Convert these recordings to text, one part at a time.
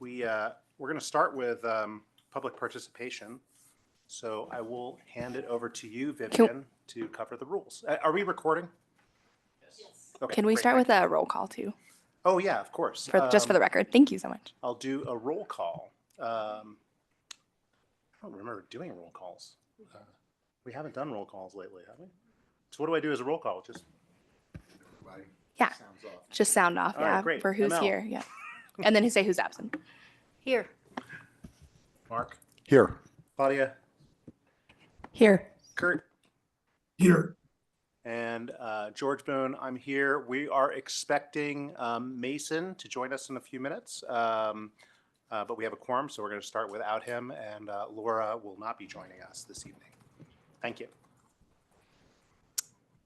We're going to start with public participation. So I will hand it over to you, Vivian, to cover the rules. Are we recording? Yes. Okay, Can we great, start with a roll call too? Oh yeah, of course. Just for the record. Thank you so much. I'll do a roll call. I don't remember doing roll calls. We haven't done roll calls lately, have we? So what do I do as a roll call? Just Yeah, sounds off. just sound off. All right, Yeah, great. for who's ML. here. Yeah, and then say who's absent. Here. Mark. Here. Claudia. Here. Kurt. Here. And George Boone, I'm here. We are expecting Mason to join us in a few minutes, but we have a quorum, so we're going to start without him, and Laura will not be joining us this evening. Thank you.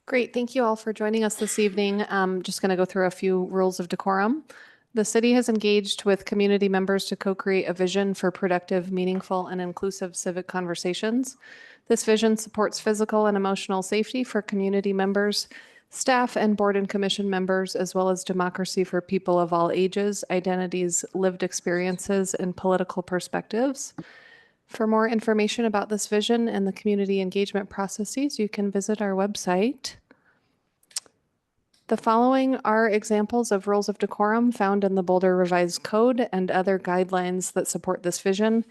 Great. Thank you all for joining us this evening. I'm just going to go through a few rules of decorum. The city has engaged with community members to co-create a vision for productive, meaningful, and inclusive civic conversations. This vision supports physical and emotional safety for community members, staff, and board and commission members, as well as democracy for people of all ages, identities, lived experiences, and political perspectives. For more information about this vision and the community engagement processes, you can visit our website. The following are examples of rules of decorum found in the Boulder Revised Code and other guidelines that support this vision.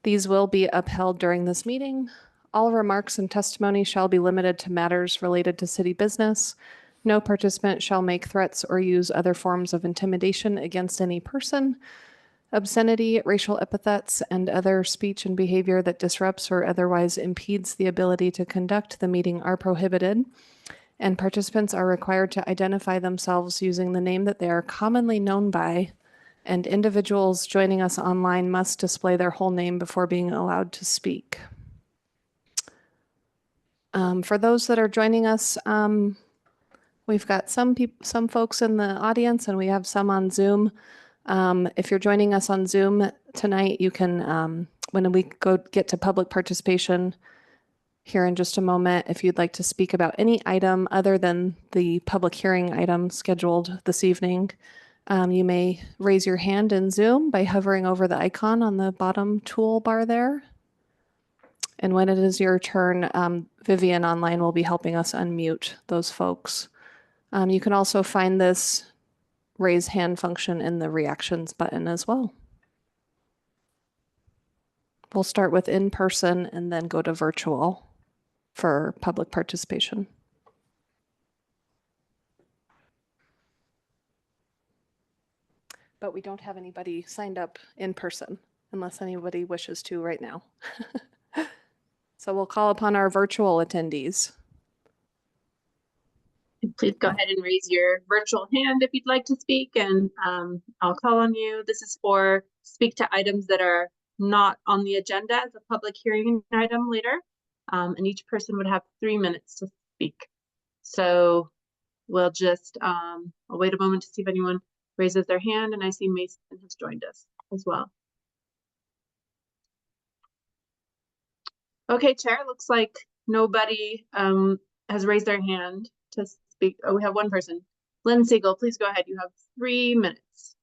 These will be upheld during this meeting. All remarks and testimony shall be limited to matters related to city business. No participant shall make threats or use other forms of intimidation against any person. Obscenity, racial epithets, and other speech and behavior that disrupts or otherwise impedes the ability to conduct the meeting are prohibited, and participants are required to identify themselves using the name that they are commonly known by, and individuals joining us online must display their whole name before being allowed to speak. For those that are joining us, we've got some folks in the audience, and we have some on Zoom. If you're joining us on Zoom tonight, you can, when we get to public participation here in just a moment, if you'd like to speak about any item other than the public hearing item scheduled this evening, you may raise your hand in Zoom by hovering over the icon on the bottom toolbar there. And when it is your turn, Vivian online will be helping us unmute those folks. You can also find this raise hand function in the reactions button as well. We'll start with in-person and then go to virtual for public participation. But we don't have anybody signed up in person unless anybody wishes to right now. So we'll call upon our virtual attendees. Please go ahead and raise your virtual hand if you'd like to speak, and I'll call on you. This is for speak to items that are not on the agenda as a public hearing item later, and each person would have 3 minutes to speak. So we'll just I'll wait a moment to see if anyone raises their hand, and I see Mason has joined us as well. Okay, Chair, looks like nobody has raised their hand to speak. Oh, we have one person. Lynn Siegel, please go ahead. You have 3 minutes.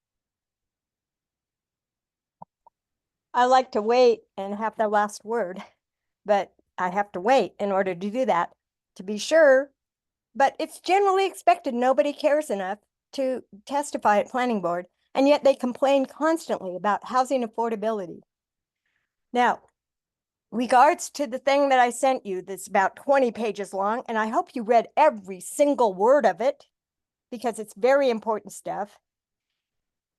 I like to wait and have the last word, but I have to wait in order to do that, to be sure. But it's generally expected. Nobody cares enough to testify at planning board, and yet they complain constantly about housing affordability. Now, regards to the thing that I sent you that's about 20 pages long, and I hope you read every single word of it because it's very important stuff.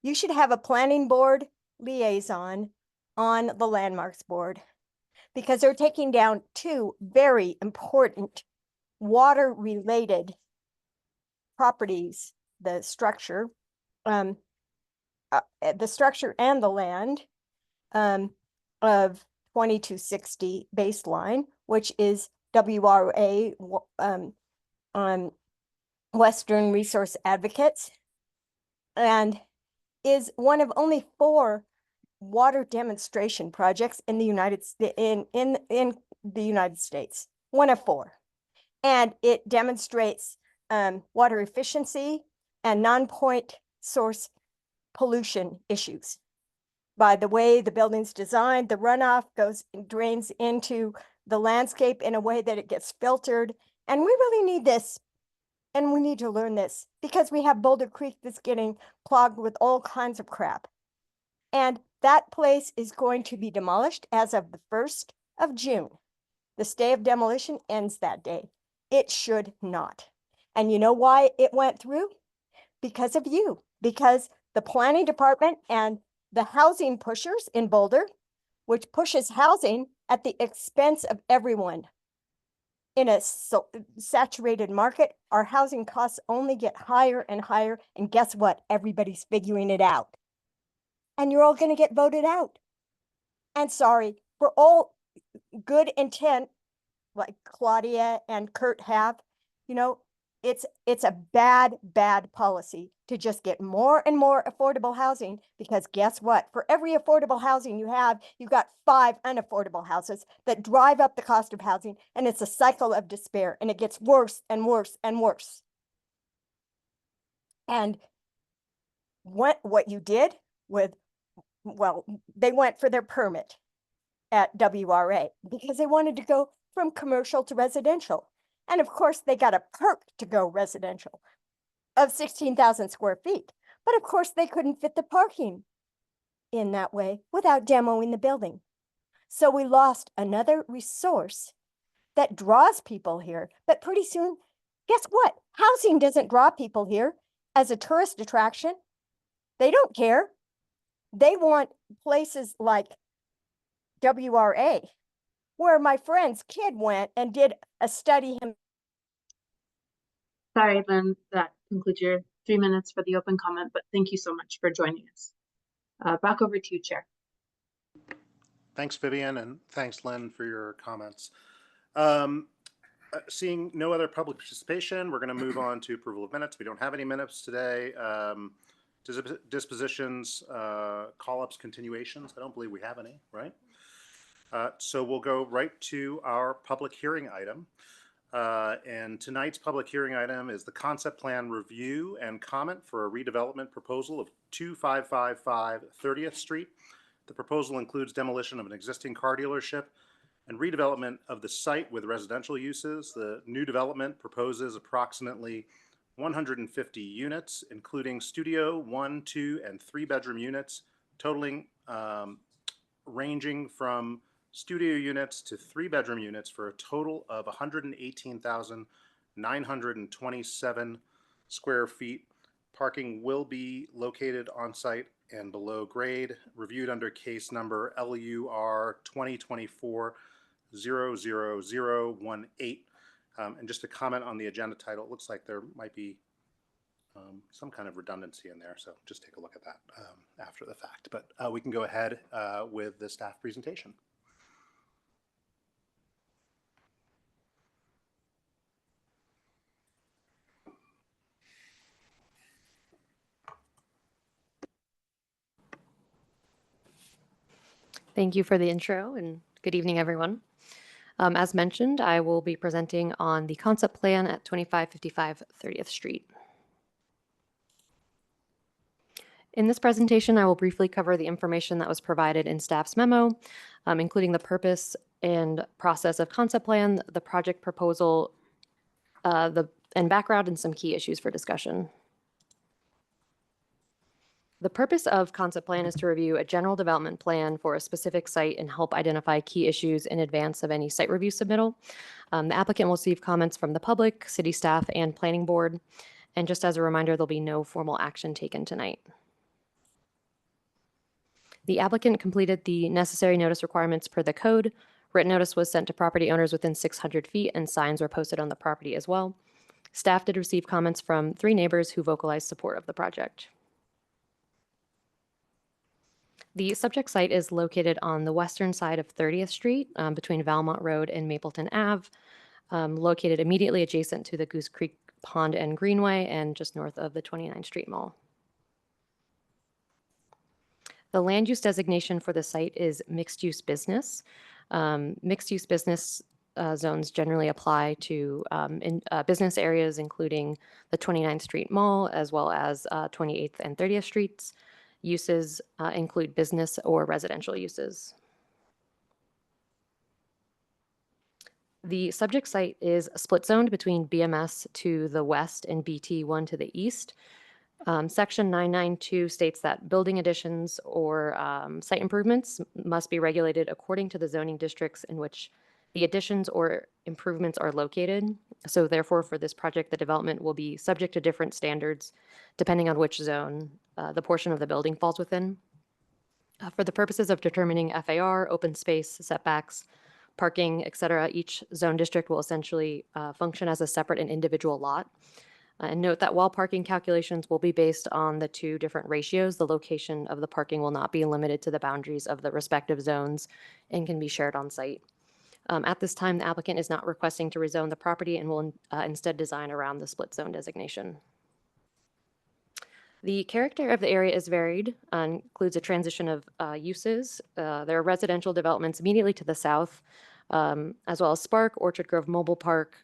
You should have a planning board liaison on the landmarks board because they're taking down 2 very important water related properties, the structure and the land of 2260 baseline, which is WRA Western Resource Advocates, and is one of only 4 water demonstration projects in the United States. One of 4, and it demonstrates water efficiency and non-point source pollution issues. by the way the building's designed, the runoff drains into the landscape in a way that it gets filtered. And we really need this. And we need to learn this because we have Boulder Creek that's getting clogged with all kinds of crap. And that place is going to be demolished as of the 1st of June. The stay of demolition ends that day. It should not. And you know why it went through? Because of you, because the planning department and the housing pushers in Boulder, which pushes housing at the expense of everyone. In a saturated market, our housing costs only get higher and higher. And guess what? Everybody's figuring it out. And you're all going to get voted out. And sorry, for all good intent, like Claudia and Kurt have, you know, it's a bad policy to just get more and more affordable housing, because guess what? For every affordable housing you have, you've got 5 unaffordable houses that drive up the cost of housing, and it's a cycle of despair, and it gets worse and worse and worse. And what you did with, well, they went for their permit at WRA because they wanted to go from commercial to residential. And of course, they got a perk to go residential of 16,000 square feet. But of course, they couldn't fit the parking in that way without demoing the building. So we lost another resource that draws people here. But pretty soon, guess what? Housing doesn't draw people here as a tourist attraction. They don't care. They want places like WRA, where my friend's kid went and did a study. Sorry, Lynn, that concludes your 3 minutes for the open comment, but thank you so much for joining us. Back over to you, Chair. Thanks, Vivian, and thanks, Lynn, for your comments. Seeing no other public participation, we're going to move on to approval of minutes. We don't have any minutes today. Dispositions, call-ups, continuations. I don't believe we have any, right? So we'll go right to our public hearing item. And tonight's public hearing item is the concept plan review and comment for a redevelopment proposal of 2555 30th Street. The proposal includes demolition of an existing car dealership and redevelopment of the site with residential uses. The new development proposes approximately 150 units, including studio, 1, 2, and 3 bedroom units, totaling ranging from studio units to 3 bedroom units for a total of 118,927 square feet. Parking will be located on site and below grade, reviewed under case number LUR 2024-00018. And just to comment on the agenda title, it looks like there might be some kind of redundancy in there, so just take a look at that after the fact. But we can go ahead with the staff presentation. Thank you for the intro and good evening, everyone. As mentioned, I will be presenting on the concept plan at 2555 30th Street. In this presentation, I will briefly cover the information that was provided in staff's memo, including the purpose and process of concept plan, the project proposal, and background, and some key issues for discussion. The purpose of concept plan is to review a general development plan for a specific site and help identify key issues in advance of any site review submittal. The applicant will receive comments from the public, city staff, and planning board. And just as a reminder, there'll be no formal action taken tonight. The applicant completed the necessary notice requirements per the code. Written notice was sent to property owners within 600 feet, and signs were posted on the property as well. Staff did receive comments from 3 neighbors who vocalized support of the project. The subject site is located on the western side of 30th Street between Valmont Road and Mapleton Ave, located immediately adjacent to the Goose Creek Pond and Greenway and just north of the 29th Street Mall. The land use designation for the site is mixed use business. Mixed use business zones generally apply to business areas including the 29th Street Mall as well as 28th and 30th Streets. Uses include business or residential uses. The subject site is split zoned between BMS to the west and BT1 to the east. Section 992 states that building additions or site improvements must be regulated according to the zoning districts in which the additions or improvements are located. So therefore, for this project, the development will be subject to different standards depending on which zone the portion of the building falls within. For the purposes of determining FAR, open space, setbacks, parking, et cetera, each zone district will essentially function as a separate and individual lot. And note that while parking calculations will be based on the two different ratios, the location of the parking will not be limited to the boundaries of the respective zones and can be shared on site. At this time, the applicant is not requesting to rezone the property and will instead design around the split zone designation. The character of the area is varied and includes a transition of uses. There are residential developments immediately to the south, as well as Spark, Orchard Grove Mobile Park,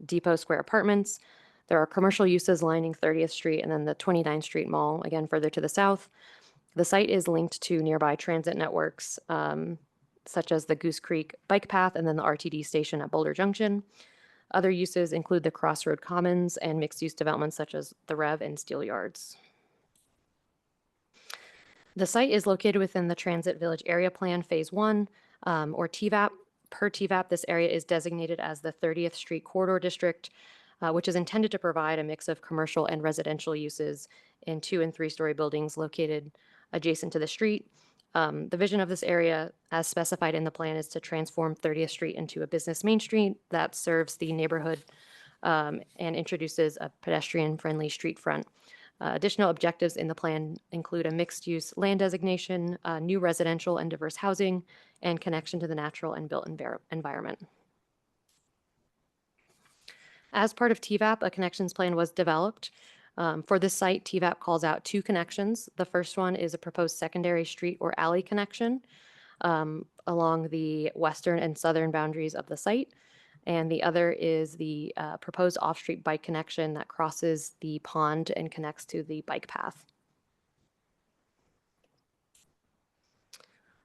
Depot Square Apartments. There are commercial uses lining 30th Street and then the 29th Street Mall, again, further to the south. The site is linked to nearby transit networks, such as the Goose Creek Bike Path and then the RTD station at Boulder Junction. Other uses include the Crossroad Commons and mixed-use developments such as the Rev and Steel Yards. The site is located within the Transit Village Area Plan Phase 1, or TVAP. Per TVAP, this area is designated as the 30th Street Corridor District, which is intended to provide a mix of commercial and residential uses in 2- and 3-story buildings located adjacent to the street. The vision of this area, as specified in the plan, is to transform 30th Street into a business main street that serves the neighborhood and introduces a pedestrian-friendly street front. Additional objectives in the plan include a mixed-use land designation, new residential and diverse housing, and connection to the natural and built environment. As part of TVAP, a connections plan was developed. For this site, TVAP calls out 2 connections. The first one is a proposed secondary street or alley connection along the western and southern boundaries of the site. And the other is the proposed off-street bike connection that crosses the pond and connects to the bike path.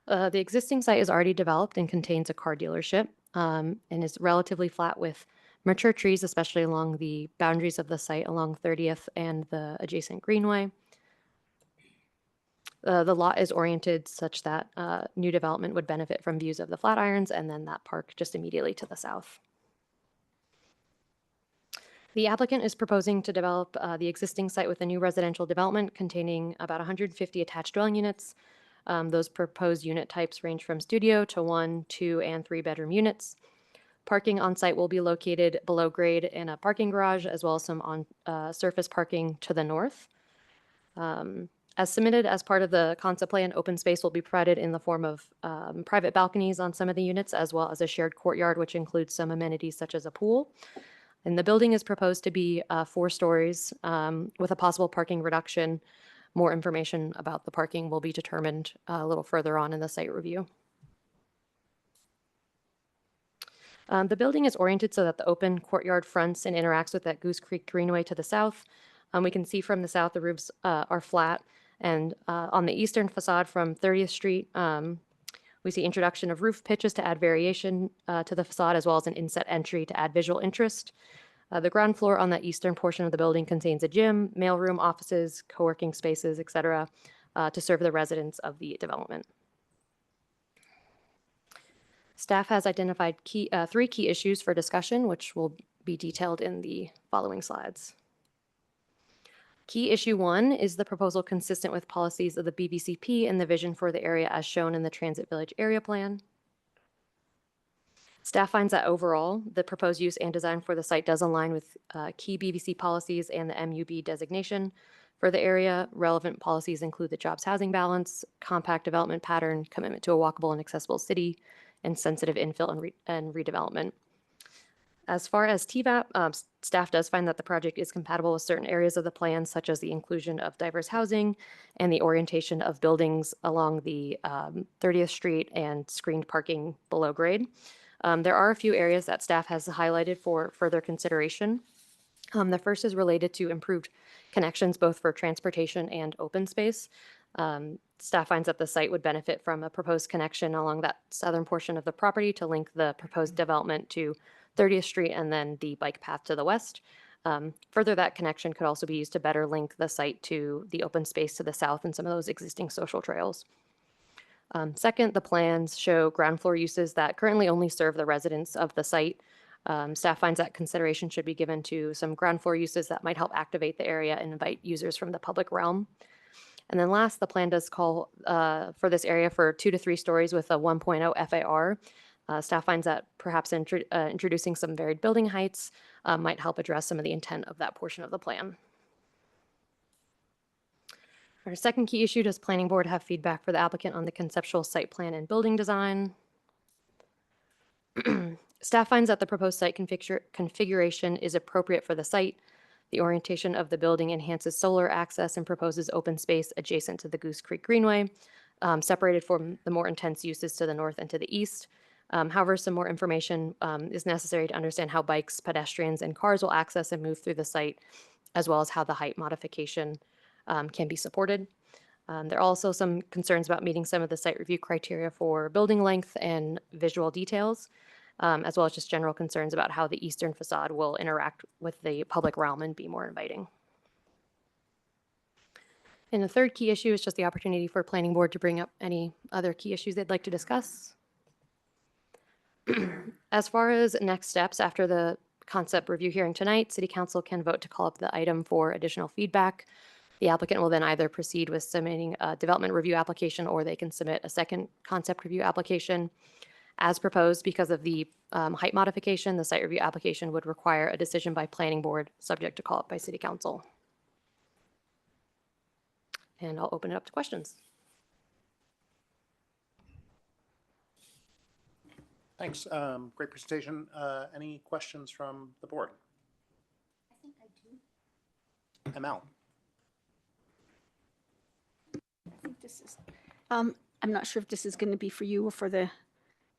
The existing site is already developed and contains a car dealership and is relatively flat with mature trees, especially along the boundaries of the site along 30th and the adjacent greenway. The lot is oriented such that new development would benefit from views of the Flatirons and then that park just immediately to the south. The applicant is proposing to develop the existing site with a new residential development containing about 150 attached dwelling units. Those proposed unit types range from studio to 1, 2, and 3-bedroom units. Parking on site will be located below grade in a parking garage, as well as some on surface parking to the north. As submitted as part of the concept plan, open space will be provided in the form of private balconies on some of the units, as well as a shared courtyard, which includes some amenities such as a pool. And the building is proposed to be 4 stories with a possible parking reduction. More information about the parking will be determined a little further on in the site review. The building is oriented so that the open courtyard fronts and interacts with that Goose Creek Greenway to the south. We can see from the south the roofs are flat, and on the eastern facade from 30th Street, we see introduction of roof pitches to add variation to the facade, as well as an inset entry to add visual interest. The ground floor on the eastern portion of the building contains a gym, mailroom, offices, co-working spaces, et cetera, to serve the residents of the development. Staff has identified 3 key issues for discussion, which will be detailed in the following slides. Key issue 1 is the proposal consistent with policies of the BVCP and the vision for the area as shown in the Transit Village Area Plan. Staff finds that overall, the proposed use and design for the site does align with key BVC policies and the MUB designation for the area. Relevant policies include the jobs housing balance, compact development pattern, commitment to a walkable and accessible city, and sensitive infill and redevelopment. As far as TVAP, staff does find that the project is compatible with certain areas of the plan, such as the inclusion of diverse housing and the orientation of buildings along the 30th Street and screened parking below grade. There are a few areas that staff has highlighted for further consideration. The first is related to improved connections both for transportation and open space. Staff finds that the site would benefit from a proposed connection along that southern portion of the property to link the proposed development to 30th Street and then the bike path to the west. Further, that connection could also be used to better link the site to the open space to the south and some of those existing social trails. Second, the plans show ground floor uses that currently only serve the residents of the site. Staff finds that consideration should be given to some ground floor uses that might help activate the area and invite users from the public realm. And then last, the plan does call for this area for 2 to 3 stories with a 1.0 FAR. Staff finds that perhaps introducing some varied building heights might help address some of the intent of that portion of the plan. Our second key issue, does planning board have feedback for the applicant on the conceptual site plan and building design? Staff finds that the proposed site configuration is appropriate for the site. The orientation of the building enhances solar access and proposes open space adjacent to the Goose Creek Greenway, separated from the more intense uses to the north and to the east. However, some more information is necessary to understand how bikes, pedestrians, and cars will access and move through the site, as well as how the height modification can be supported. There are also some concerns about meeting some of the site review criteria for building length and visual details, as well as just general concerns about how the eastern facade will interact with the public realm and be more inviting. And the third key issue is just the opportunity for planning board to bring up any other key issues they'd like to discuss. As far as next steps after the concept review hearing tonight, City Council can vote to call up the item for additional feedback. The applicant will then either proceed with submitting a development review application, or they can submit a second concept review application. As proposed, because of the height modification, the site review application would require a decision by planning board subject to call up by City Council. And I'll open it up to questions. Thanks. Great presentation. Any questions from the board? I think I do. ML. I think this is, I'm not sure if this is going to be for you or for the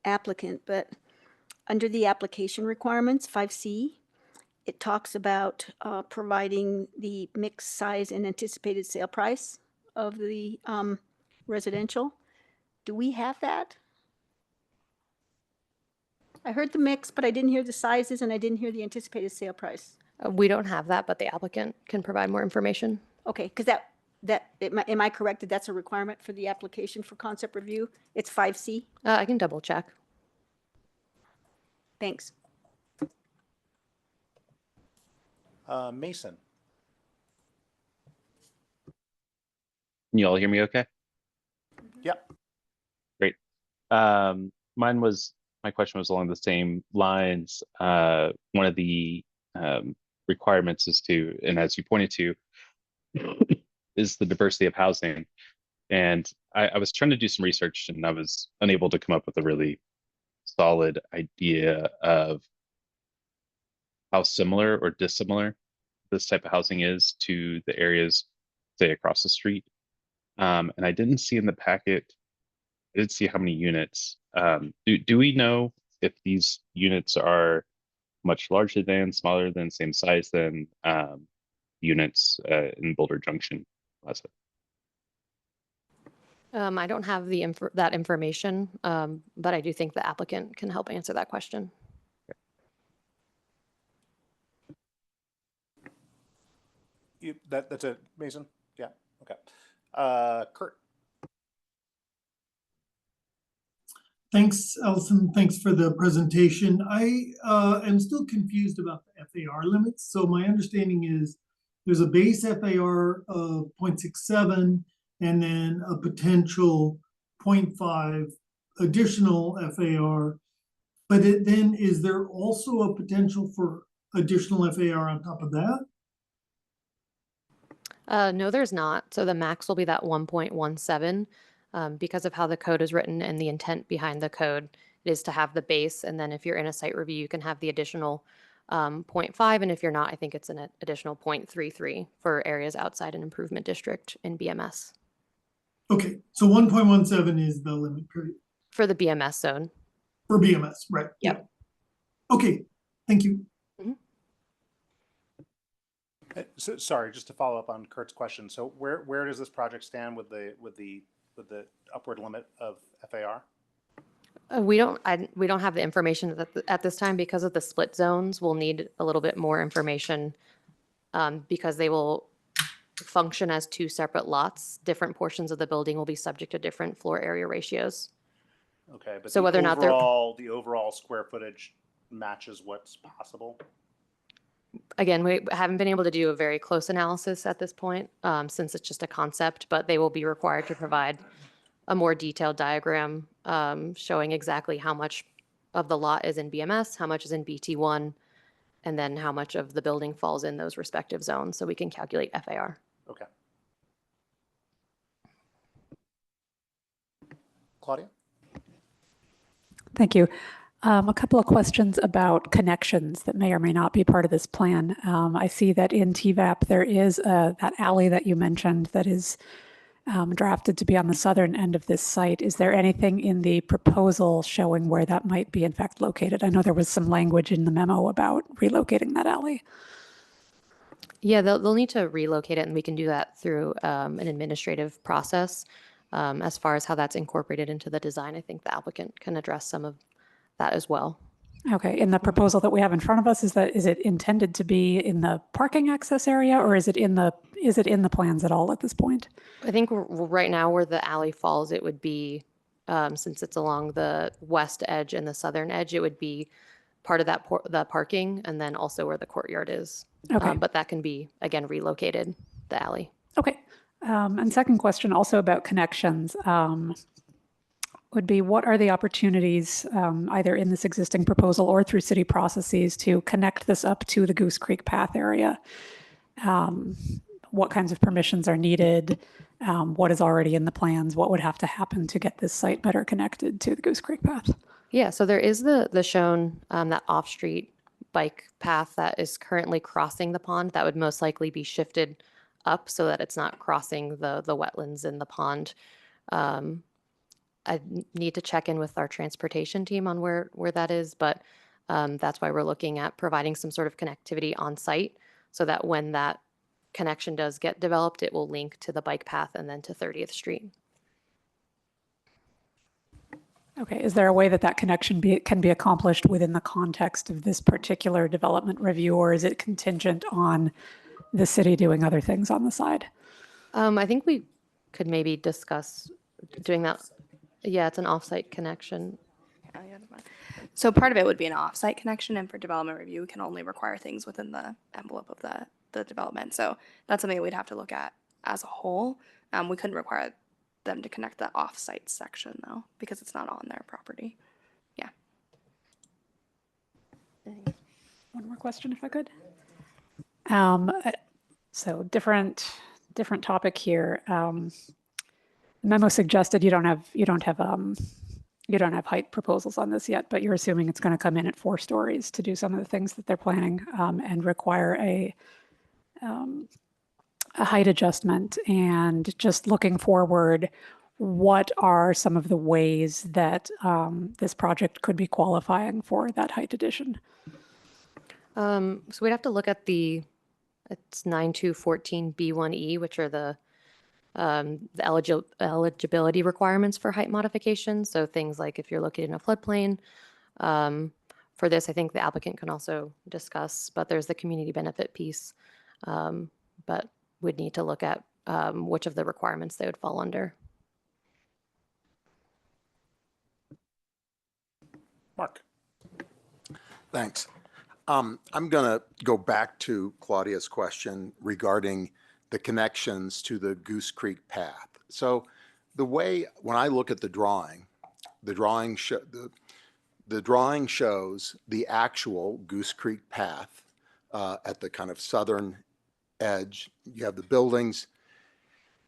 applicant, but under the application requirements, 5C, it talks about providing the mix, size, and anticipated sale price of the residential. Do we have that? I heard the mix, but I didn't hear the sizes and I didn't hear the anticipated sale price. We don't have that, but the applicant can provide more information. Okay, because am I correct that that's a requirement for the application for concept review? It's 5C? I can double check. Thanks. Mason. Can you all hear me okay? Yep. Great. My question was along the same lines. One of the requirements is to, and as you pointed to, is the diversity of housing. And I was trying to do some research and I was unable to come up with a really solid idea of how similar or dissimilar this type of housing is to the areas, say, across the street. And I didn't see in the packet, I didn't see how many units. Do we know if these units are much larger than, smaller than, same size than units in Boulder Junction Plaza? I don't have that information, but I do think the applicant can help answer that question. That's it, Mason? Yeah, okay. Kurt. Thanks, Allison. Thanks for the presentation. I am still confused about the FAR limits. So my understanding is there's a base FAR of 0.67 and then a potential 0.5 additional FAR. But then is there also a potential for additional FAR on top of that? No, there's not. So the max will be that 1.17. Because of how the code is written and the intent behind the code, it is to have the base. And then if you're in a site review, you can have the additional 0.5. And if you're not, I think it's an additional 0.33 for areas outside an improvement district in BMS. Okay, so 1.17 is the limit period. For the BMS zone. For BMS, right? Yep. Yeah. Okay, thank you. Sorry, just to follow up on Kurt's question. So where does this project stand with the upward limit of FAR? We don't have the information at this time because of the split zones. We'll need a little bit more information because they will function as two separate lots. Different portions of the building will be subject to different floor area ratios. Okay, but So whether or not they're the overall square footage matches what's possible. Again, we haven't been able to do a very close analysis at this point since it's just a concept, but they will be required to provide a more detailed diagram showing exactly how much of the lot is in BMS, how much is in BT1, and then how much of the building falls in those respective zones so we can calculate FAR. Okay. Claudia? Thank you. A couple of questions about connections that may or may not be part of this plan. I see that in TVAP there is that alley that you mentioned that is drafted to be on the southern end of this site. Is there anything in the proposal showing where that might be in fact located? I know there was some language in the memo about relocating that alley. Yeah, they'll need to relocate it, and we can do that through an administrative process. As far as how that's incorporated into the design, I think the applicant can address some of that as well. Okay, in the proposal that we have in front of us, is it intended to be in the parking access area, or is it in the plans at all at this point? I think right now where the alley falls, it would be, since it's along the west edge and the southern edge, it would be part of that the parking, and then also where the courtyard is. Okay. But that can be, again, relocated, the alley. Okay. And second question, also about connections, would be what are the opportunities, either in this existing proposal or through city processes, to connect this up to the Goose Creek Path area? What kinds of permissions are needed? What is already in the plans? What would have to happen to get this site better connected to the Goose Creek Path? Yeah, so there is the shown, that off-street bike path that is currently crossing the pond. That would most likely be shifted up so that it's not crossing the wetlands in the pond. I need to check in with our transportation team on where that is, but that's why we're looking at providing some sort of connectivity on site so that when that connection does get developed, it will link to the bike path and then to 30th Street. Okay, is there a way that that connection can be accomplished within the context of this particular development review, or is it contingent on the city doing other things on the side? I think we could maybe discuss doing that. Yeah, it's an off-site connection. So part of it would be an off-site connection, and for development review, we can only require things within the envelope of the development. So that's something that we'd have to look at as a whole. We couldn't require them to connect the off-site section though, because it's not on their property. Yeah. One more question, if I could. So different topic here. Memo suggested you don't have height proposals on this yet, but you're assuming it's going to come in at 4 stories to do some of the things that they're planning, and require a height adjustment. And just looking forward, what are some of the ways that this project could be qualifying for that height addition? So we'd have to look at it's 9214 B1E, which are the eligibility requirements for height modifications. So things like if you're located in a floodplain. For this, I think the applicant can also discuss, but there's the community benefit piece. But we'd need to look at which of the requirements they would fall under. Mark. Thanks. I'm going to go back to Claudia's question regarding the connections to the Goose Creek Path. So the way, when I look at the drawing shows the actual Goose Creek Path at the kind of southern edge. You have the buildings,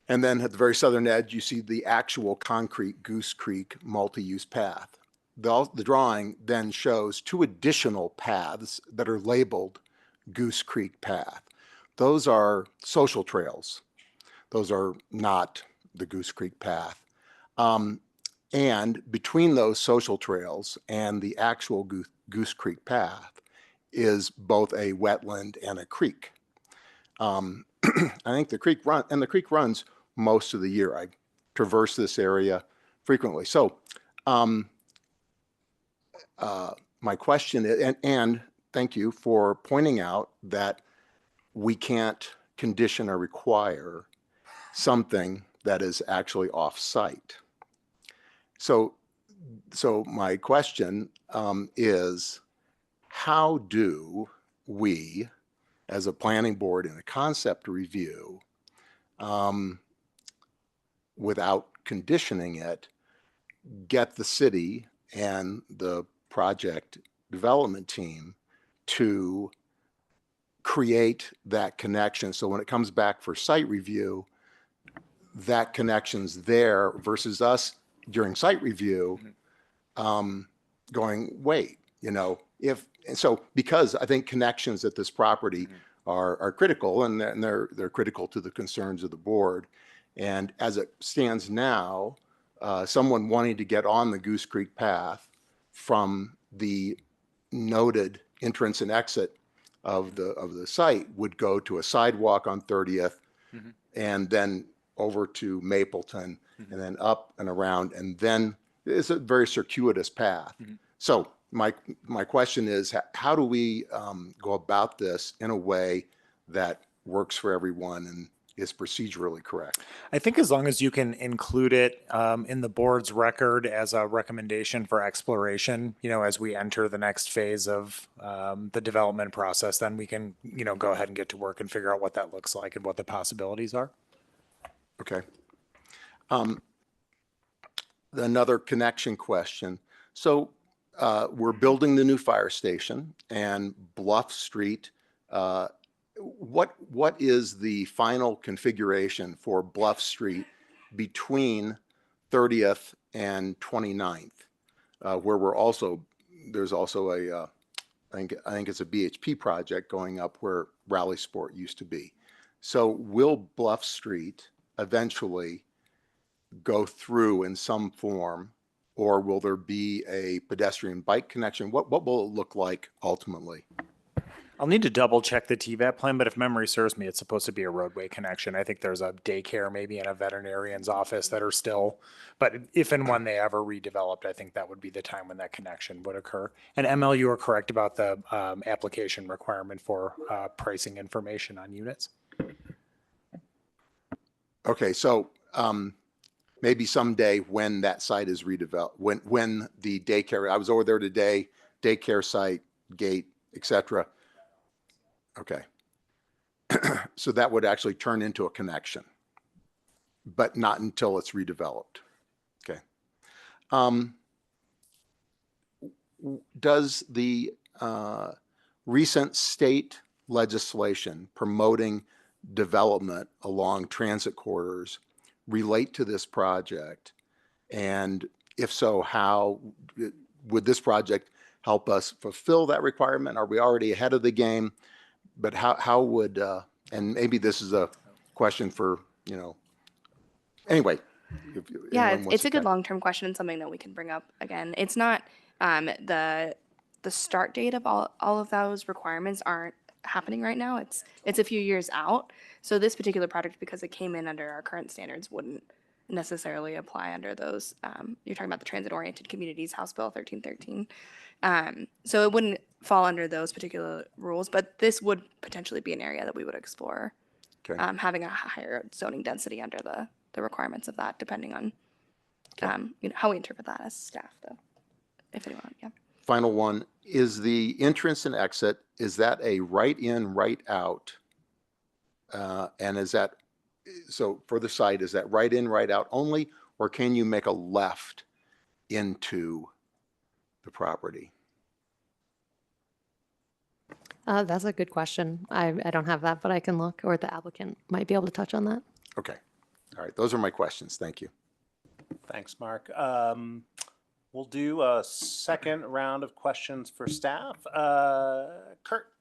and then at the very southern edge, you see the actual concrete Goose Creek multi-use path. The drawing then shows 2 additional paths that are labeled Goose Creek Path. Those are social trails. Those are not the Goose Creek Path. And between those social trails and the actual Goose Creek Path is both a wetland and a creek. I think the creek runs most of the year. I traverse this area frequently. So my question is, and thank you for pointing out that we can't condition or require something that is actually off-site. So my question is, how do we, as a planning board in a concept review, without conditioning it, get the city and the project development team to create that connection? So when it comes back for site review, that connection's there versus us during site review going, wait, because I think connections at this property are critical, and they're critical to the concerns of the board. And as it stands now, someone wanting to get on the Goose Creek path from the noted entrance and exit of the site would go to a sidewalk on 30th and then over to Mapleton and then up and around, and then it's a very circuitous path. So my question is, how do we go about this in a way that works for everyone and is procedurally correct? I think as long as you can include it in the board's record as a recommendation for exploration, as we enter the next phase of the development process, then we can, go ahead and get to work and figure out what that looks like and what the possibilities are. Okay. Another connection question. So we're building the new fire station, and Bluff Street, what is the final configuration for Bluff Street between 30th and 29th, where there's also a, I think it's a BHP project going up where Rally Sport used to be. So will Bluff Street eventually go through in some form, or will there be a pedestrian bike connection? What will it look like ultimately? I'll need to double check the TVAP plan, but if memory serves me, it's supposed to be a roadway connection. I think there's a daycare maybe and a veterinarian's office that are still, but if and when they ever redeveloped, I think that would be the time when that connection would occur. And ML, you are correct about the application requirement for pricing information on units. Okay, so maybe someday when that site is redeveloped, when the daycare, I was over there today, daycare site, gate, etc. Okay. So that would actually turn into a connection, but not until it's redeveloped. Okay. Does the recent state legislation promoting development along transit corridors relate to this project? And if so, how would this project help us fulfill that requirement? Are we already ahead of the game? But how would, and maybe this is a question for, anyway. Yeah, it's a good long-term question and something that we can bring up again. It's not, the start date of all of those requirements aren't happening right now. It's a few years out. So this particular project, because it came in under our current standards, wouldn't necessarily apply under those. You're talking about the Transit-Oriented Communities, House Bill 1313. So it wouldn't fall under those particular rules, but this would potentially be an area that we would explore. Okay. Having a higher zoning density under the requirements of that, depending on how we interpret that as staff, though. If anyone, yeah. Final one, is the entrance and exit, is that a right in, right out? And is that, so for the site, is that right in, right out only, or can you make a left into the property? That's a good question. I don't have that, but I can look, or the applicant might be able to touch on that. Okay. All right. Those are my questions. Thank you. Thanks, Mark. We'll do a second round of questions for staff. Kurt.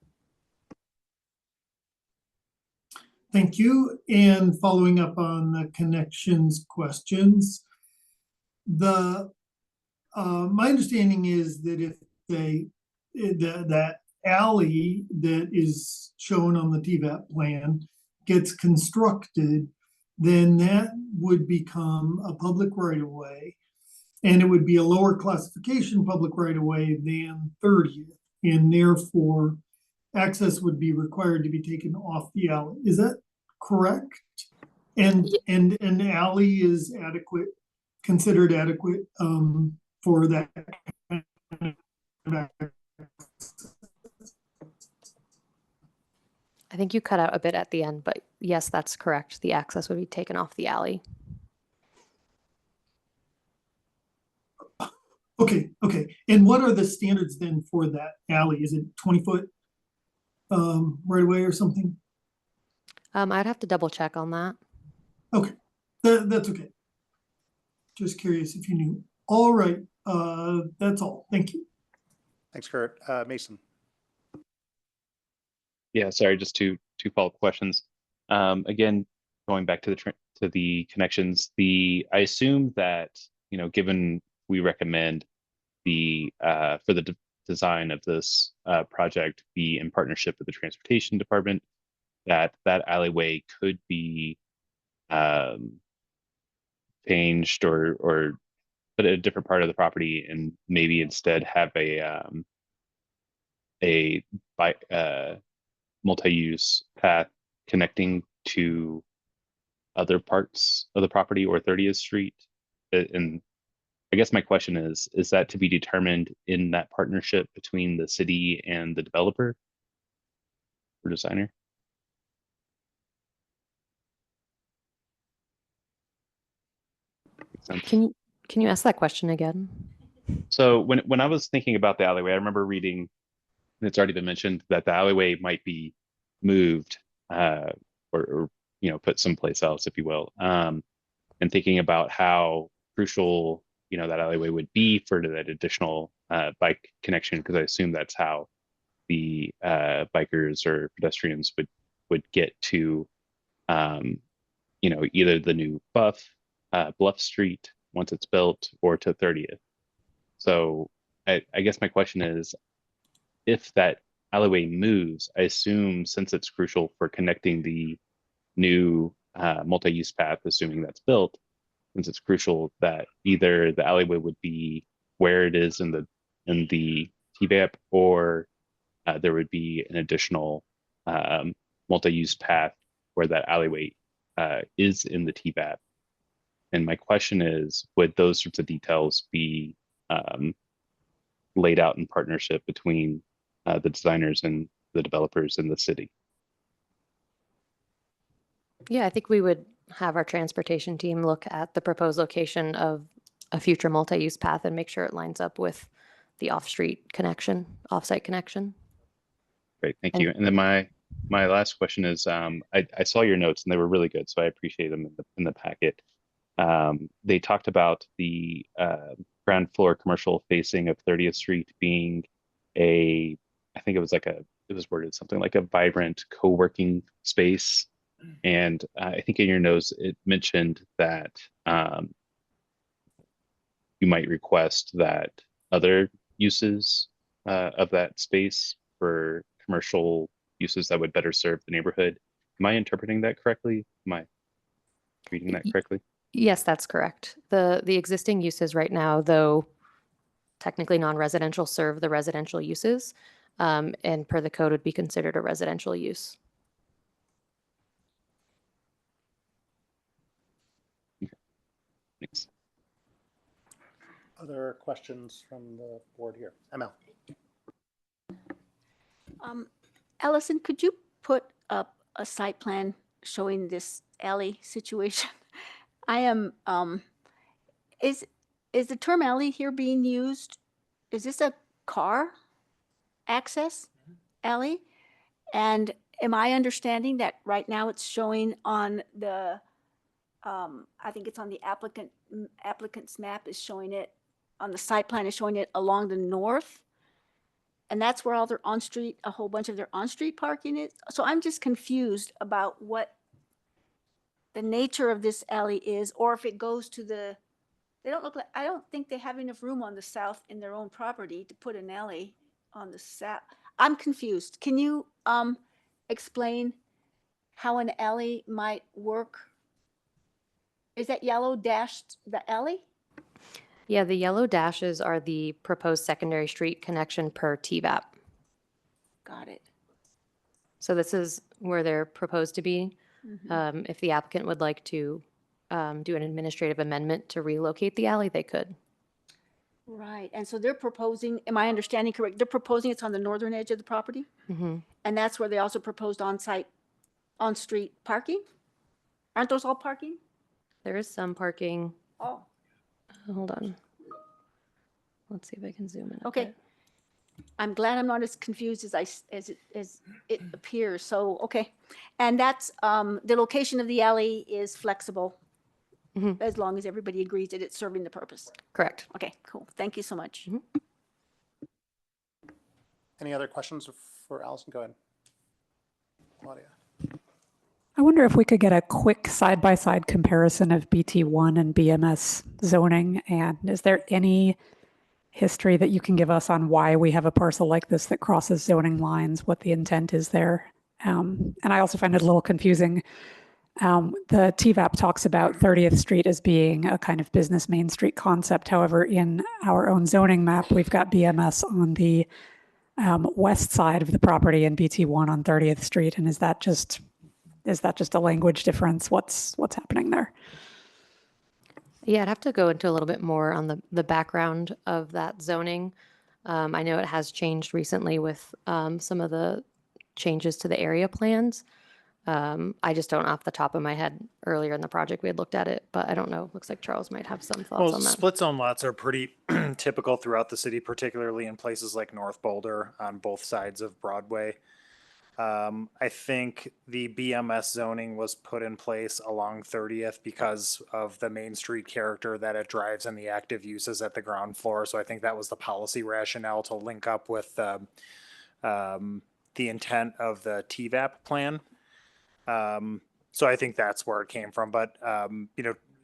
Thank you. And following up on the connections questions, my understanding is that if that alley that is shown on the TVAP plan gets constructed, then that would become a public right-of-way. And it would be a lower classification public right-of-way than 30th. And therefore, access would be required to be taken off the alley. Is that correct? And an alley is adequate, considered adequate for that. I think you cut out a bit at the end, but yes, that's correct. The access would be taken off the alley. Okay. And what are the standards then for that alley? Is it 20-foot right away or something? I'd have to double check on that. Okay, that's okay. Just curious if you knew. All right, that's all. Thank you. Thanks, Kurt. Mason. Yeah, sorry, just two follow-up questions. Again, going back to the connections, I assume that, you know, given we recommend for the design of this project be in partnership with the transportation department, that alleyway could be changed or put at a different part of the property and maybe instead have a multi-use path connecting to other parts of the property or 30th Street. And I guess my question is that to be determined in that partnership between the city and the developer or designer? Can you ask that question again? So when I was thinking about the alleyway, I remember reading, and it's already been mentioned, that the alleyway might be moved or you know, put someplace else, if you will. And thinking about how crucial, you know, that alleyway would be for that additional bike connection, because I assume that's how the bikers or pedestrians would get to you know, either the new Bluff Street once it's built or to 30th. So I guess my question is, if that alleyway moves, I assume since it's crucial for connecting the new multi-use path, assuming that's built, since it's crucial that either the alleyway would be where it is in the TVAP, or there would be an additional multi-use path where that alleyway is in the TVAP. And my question is, would those sorts of details be laid out in partnership between the designers and the developers in the city? Yeah, I think we would have our transportation team look at the proposed location of a future multi-use path and make sure it lines up with the off-street connection, off-site connection. Great, thank you. And then my last question is, I saw your notes and they were really good, so I appreciate them in the packet. They talked about the ground floor commercial facing of 30th Street being I think it was worded something like a vibrant co-working space. And I think in your notes, it mentioned that you might request that other uses of that space for commercial uses that would better serve the neighborhood. Am I interpreting that correctly? Am I reading that correctly? Yes, that's correct. The existing uses right now, though technically non-residential, serve the residential uses, and per the code would be considered a residential use. Thanks. Other questions from the board here? ML. Allison, could you put up a site plan showing this alley situation? I am, is the term alley here being used? Is this a car access alley? And am I understanding that right now it's showing on the, I think it's on the applicant's map is showing it, on the site plan is showing it along the north? And that's where all their on-street, a whole bunch of their on-street parking is. So I'm just confused about what the nature of this alley is, or if it goes to the, they don't look like, I don't think they have enough room on the south in their own property to put an alley on the south. I'm confused. Can you explain how an alley might work? Is that yellow dashed the alley? Yeah, the yellow dashes are the proposed secondary street connection per TVAP. Got it. So this is where they're proposed to be. Mhm. If the applicant would like to do an administrative amendment to relocate the alley, they could. Right, and so they're proposing, am I understanding correct? They're proposing it's on the northern edge of the property? Mhm. And that's where they also proposed on-site, on-street parking? Aren't those all parking? There is some parking. Oh, Hold on. Let's see if I can zoom in. a okay. bit. I'm glad I'm not as confused as it appears. So, okay. And that's, the location of the alley is flexible Mhm. as long as everybody agrees that it's serving the purpose. Correct. Okay, cool. Thank you so much. Mhm. Any other questions for Allison? Go ahead. Claudia. I wonder if we could get a quick side-by-side comparison of BT1 and BMS zoning. And is there any history that you can give us on why we have a parcel like this that crosses zoning lines, what the intent is there? And I also find it a little confusing. The TVAP talks about 30th Street as being a kind of business Main Street concept. However, in our own zoning map, we've got BMS on the west side of the property and BT1 on 30th Street. And is that just a language difference? What's happening there? Yeah, I'd have to go into a little bit more on the background of that zoning. I know it has changed recently with some of the changes to the area plans. I just don't off the top of my head. Earlier in the project, we had looked at it, but I don't know. Looks like Charles might have some thoughts Well, on that. split zone lots are pretty typical throughout the city, particularly in places like North Boulder on both sides of Broadway. I think the BMS zoning was put in place along 30th because of the Main Street character that it drives and the active uses at the ground floor. So I think that was the policy rationale to link up with the intent of the TVAP plan. So I think that's where it came from. But,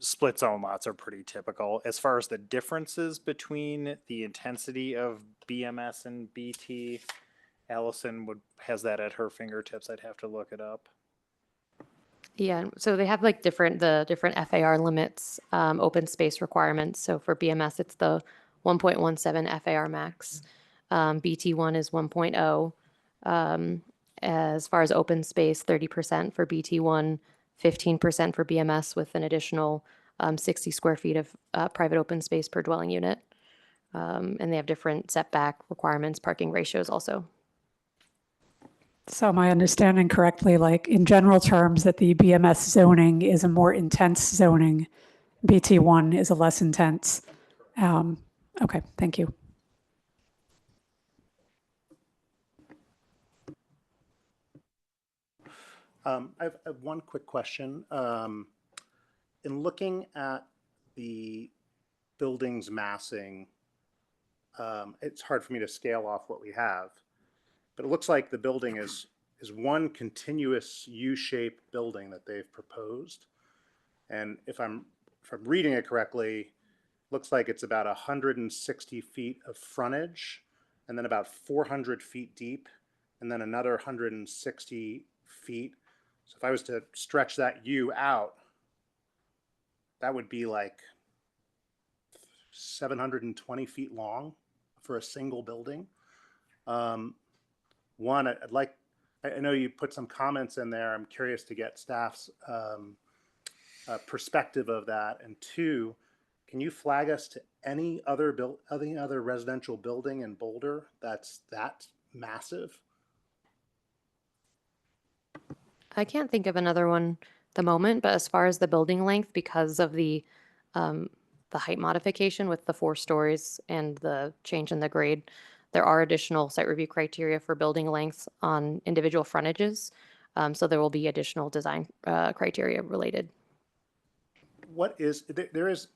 split zone lots are pretty typical. As far as the differences between the intensity of BMS and BT, Allison has that at her fingertips. I'd have to look it up. Yeah, so they have like different FAR limits, open space requirements. So for BMS, it's the 1.17 FAR max. BT1 is 1.0. As far as open space, 30% for BT1, 15% for BMS with an additional 60 square feet of private open space per dwelling unit. And they have different setback requirements, parking ratios also. So am I understanding correctly, like in general terms, that the BMS zoning is a more intense zoning, BT1 is a less intense? Okay, thank you. I have one quick question. In looking at the building's massing, it's hard for me to scale off what we have, but it looks like the building is one continuous U-shaped building that they've proposed. And if I'm reading it correctly, looks like it's about 160 feet of frontage, and then about 400 feet deep, and then another 160 feet. So if I was to stretch that U out, that would be like 720 feet long for a single building. One, I know you put some comments in there. I'm curious to get staff's perspective of that. And two, can you flag us to any other residential building in Boulder that's that massive? I can't think of another one at the moment, but as far as the building length, because of the height modification with the 4 stories and the change in the grade, there are additional site review criteria for building lengths on individual frontages. So there will be additional design criteria related. What is there is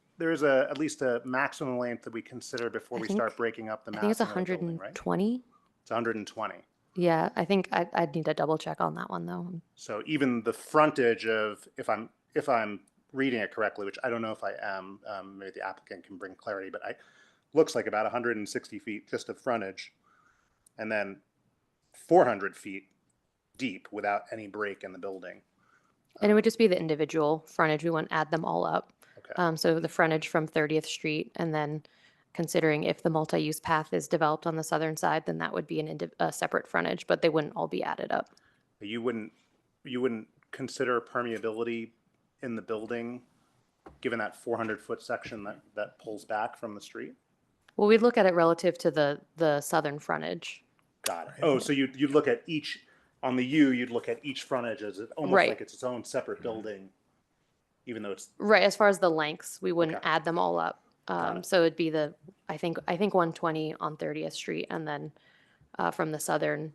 at least a maximum length that we consider before we start breaking up the massing. I think it's of the building, 120. right? It's 120. Yeah, I think I'd need to double check on that one though. So even the frontage of, if I'm reading it correctly, which I don't know if I am, maybe the applicant can bring clarity, but looks like about 160 feet just of frontage, and then 400 feet deep without any break in the building. And it would just be the individual frontage. We wouldn't add them all up. Okay. So the frontage from 30th Street, and then considering if the multi-use path is developed on the southern side, then that would be a separate frontage, but they wouldn't all be added up. You wouldn't consider permeability in the building, given that 400-foot section that pulls back from the street? Well, we'd look at it relative to the southern frontage. Got it. Oh, so you'd look at each, on the U, you'd look at each frontage as almost Right. like it's its own separate building, even though it's, Right, as far as the lengths, we wouldn't Okay. add them all up. Got it. So it'd be I think 120 on 30th Street, and then from the southern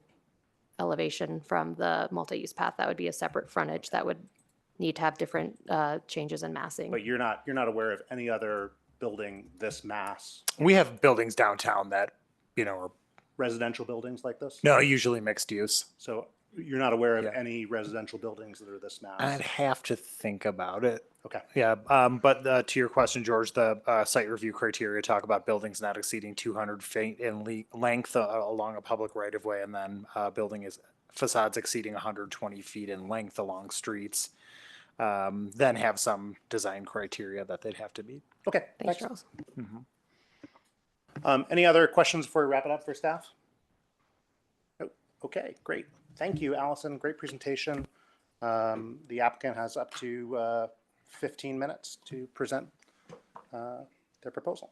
elevation from the multi-use path, that would be a separate frontage that would need to have different changes in massing. but you're not aware of any other building this mass, We have buildings downtown that, are residential buildings like this? no, usually mixed use. So you're not aware of Yeah. any residential buildings that are this mass? I'd have to think about it. Okay. Yeah, but to your question, George, the site review criteria talk about buildings not exceeding 200 feet in length along a public right of way, and then facades exceeding 120 feet in length along streets. Then have some design criteria that they'd have to meet. Okay. Thanks, excellent. Charles. Any other questions before we wrap it up for staff? Oh, okay, great. Thank you, Allison. Great presentation. The applicant has up to 15 minutes to present their proposal.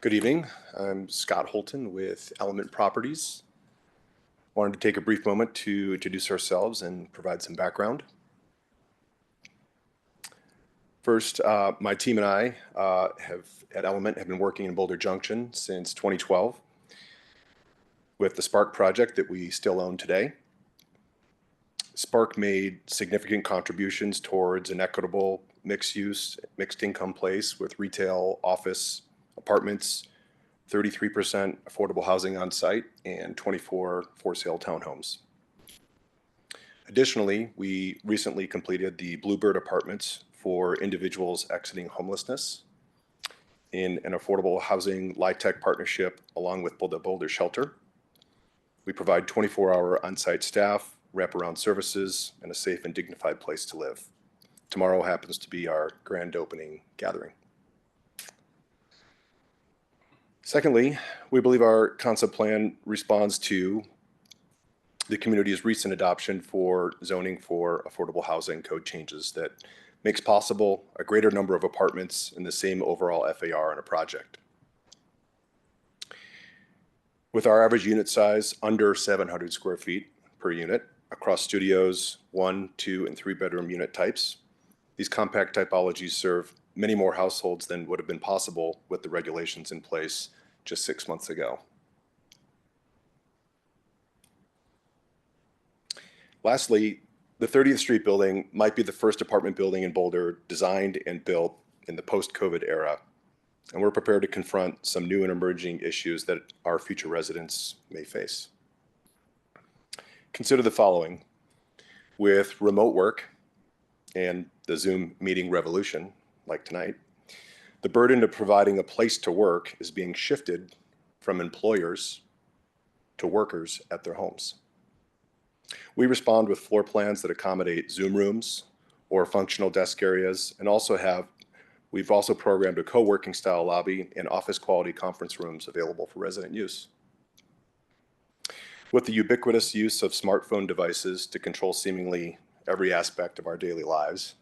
Good evening. I'm Scott Holton with Element Properties. Wanted to take a brief moment to introduce ourselves and provide some background. First, my team and I at Element have been working in Boulder Junction since 2012 with the Spark project that we still own today. Spark made significant contributions towards an equitable mixed-use, mixed-income place with retail, office, apartments, 33% affordable housing on site, and 24 for-sale townhomes. Additionally, we recently completed the Bluebird Apartments for individuals exiting homelessness in an affordable housing LIHTC partnership along with the Boulder Shelter. We provide 24-hour on-site staff, wraparound services, and a safe and dignified place to live. Tomorrow happens to be our grand opening gathering. Secondly, we believe our concept plan responds to the community's recent adoption for zoning for affordable housing code changes that makes possible a greater number of apartments in the same overall FAR in a project. With our average unit size under 700 square feet per unit across studios, 1, 2, and 3 bedroom unit types, these compact typologies serve many more households than would have been possible with the regulations in place just 6 months ago. Lastly, the 30th Street building might be the first apartment building in Boulder designed and built in the post-COVID era, and we're prepared to confront some new and emerging issues that our future residents may face. Consider the following. With remote work and the Zoom meeting revolution, like tonight, the burden of providing a place to work is being shifted from employers to workers at their homes. We respond with floor plans that accommodate Zoom rooms or functional desk areas, and also have We've also programmed a co-working style lobby and office quality conference rooms available for resident use. With the ubiquitous use of smartphone devices to control seemingly every aspect of our daily lives,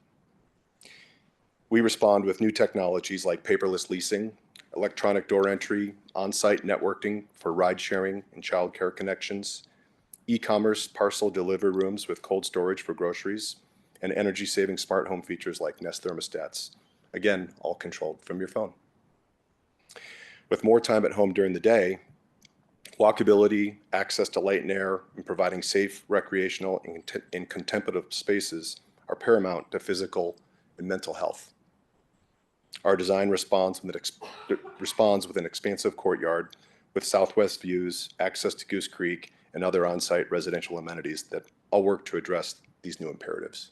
we respond with new technologies like paperless leasing, electronic door entry, on-site networking for ride sharing and childcare connections, e-commerce parcel delivery rooms with cold storage for groceries, and energy-saving smart home features like Nest thermostats. Again, all controlled from your phone. With more time at home during the day, walkability, access to light and air, and providing safe recreational and contemplative spaces are paramount to physical and mental health. Our design responds with an expansive courtyard with southwest views, access to Goose Creek, and other on-site residential amenities that all work to address these new imperatives.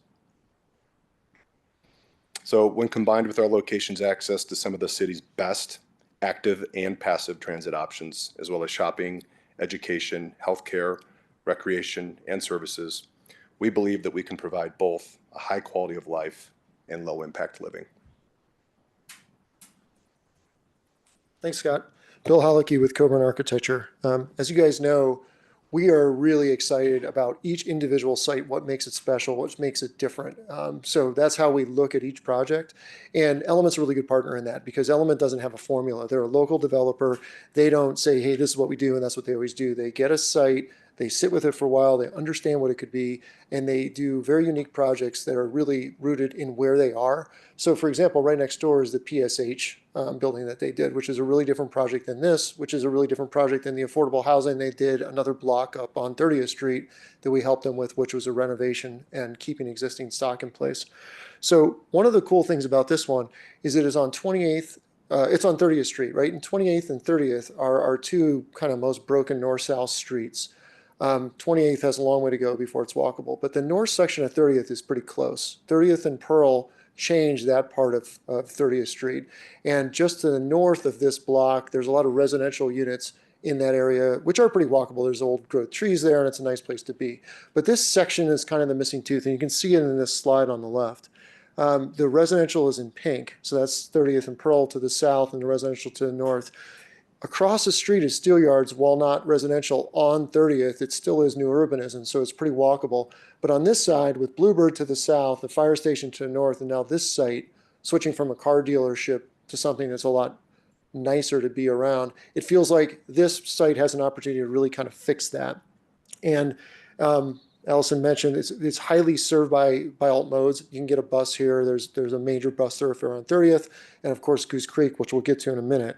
So when combined with our location's access to some of the city's best active and passive transit options, as well as shopping, education, healthcare, recreation, and services, we believe that we can provide both a high quality of life and low impact living. Thanks, Scott. Bill Holleke with Coburn Architecture. As you guys know, we are really excited about each individual site, what makes it special, what makes it different. So that's how we look at each project. And Element's a really good partner in that because Element doesn't have a formula. They're a local developer. They don't say, hey, this is what we do, and that's what they always do. They get a site, they sit with it for a while, they understand what it could be, and they do very unique projects that are really rooted in where they are. So for example, right next door is the PSH building that they did, which is a really different project than this, which is a really different project than the affordable housing they did another block up on 30th Street that we helped them with, which was a renovation and keeping existing stock in place. So one of the cool things about this one is it is on 28th, it's on 30th Street, right? And 28th and 30th are our two kind of most broken north-south streets. 28th has a long way to go before it's walkable, but the north section of 30th is pretty close. 30th and Pearl change that part of 30th Street. And just to the north of this block, there's a lot of residential units in that area, which are pretty walkable. There's old growth trees there, and it's a nice place to be. But this section is kind of the missing tooth, and you can see it in this slide on the left. The residential is in pink, so that's 30th and Pearl to the south, and the residential to the north. Across the street is Steelyards, while not residential on 30th, it still is new urbanism, so it's pretty walkable. But on this side, with Bluebird to the south, the fire station to the north, and now this site, switching from a car dealership to something that's a lot nicer to be around, it feels like this site has an opportunity to really kind of fix that. And Allison mentioned it's highly served by alt modes. You can get a bus here. There's a major bus thoroughfare on 30th, and of course Goose Creek, which we'll get to in a minute.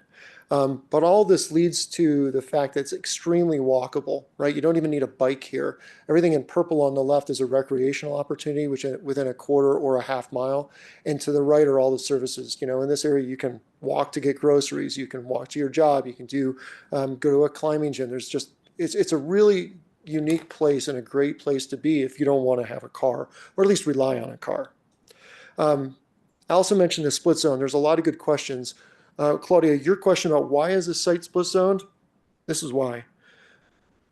But all this leads to the fact that it's extremely walkable, right? You don't even need a bike here. Everything in purple on the left is a recreational opportunity, which within a quarter or a half mile. And to the right are all the services. You know, in this area, you can walk to get groceries. You can walk to your job. You can go to a climbing gym. There's just, it's a really unique place and a great place to be if you don't want to have a car, or at least rely on a car. Allison mentioned the split zone. There's a lot of good questions. Claudia, your question about why is this site split zoned? This is why.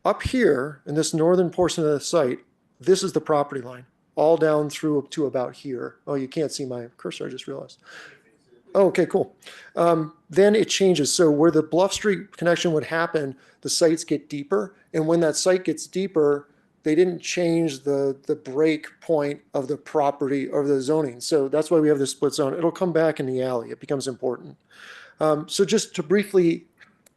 Up here in this northern portion of the site, this is the property line, all down through to about here. Oh, you can't see my cursor, I just realized. Oh, okay, cool. Then it changes. So where the Bluff Street connection would happen, the sites get deeper. And when that site gets deeper, they didn't change the break point of the property or the zoning. So that's why we have this split zone. It'll come back in the alley. It becomes important. So just to briefly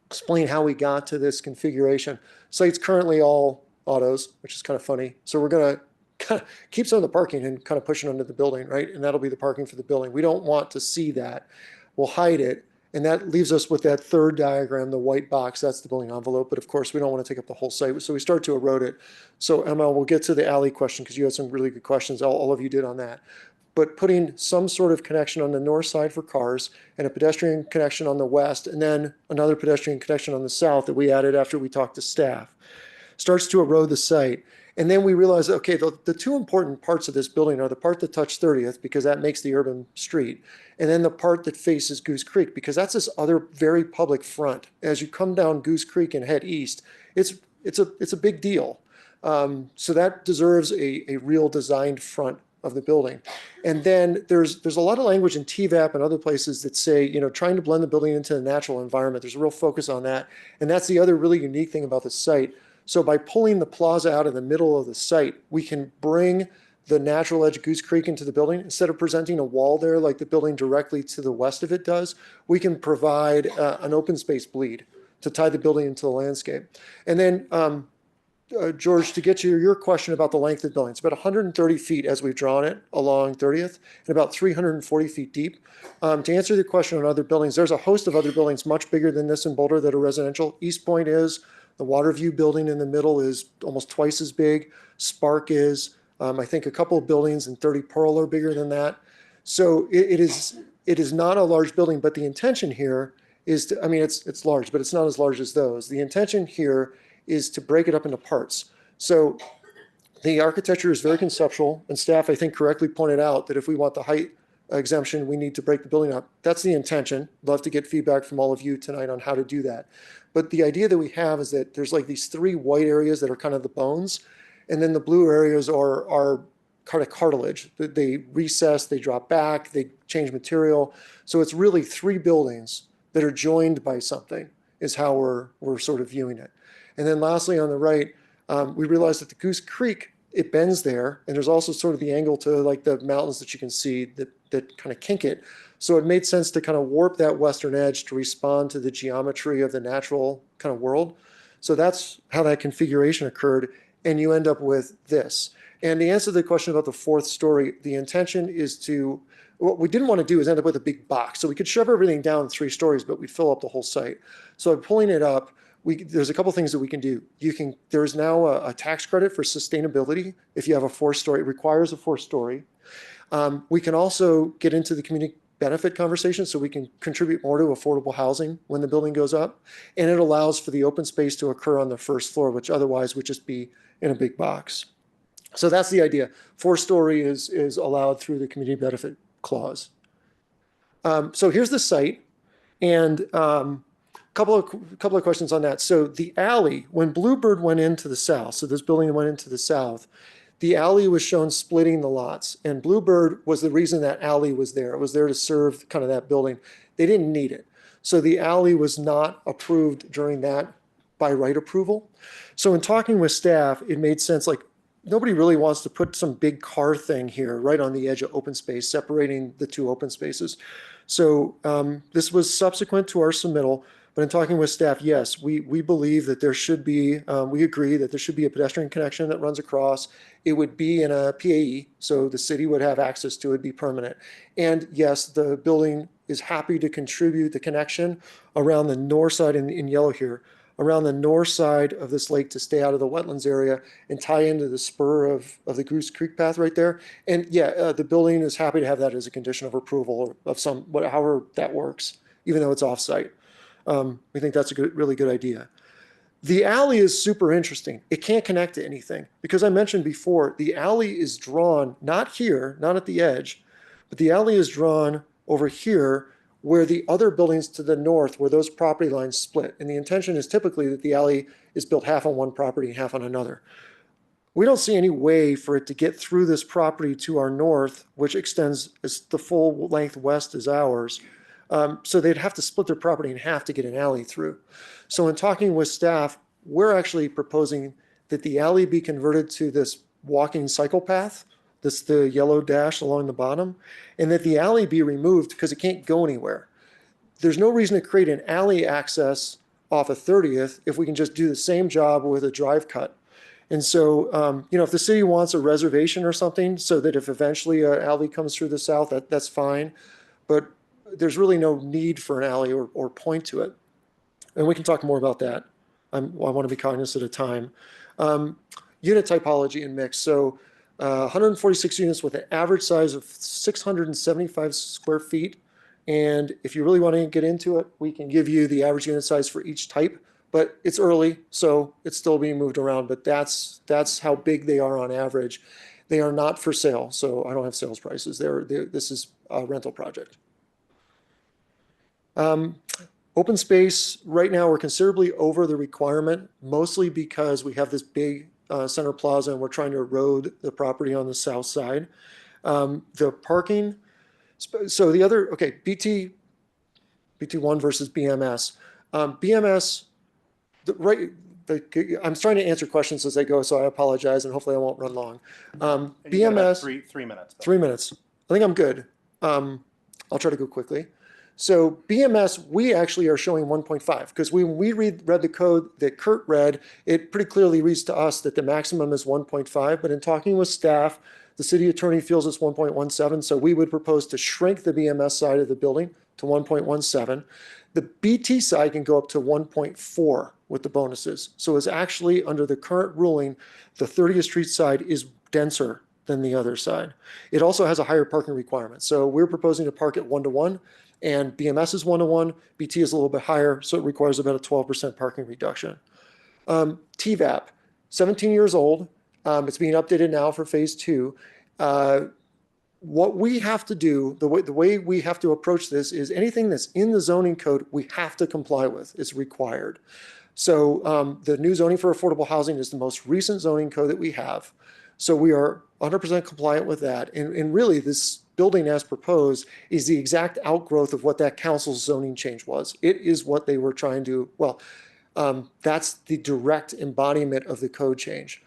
explain how we got to this configuration, site's currently all autos, which is kind of funny. So we're going to kind of keep some of the parking and kind of push it under the building, right? And that'll be the parking for the building. We don't want to see that. We'll hide it. And that leaves us with that third diagram, the white box, that's the building envelope. But of course, we don't want to take up the whole site. So we start to erode it. So ML, we'll get to the alley question because you had some really good questions. All of you did on that. But putting some sort of connection on the north side for cars and a pedestrian connection on the west, and then another pedestrian connection on the south that we added after we talked to staff, starts to erode the site. And then we realize, okay, the two important parts of this building are the part that touch 30th, because that makes the urban street, and then the part that faces Goose Creek, because that's this other very public front. As you come down Goose Creek and head east, it's a big deal. So that deserves a real designed front of the building. And then there's a lot of language in TVAP and other places that say, trying to blend the building into the natural environment. There's a real focus on that. And that's the other really unique thing about the site. So by pulling the plaza out of the middle of the site, we can bring the natural edge of Goose Creek into the building. Instead of presenting a wall there like the building directly to the west of it does, we can provide an open space bleed to tie the building into the landscape. And then, George, to get to your question about the length of the building, it's about 130 feet as we've drawn it along 30th and about 340 feet deep. To answer the question on other buildings, there's a host of other buildings much bigger than this in Boulder that are residential. East Point is, the Waterview building in the middle is almost twice as big. Spark is, I think a couple of buildings in 30 Pearl are bigger than that. So it is not a large building, but the intention here is to, it's large, but it's not as large as those. The intention here is to break it up into parts. So the architecture is very conceptual, and staff, I think, correctly pointed out that if we want the height exemption, we need to break the building up. That's the intention. Love to get feedback from all of you tonight on how to do that. But the idea that we have is that there's like these 3 white areas that are kind of the bones, and then the blue areas are kind of cartilage. They recess, they drop back, they change material. So it's really 3 buildings that are joined by something is how we're sort of viewing it. And then lastly, on the right, we realized that the Goose Creek, it bends there, and there's also sort of the angle to like the mountains that you can see that kind of kink it. So it made sense to kind of warp that western edge to respond to the geometry of the natural kind of world. So that's how that configuration occurred, and you end up with this. And the answer to the question about the 4th story, the intention is to, what we didn't want to do is end up with a big box. So we could shove everything down 3 stories, but we'd fill up the whole site. So by pulling it up, there's a couple things that we can do. There's now a tax credit for sustainability if you have a 4-story. It requires a 4-story. We can also get into the community benefit conversation, so we can contribute more to affordable housing when the building goes up. And it allows for the open space to occur on the 1st floor, which otherwise would just be in a big box. So that's the idea. 4-story is allowed through the community benefit clause. So here's the site, and couple of questions on that. So the alley, when Bluebird went into the south, so this building went into the south, the alley was shown splitting the lots, and Bluebird was the reason that alley was there. It was there to serve kind of that building. They didn't need it. So the alley was not approved during that by right approval. So in talking with staff, it made sense, like nobody really wants to put some big car thing here right on the edge of open space, separating the 2 open spaces. So this was subsequent to our submittal. But in talking with staff, yes, we believe that there should be, we agree that there should be a pedestrian connection that runs across. It would be in a PAE, so the city would have access to it, be permanent. And yes, the building is happy to contribute the connection around the north side in yellow here, around the north side of this lake to stay out of the wetlands area and tie into the spur of the Goose Creek path right there. And yeah, the building is happy to have that as a condition of approval of however that works, even though it's off-site. We think that's a really good idea. The alley is super interesting. It can't connect to anything because I mentioned before, the alley is drawn, not here, not at the edge, but the alley is drawn over here where the other buildings to the north, where those property lines split. And the intention is typically that the alley is built half on one property and half on another. We don't see any way for it to get through this property to our north, which extends as the full length west as ours. So they'd have to split their property in half to get an alley through. So in talking with staff, we're actually proposing that the alley be converted to this walking cycle path, the yellow dash along the bottom, and that the alley be removed because it can't go anywhere. There's no reason to create an alley access off of 30th if we can just do the same job with a drive cut. And so, if the city wants a reservation or something so that if eventually an alley comes through the south, that's fine. But there's really no need for an alley or point to it. And we can talk more about that. I want to be cognizant of time. Unit typology and mix. So 146 units with an average size of 675 square feet. And if you really want to get into it, we can give you the average unit size for each type. But it's early, so it's still being moved around. But that's how big they are on average. They are not for sale, so I don't have sales prices. This is a rental project. Open space, right now we're considerably over the requirement, mostly because we have this big center plaza and we're trying to erode the property on the south side. The parking, so the other, okay, BT1 versus BMS. BMS, I'm trying to answer questions as they go, so I apologize, and hopefully I won't run long. And you got about BMS, 3 minutes. Bill. 3 minutes. I think I'm good. I'll try to go quickly. So BMS, we actually are showing 1.5 because when we read the code that Kurt read, it pretty clearly reads to us that the maximum is 1.5. But in talking with staff, the city attorney feels it's 1.17. So we would propose to shrink the BMS side of the building to 1.17. The BT side can go up to 1.4 with the bonuses. So it's actually under the current ruling, the 30th Street side is denser than the other side. It also has a higher parking requirement. So we're proposing to park at 1-to-1, and BMS is 1-to-1. BT is a little bit higher, so it requires about a 12% parking reduction. TVAP, 17 years old. It's being updated now for phase 2. What we have to do, the way we have to approach this is anything that's in the zoning code, we have to comply with. It's required. So the new zoning for affordable housing is the most recent zoning code that we have. So we are 100% compliant with that. And really, this building as proposed is the exact outgrowth of what that council's zoning change was. It is what they were trying to, well, that's the direct embodiment of the code change.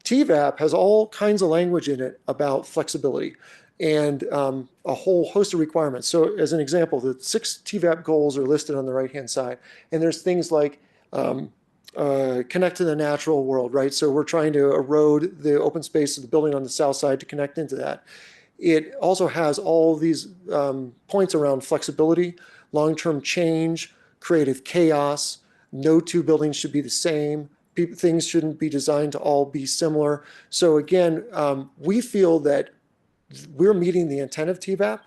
TVAP has all kinds of language in it about flexibility and a whole host of requirements. So as an example, the 6 TVAP goals are listed on the right-hand side. And there's things like connect to the natural world, right? So we're trying to erode the open space of the building on the south side to connect into that. It also has all these points around flexibility, long-term change, creative chaos. No 2 buildings should be the same. Things shouldn't be designed to all be similar. So again, we feel that we're meeting the intent of TVAP.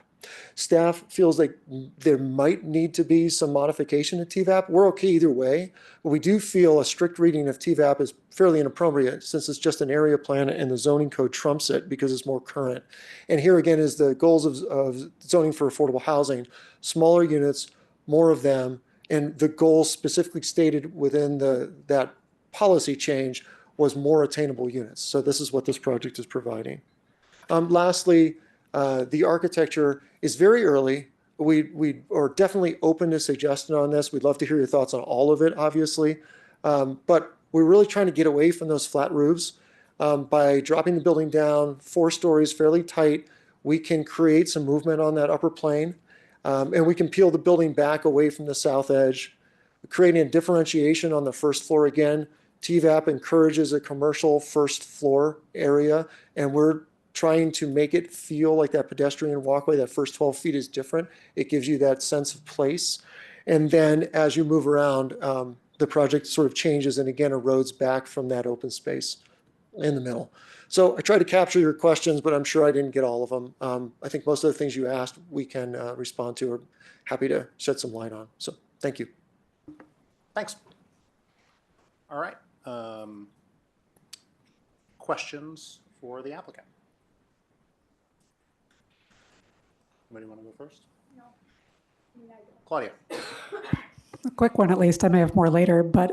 Staff feels like there might need to be some modification to TVAP. We're okay either way, but we do feel a strict reading of TVAP is fairly inappropriate since it's just an area plan and the zoning code trumps it because it's more current. And here again is the goals of zoning for affordable housing, smaller units, more of them, and the goal specifically stated within that policy change was more attainable units. So this is what this project is providing. Lastly, the architecture is very early. We are definitely open to suggestion on this. We'd love to hear your thoughts on all of it, obviously. But we're really trying to get away from those flat roofs. By dropping the building down 4 stories fairly tight, we can create some movement on that upper plane. And we can peel the building back away from the south edge, creating a differentiation on the first floor again. TVAP encourages a commercial first floor area, and we're trying to make it feel like that pedestrian walkway, that first 12 feet is different. It gives you that sense of place. And then as you move around, the project sort of changes and again erodes back from that open space in the middle. So I tried to capture your questions, but I'm sure I didn't get all of them. I think most of the things you asked, we can respond to or happy to shed some light on. So thank you. Thanks. All right. Questions for the applicant? Anybody want to go first? No. Claudia. A quick one, at least. I may have more later, but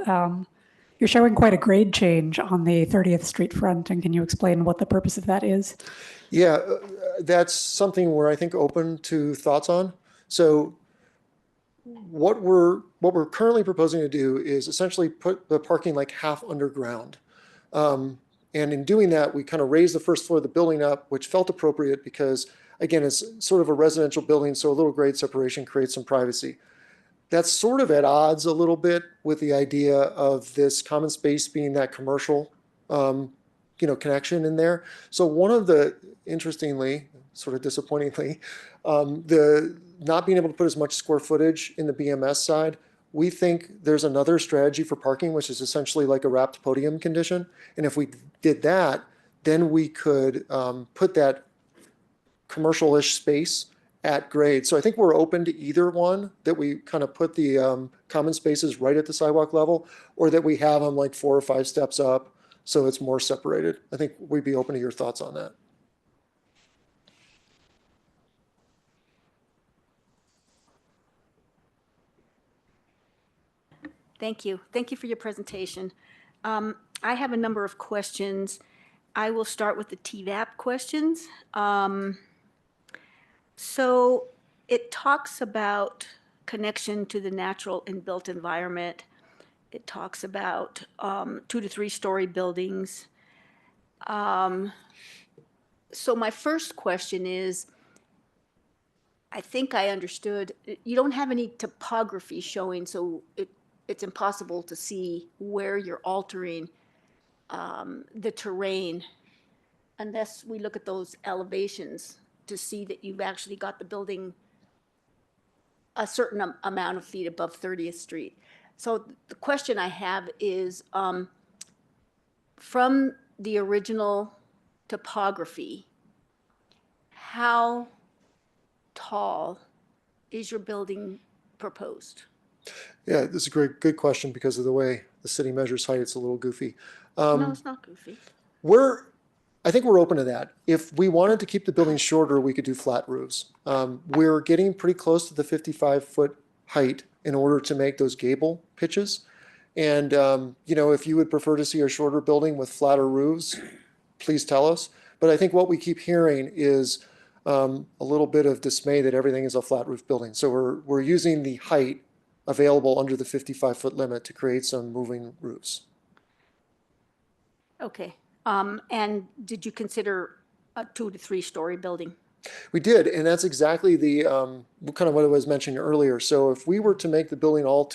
you're showing quite a grade change on the 30th Street front, and can you explain what the purpose of that is? Yeah, that's something we're, I think, open to thoughts on. So what we're currently proposing to do is essentially put the parking like half underground. And in doing that, we kind of raised the first floor of the building up, which felt appropriate because, again, it's sort of a residential building, so a little grade separation creates some privacy. That's sort of at odds a little bit with the idea of this common space being that commercial, connection in there. So one of the, interestingly, sort of disappointingly, the not being able to put as much square footage in the BMS side, we think there's another strategy for parking, which is essentially like a wrapped podium condition. And if we did that, then we could put that commercial-ish space at grade. So I think we're open to either one, that we kind of put the common spaces right at the sidewalk level, or that we have them like 4 or 5 steps up so it's more separated. I think we'd be open to your thoughts on that. Thank you. Thank you for your presentation. I have a number of questions. I will start with the TVAP questions. So it talks about connection to the natural and built environment. It talks about 2 to 3 story buildings. So my first question is, I think I understood, you don't have any topography showing, so it's impossible to see where you're altering the terrain unless we look at those elevations to see that you've actually got the building a certain amount of feet above 30th Street. So the question I have is, from the original topography, how tall is your building proposed? Yeah, this is a good question because of the way the city measures height. It's a little goofy. No, it's not goofy. I think we're open to that. If we wanted to keep the building shorter, we could do flat roofs. We're getting pretty close to the 55-foot height in order to make those gable pitches. And, if you would prefer to see a shorter building with flatter roofs, please tell us. But I think what we keep hearing is a little bit of dismay that everything is a flat roof building. So we're using the height available under the 55-foot limit to create some moving roofs. Okay. And did you consider a 2 to 3 story building? We did, and that's exactly the kind of what I was mentioning earlier. So if we were to make the building all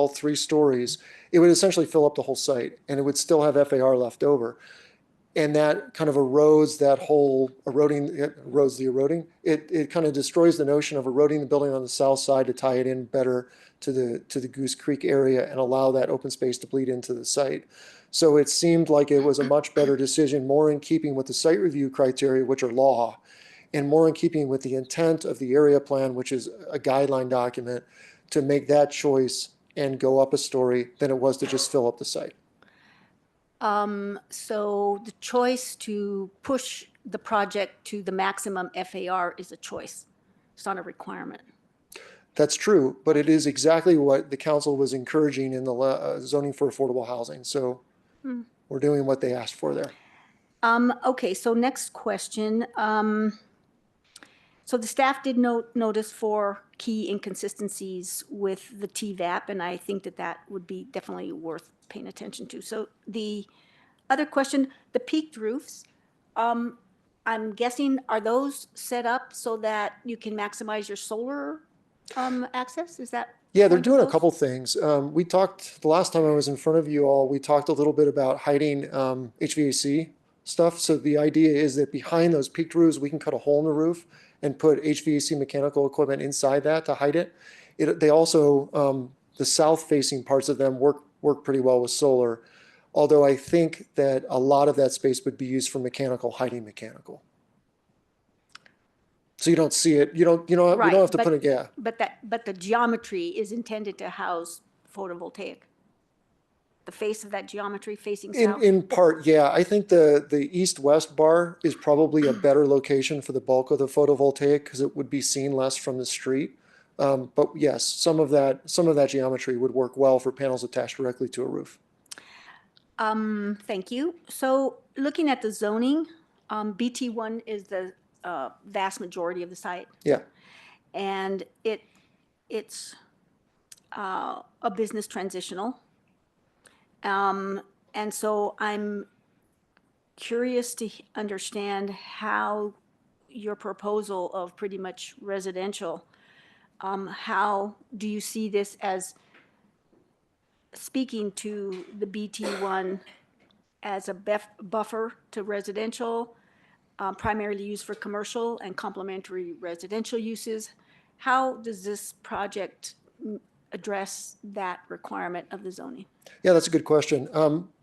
3 stories, it would essentially fill up the whole site, and it would still have FAR left over. And that kind of erodes that whole erodes the eroding. It kind of destroys the notion of eroding the building on the south side to tie it in better to the Goose Creek area and allow that open space to bleed into the site. So it seemed like it was a much better decision, more in keeping with the site review criteria, which are law, and more in keeping with the intent of the area plan, which is a guideline document, to make that choice and go up a story than it was to just fill up the site. So the choice to push the project to the maximum FAR is a choice. It's not a requirement. That's true, but it is exactly what the council was encouraging in the zoning for affordable housing. So we're doing what they asked for there. Okay, so next question. So the staff did notice 4 key inconsistencies with the TVAP, and I think that would be definitely worth paying attention to. So the other question, the peaked roofs, I'm guessing, are those set up so that you can maximize your solar access? Is that? Yeah, they're doing a couple things. We talked, the last time I was in front of you all, we talked a little bit about hiding HVAC stuff. So the idea is that behind those peaked roofs, we can cut a hole in the roof and put HVAC mechanical equipment inside that to hide it. They also, the south-facing parts of them work pretty well with solar, although I think that a lot of that space would be used for mechanical, hiding mechanical. So you don't see it, you don't have to put it, yeah. But the geometry is intended to house photovoltaic. The face of that geometry facing south? In part, yeah. I think the east-west bar is probably a better location for the bulk of the photovoltaic because it would be seen less from the street. But yes, some of that geometry would work well for panels attached directly to a roof. Thank you. So looking at the zoning, BT1 is the vast majority of the site. Yeah. And it's a business transitional. And so I'm curious to understand how your proposal of pretty much residential, how do you see this as speaking to the BT1 as a buffer to residential, primarily used for commercial and complementary residential uses? How does this project address that requirement of the zoning? Yeah, that's a good question.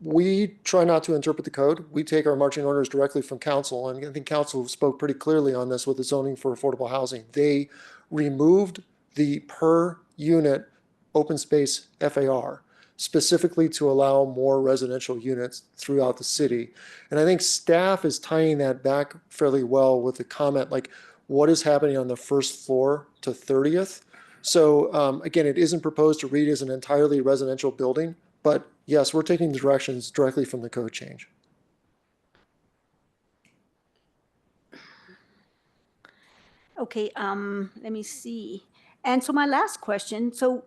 We try not to interpret the code. We take our marching orders directly from council, and I think council spoke pretty clearly on this with the zoning for affordable housing. They removed the per unit open space FAR specifically to allow more residential units throughout the city. And I think staff is tying that back fairly well with the comment, like, what is happening on the first floor to 30th? So again, it isn't proposed to read as an entirely residential building, but yes, we're taking the directions directly from the code change. Okay, let me see. And so my last question, so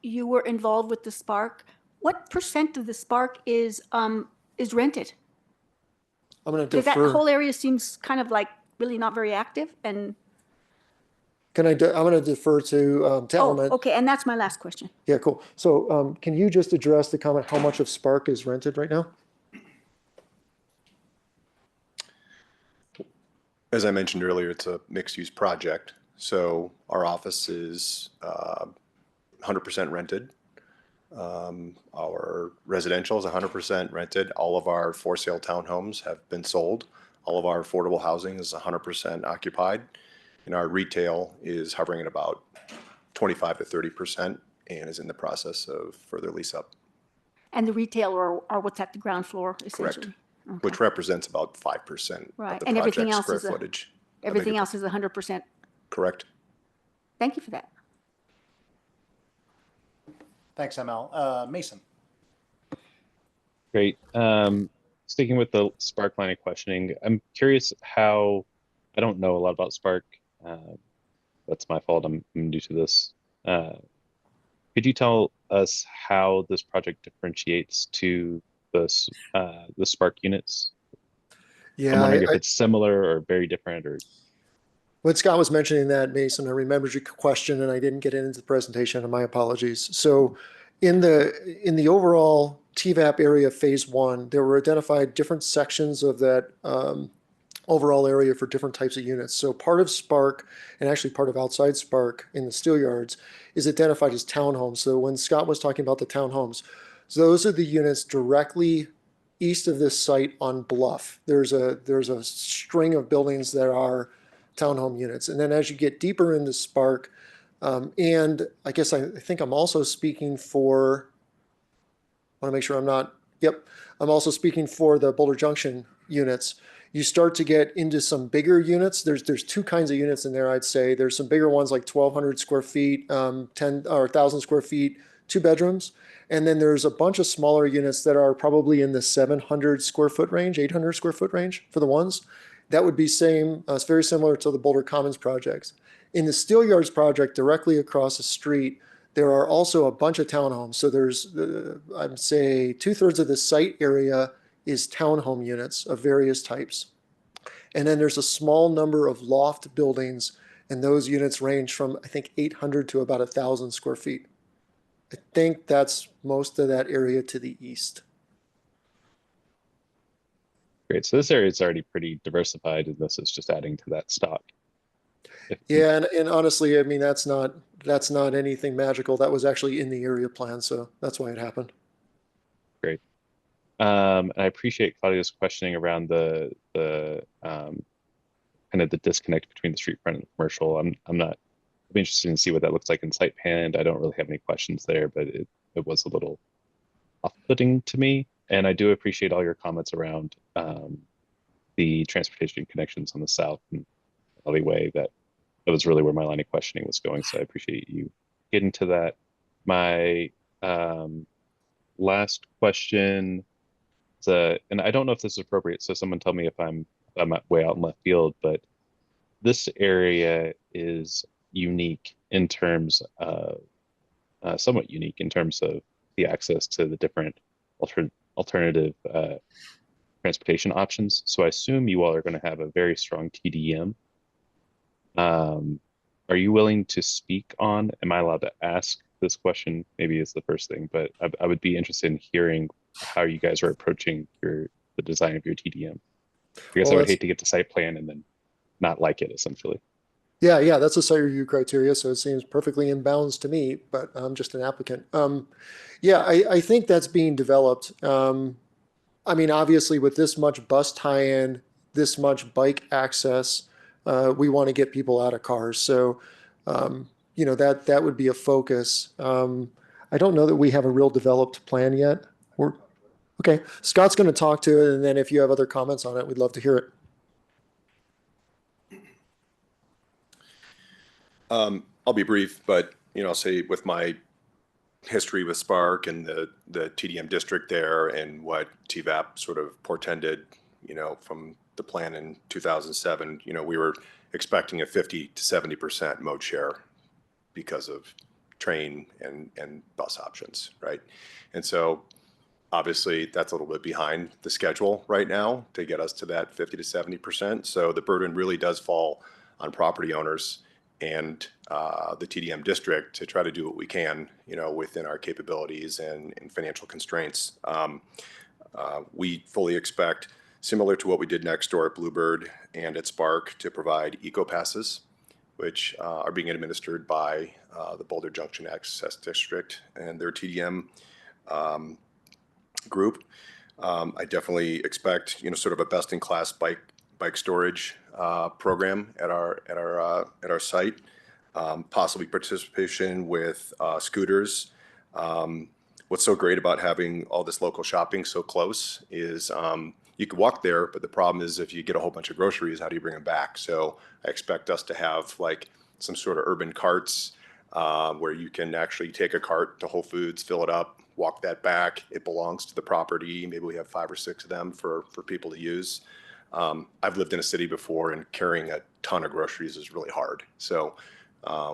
you were involved with the Spark. What percent of the Spark is rented? I'm going to Because that defer. whole area seems kind of like really not very active and. I'm going to defer to Oh, Element. okay, and that's my last question. Yeah, cool. So can you just address the comment, how much of Spark is rented right now? As I mentioned earlier, it's a mixed-use project. So our office is 100% rented. Our residential is 100% rented. All of our for-sale townhomes have been sold. All of our affordable housing is 100% occupied. And our retail is hovering at about 25 to 30% and is in the process of further lease up. And the retail are what's at the ground floor, essentially? Okay. Which represents about 5% Right, of the and everything project's else square is footage. everything else is 100%. Correct. Thank you for that. Thanks, ML. Mason. Great. Sticking with the Spark line of questioning, I'm curious how, I don't know a lot about Spark. That's my fault. I'm new to this. Could you tell us how this project differentiates to the Spark units? Yeah, I'm wondering if it's similar or very different, or. When Scott was mentioning that, Mason, I remembered your question and I didn't get into the presentation, and my apologies. So in the overall TVAP area phase 1, there were identified different sections of that overall area for different types of units. So part of Spark, and actually part of outside Spark in the steel yards, is identified as townhomes. So when Scott was talking about the townhomes, so those are the units directly east of this site on Bluff. There's a string of buildings that are townhome units. And then as you get deeper into Spark, and I guess I think I'm also speaking for, I want to make sure I'm not, yep, I'm also speaking for the Boulder Junction units. You start to get into some bigger units. There's two kinds of units in there, I'd say. There's some bigger ones like 1,200 square feet, 10 or 1,000 square feet, 2 bedrooms. And then there's a bunch of smaller units that are probably in the 700 square foot range, 800 square foot range for the ones. That would be same, it's very similar to the Boulder Commons projects. In the Steel Yards project directly across the street, there are also a bunch of townhomes. So there's, I'd say 2/3 of the site area is townhome units of various types. And then there's a small number of loft buildings, and those units range from, I think, 800 to about 1,000 square feet. I think that's most of that area to the east. Great. So this area is already pretty diversified, and this is just adding to that stock. Yeah, and honestly, I mean, that's not anything magical. That was actually in the area plan, so that's why it happened. Great. And I appreciate Claudia's questioning around the kind of the disconnect between the street front and the commercial. I'm interested to see what that looks like in site plan. I don't really have any questions there, but it was a little off-putting to me. And I do appreciate all your comments around the transportation connections on the south and alleyway. That was really where my line of questioning was going. So I appreciate you getting to that. My last question, and I don't know if this is appropriate, so someone tell me if I'm way out in left field, but this area is unique in terms of, somewhat unique in terms of the access to the different alternative transportation options. So I assume you all are going to have a very strong TDM. Are you willing to speak on, am I allowed to ask this question? Maybe it's the first thing, but I would be interested in hearing how you guys are approaching the design of your TDM. Because I would hate to get to site plan and then not like it, essentially. Yeah, that's a site review criteria, so it seems perfectly in bounds to me, but I'm just an applicant. Yeah, I think that's being developed. I mean, obviously with this much bus tie-in, this much bike access, we want to get people out of cars. So, you know, that would be a focus. I don't know that we have a real developed plan yet. Okay, Scott's going to talk to it, and then if you have other comments on it, we'd love to hear it. I'll be brief, but I'll say with my history with Spark and the TDM district there and what TVAP sort of portended, from the plan in 2007, we were expecting a 50 to 70% mode share because of train and bus options, right? And so obviously that's a little bit behind the schedule right now to get us to that 50 to 70%. So the burden really does fall on property owners and the TDM district to try to do what we can, within our capabilities and financial constraints. We fully expect, similar to what we did next door at Bluebird and at Spark, to provide eco passes, which are being administered by the Boulder Junction Access District and their TDM group. I definitely expect, sort of a best-in-class bike storage program at our site, possibly participation with scooters. What's so great about having all this local shopping so close is you can walk there, but the problem is if you get a whole bunch of groceries, how do you bring them back? So I expect us to have like some sort of urban carts where you can actually take a cart to Whole Foods, fill it up, walk that back. It belongs to the property. Maybe we have 5 or 6 of them for people to use. I've lived in a city before, and carrying a ton of groceries is really hard. So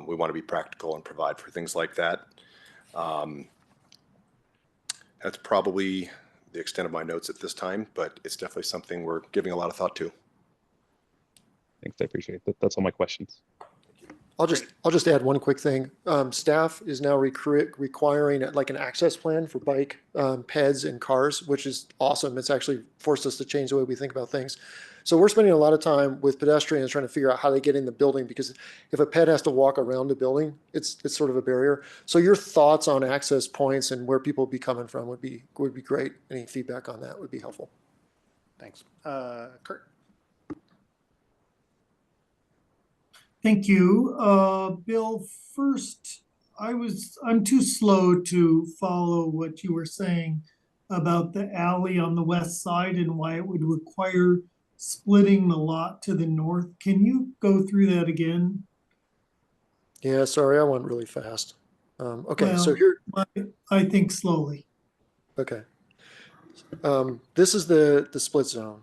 we want to be practical and provide for things like that. That's probably the extent of my notes at this time, but it's definitely something we're giving a lot of thought to. Thanks, I appreciate that. That's all my questions. I'll just add one quick thing. Staff is now requiring like an access plan for bike, peds, and cars, which is awesome. It's actually forced us to change the way we think about things. So we're spending a lot of time with pedestrians trying to figure out how they get in the building, because if a ped has to walk around the building, it's sort of a barrier. So your thoughts on access points and where people would be coming from would be great. Any feedback on that would be helpful. Thanks. Kurt. Thank you. Bill, first, I'm too slow to follow what you were saying about the alley on the west side and why it would require splitting the lot to the north. Can you go through that again? Yeah, sorry, I went really fast. Okay, so here. I think slowly. Okay. This is the split zone.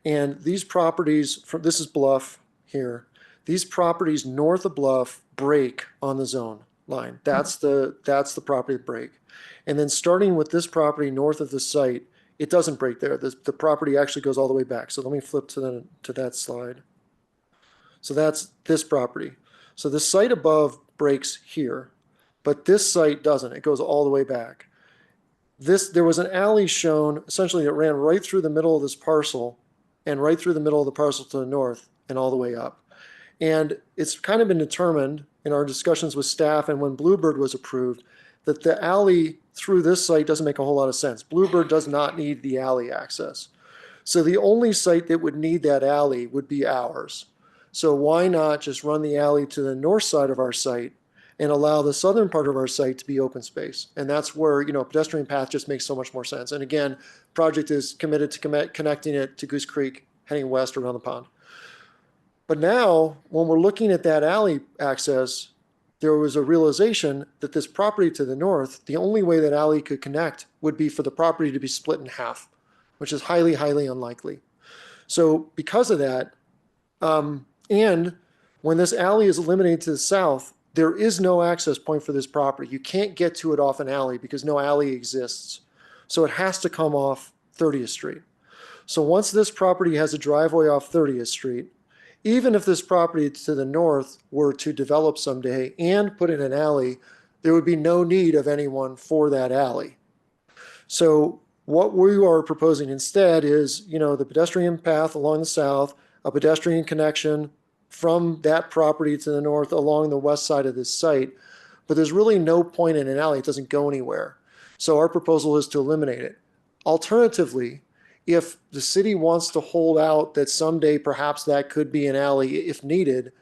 And these properties, this is Bluff here. These properties north of Bluff break on the zone line. That's the property break. And then starting with this property north of the site, it doesn't break there. The property actually goes all the way back. So let me flip to that slide. So that's this property. So the site above breaks here, but this site doesn't. It goes all the way back. There was an alley shown essentially that ran right through the middle of this parcel and right through the middle of the parcel to the north and all the way up. And it's kind of been determined in our discussions with staff and when Bluebird was approved that the alley through this site doesn't make a whole lot of sense. Bluebird does not need the alley access. So the only site that would need that alley would be ours. So why not just run the alley to the north side of our site and allow the southern part of our site to be open space? And that's where, a pedestrian path just makes so much more sense. And again, project is committed to connecting it to Goose Creek, heading west around the pond. But now, when we're looking at that alley access, there was a realization that this property to the north, the only way that alley could connect would be for the property to be split in half, which is highly, highly unlikely. So because of that, and when this alley is eliminated to the south, there is no access point for this property. You can't get to it off an alley because no alley exists. So it has to come off 30th Street. So once this property has a driveway off 30th Street, even if this property to the north were to develop someday and put in an alley, there would be no need of anyone for that alley. So what we are proposing instead is, the pedestrian path along the south, a pedestrian connection from that property to the north along the west side of this site. But there's really no point in an alley. It doesn't go anywhere. So our proposal is to eliminate it. Alternatively, if the city wants to hold out that someday perhaps that could be an alley if needed,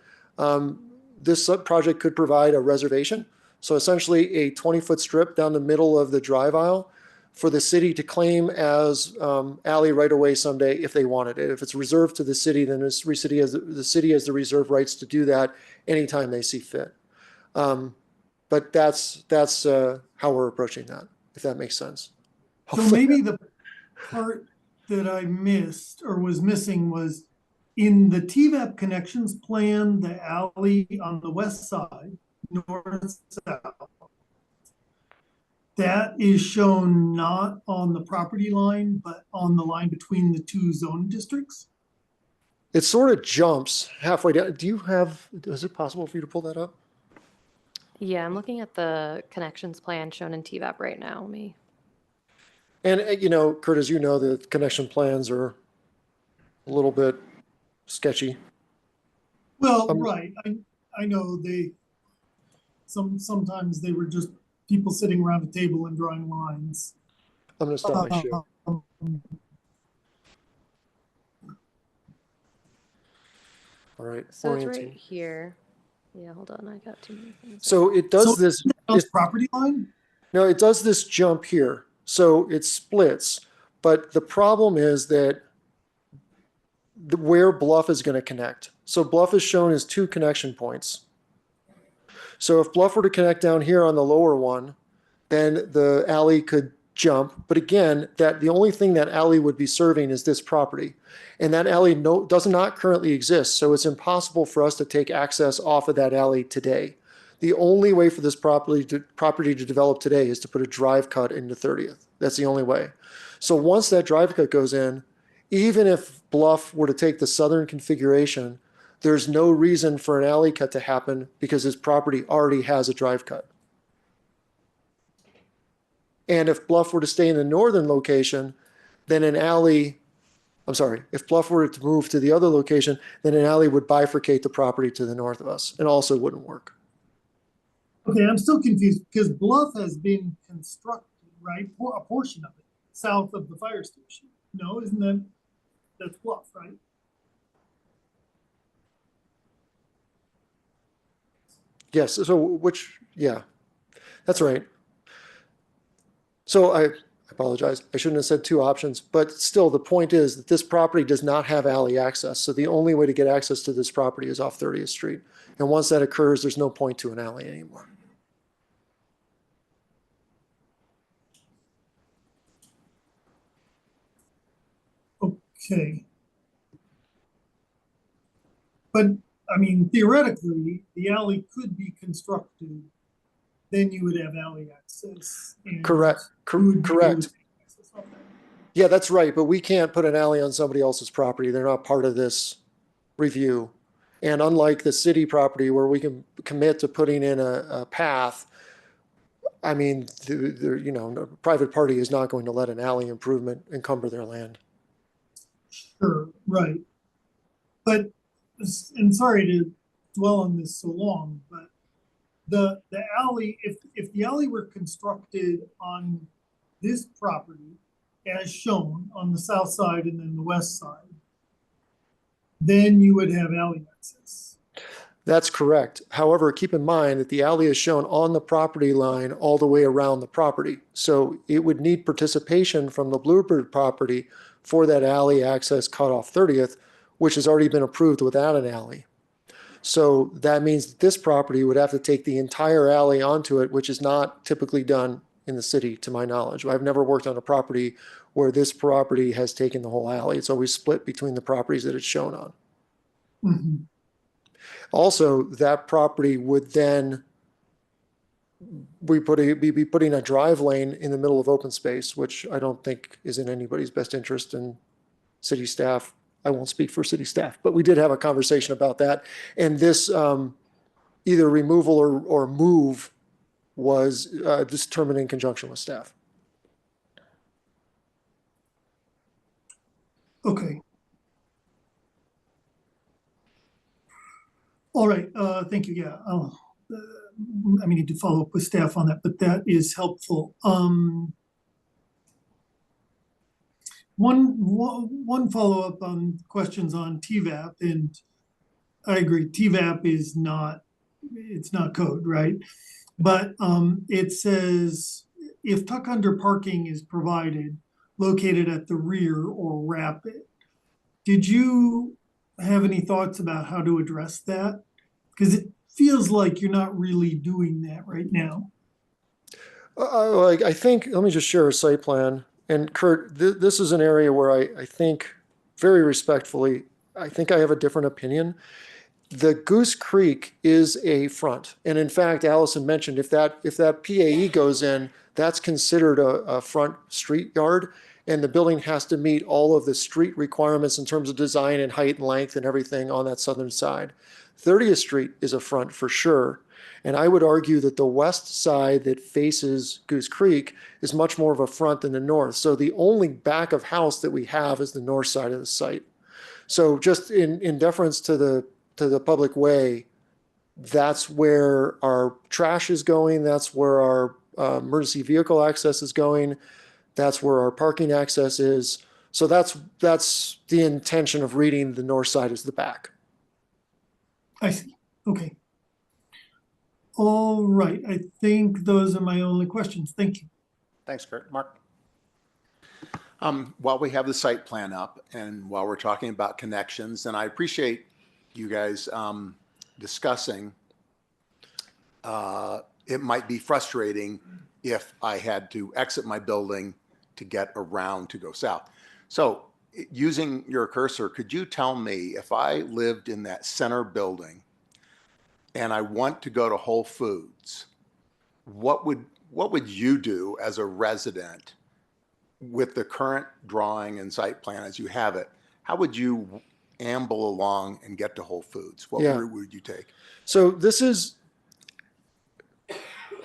this project could provide a reservation. So essentially a 20-foot strip down the middle of the drive aisle for the city to claim as alley right away someday if they wanted it. If it's reserved to the city, then the city has the reserve rights to do that anytime they see fit. But that's how we're approaching that, if that makes sense. So maybe the part that I missed or was missing was in the TVAP connections plan, the alley on the west side, north, south, that is shown not on the property line, but on the line between the two zone districts. It sort of jumps halfway down. Is it possible for you to pull that up? Yeah, I'm looking at the connections plan shown in TVAP right now. And, Kurt, as you know, the connection plans are a little bit sketchy. Well, right. I know sometimes they were just people sitting around a table and drawing lines. I'm going to stop my share. All right. So it's right here. Yeah, hold on. I got too many things. So it does this property line? No, it does this jump here. So it splits. But the problem is that where Bluff is going to connect. So Bluff is shown as 2 connection points. So if Bluff were to connect down here on the lower one, then the alley could jump. But again, the only thing that alley would be serving is this property. And that alley does not currently exist. So it's impossible for us to take access off of that alley today. The only way for this property to develop today is to put a drive cut into 30th. That's the only way. So once that drive cut goes in, even if Bluff were to take the southern configuration, there's no reason for an alley cut to happen because this property already has a drive cut. And if Bluff were to stay in the northern location, then if Bluff were to move to the other location, then an alley would bifurcate the property to the north of us and also wouldn't work. Okay, I'm still confused because Bluff has been constructed, right? A portion of it, south of the fire station. No, that's Bluff, right? Yes, yeah, that's right. So I apologize. I shouldn't have said 2 options, but still the point is that this property does not have alley access. So the only way to get access to this property is off 30th Street. And once that occurs, there's no point to an alley anymore. Okay. But I mean, theoretically, the alley could be constructed, then you would have alley access. Correct. Yeah, that's right. But we can't put an alley on somebody else's property. They're not part of this review. And unlike the city property where we can commit to putting in a path, I mean, a private party is not going to let an alley improvement encumber their land. Sure, right. But, and sorry to dwell on this so long, but the alley, if the alley were constructed on this property as shown on the south side and then the west side, then you would have alley access. That's correct. However, keep in mind that the alley is shown on the property line all the way around the property. So it would need participation from the Bluebird property for that alley access cut off 30th, which has already been approved without an alley. So that means that this property would have to take the entire alley onto it, which is not typically done in the city, to my knowledge. I've never worked on a property where this property has taken the whole alley. It's always split between the properties that it's shown on. Mm-hmm. Also, that property would then be putting a drive lane in the middle of open space, which I don't think is in anybody's best interest, and city staff, I won't speak for city staff, but we did have a conversation about that. And this either removal or move was determined in conjunction with staff. Okay. All right, thank you. Yeah, I need to follow up with staff on that, but that is helpful. One follow-up on questions on TVAP, and I agree, TVAP is not, it's not code, right? But it says, if tuck under parking is provided, located at the rear or rapid. Did you have any thoughts about how to address that? Because it feels like you're not really doing that right now. I think, let me just share a site plan. And Kurt, this is an area where I think, very respectfully, I think I have a different opinion. The Goose Creek is a front. And in fact, Allison mentioned if that PAE goes in, that's considered a front street yard. And the building has to meet all of the street requirements in terms of design and height and length and everything on that southern side. 30th Street is a front for sure. And I would argue that the west side that faces Goose Creek is much more of a front than the north. So the only back of house that we have is the north side of the site. So just in deference to the public way, that's where our trash is going. That's where our emergency vehicle access is going. That's where our parking access is. So that's the intention of reading the north side as the back. I see. Okay. All right. I think those are my only questions. Thank you. Thanks, Kurt. Mark? While we have the site plan up and while we're talking about connections, and I appreciate you guys discussing, it might be frustrating if I had to exit my building to get around to go south. So using your cursor, could you tell me if I lived in that center building and I want to go to Whole Foods, what would you do as a resident with the current drawing and site plan as you have it? How would you amble along and get to Whole Foods? What route would you take? So this is,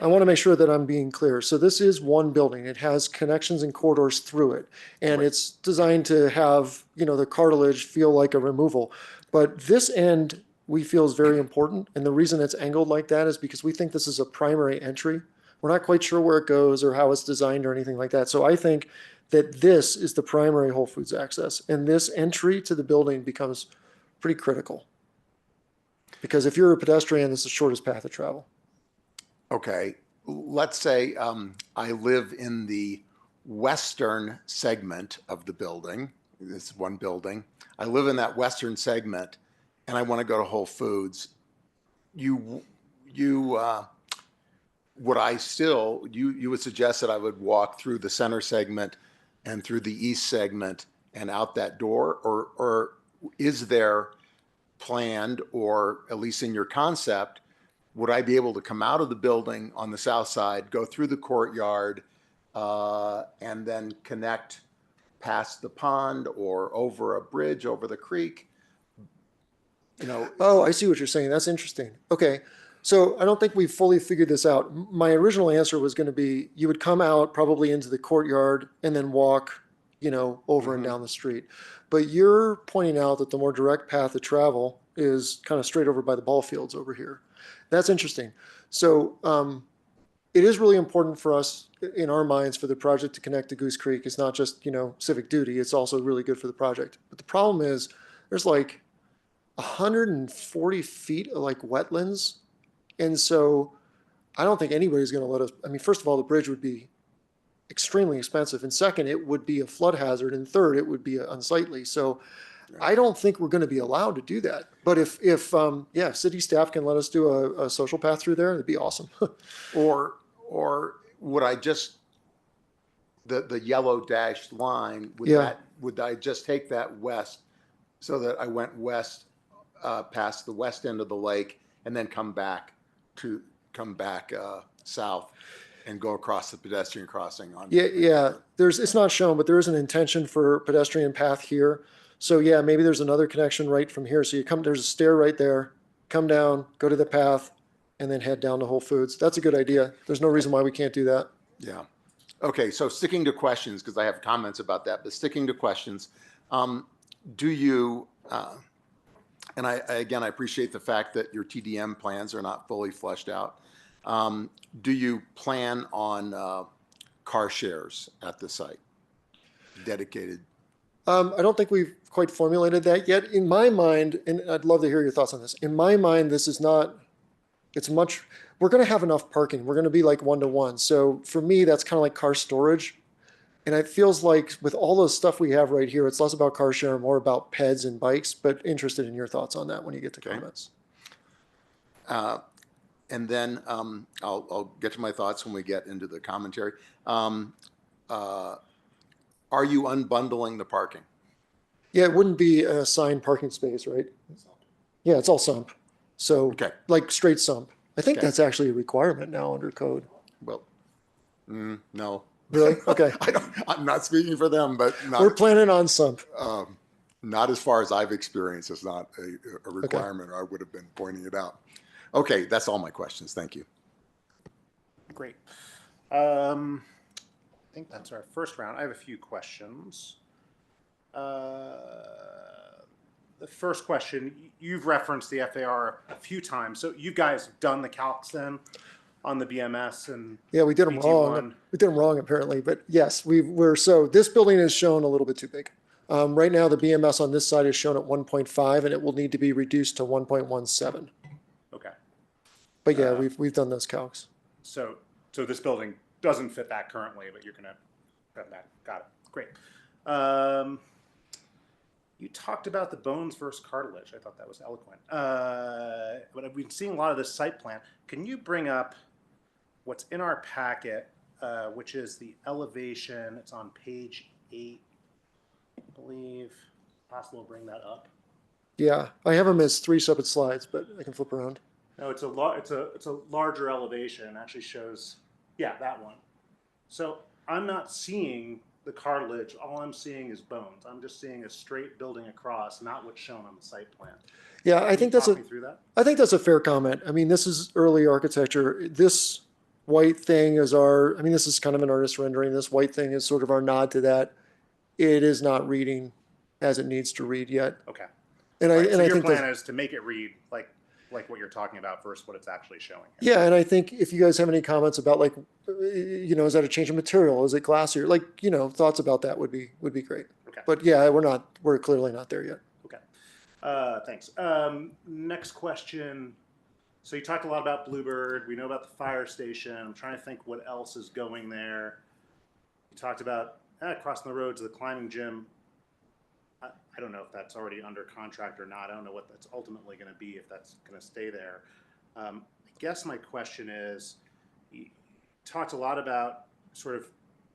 I want to make sure that I'm being clear. So this is one building. It has connections and corridors through it. And it's designed to have, the cartilage feel like a removal. But this end we feel is very important. And the reason it's angled like that is because we think this is a primary entry. We're not quite sure where it goes or how it's designed or anything like that. So I think that this is the primary Whole Foods access. And this entry to the building becomes pretty critical. Because if you're a pedestrian, this is the shortest path of travel. Okay, let's say I live in the western segment of the building. This is one building. I live in that western segment and I want to go to Whole Foods. You would suggest that I would walk through the center segment and through the east segment and out that door? Or is there planned, or at least in your concept, would I be able to come out of the building on the south side, go through the courtyard, and then connect past the pond or over a bridge over the creek? Oh, I see what you're saying. That's interesting. Okay. So I don't think we've fully figured this out. My original answer was going to be you would come out probably into the courtyard and then walk, over and down the street. But you're pointing out that the more direct path of travel is kind of straight over by the ball fields over here. That's interesting. So it is really important for us in our minds for the project to connect to Goose Creek. It's not just, civic duty. It's also really good for the project. But the problem is there's like 140 feet of like wetlands. And so I don't think anybody's going to let us. I mean, first of all, the bridge would be extremely expensive. And second, it would be a flood hazard. And third, it would be unsightly. So I don't think we're going to be allowed to do that. But if city staff can let us do a social path through there, it'd be awesome. Or would I just, the yellow dashed line, would I just take that west so that I went west past the west end of the lake and then come back south and go across the pedestrian crossing on? It's not shown, but there is an intention for pedestrian path here. So maybe there's another connection right from here. So there's a stair right there, come down, go to the path, and then head down to Whole Foods. That's a good idea. There's no reason why we can't do that. Yeah. Okay, so sticking to questions, because I have comments about that, but sticking to questions, do you, and I appreciate the fact that your TDM plans are not fully fleshed out. Do you plan on car shares at the site? Dedicated? I don't think we've quite formulated that yet. In my mind, and I'd love to hear your thoughts on this. In my mind, we're going to have enough parking. We're going to be like 1-to-1. So for me, that's kind of like car storage. And it feels like with all the stuff we have right here, it's less about car share, more about peds and bikes, but interested in your thoughts on that when you get to comments. And then I'll get to my thoughts when we get into the commentary. Are you unbundling the parking? Yeah, it wouldn't be a assigned parking space, right? Yeah, it's all sump. So Okay. like straight sump. I think Okay. that's actually a requirement now under code. Well, no. Really? Okay. I'm not speaking for them, but We're planning on sump. not as far as I've experienced. It's not a requirement, or I would have been pointing it out. Okay, that's all my questions. Thank you. Great. I think that's our first round. I have a few questions. The first question, you've referenced the FAR a few times. So you guys have done the calcs then on the BMS and Yeah, we did them wrong. BT1? We did them wrong apparently, but yes, so this building is shown a little bit too big. Right now, the BMS on this side is shown at 1.5 and it will need to be reduced to 1.17. Okay. But yeah, we've done those calcs. So this building doesn't fit that currently, but you're gonna fit that. Got it. Great. You talked about the bones versus cartilage. I thought that was eloquent. But I've been seeing a lot of this site plan. Can you bring up what's in our packet, which is the elevation? It's on page 8, I believe. Possible to bring that up? Yeah, I have them as 3 separate slides, but I can flip around. No, it's a larger elevation. It actually shows, yeah, that one. So I'm not seeing the cartilage. All I'm seeing is bones. I'm just seeing a straight building across, not what's shown on the site plan. Yeah, I think that's Talk me through that? I think that's a fair comment. I mean, this is early architecture. This white thing is this is kind of an artist rendering. This white thing is sort of our nod to that. It is not reading as it needs to read yet. Okay. And Right, so I your think plan is to make it read like what you're talking about versus what it's actually showing. yeah, and I think if you guys have any comments about is that a change of material? Is it glassier? Thoughts about that would be great. Okay. But yeah, we're clearly not there yet. Okay. Thanks. Next question. So you talked a lot about Bluebird. We know about the fire station. I'm trying to think what else is going there. You talked about crossing the road to the climbing gym. I don't know if that's already under contract or not. I don't know what that's ultimately going to be, if that's going to stay there. I guess my question is, you talked a lot about sort of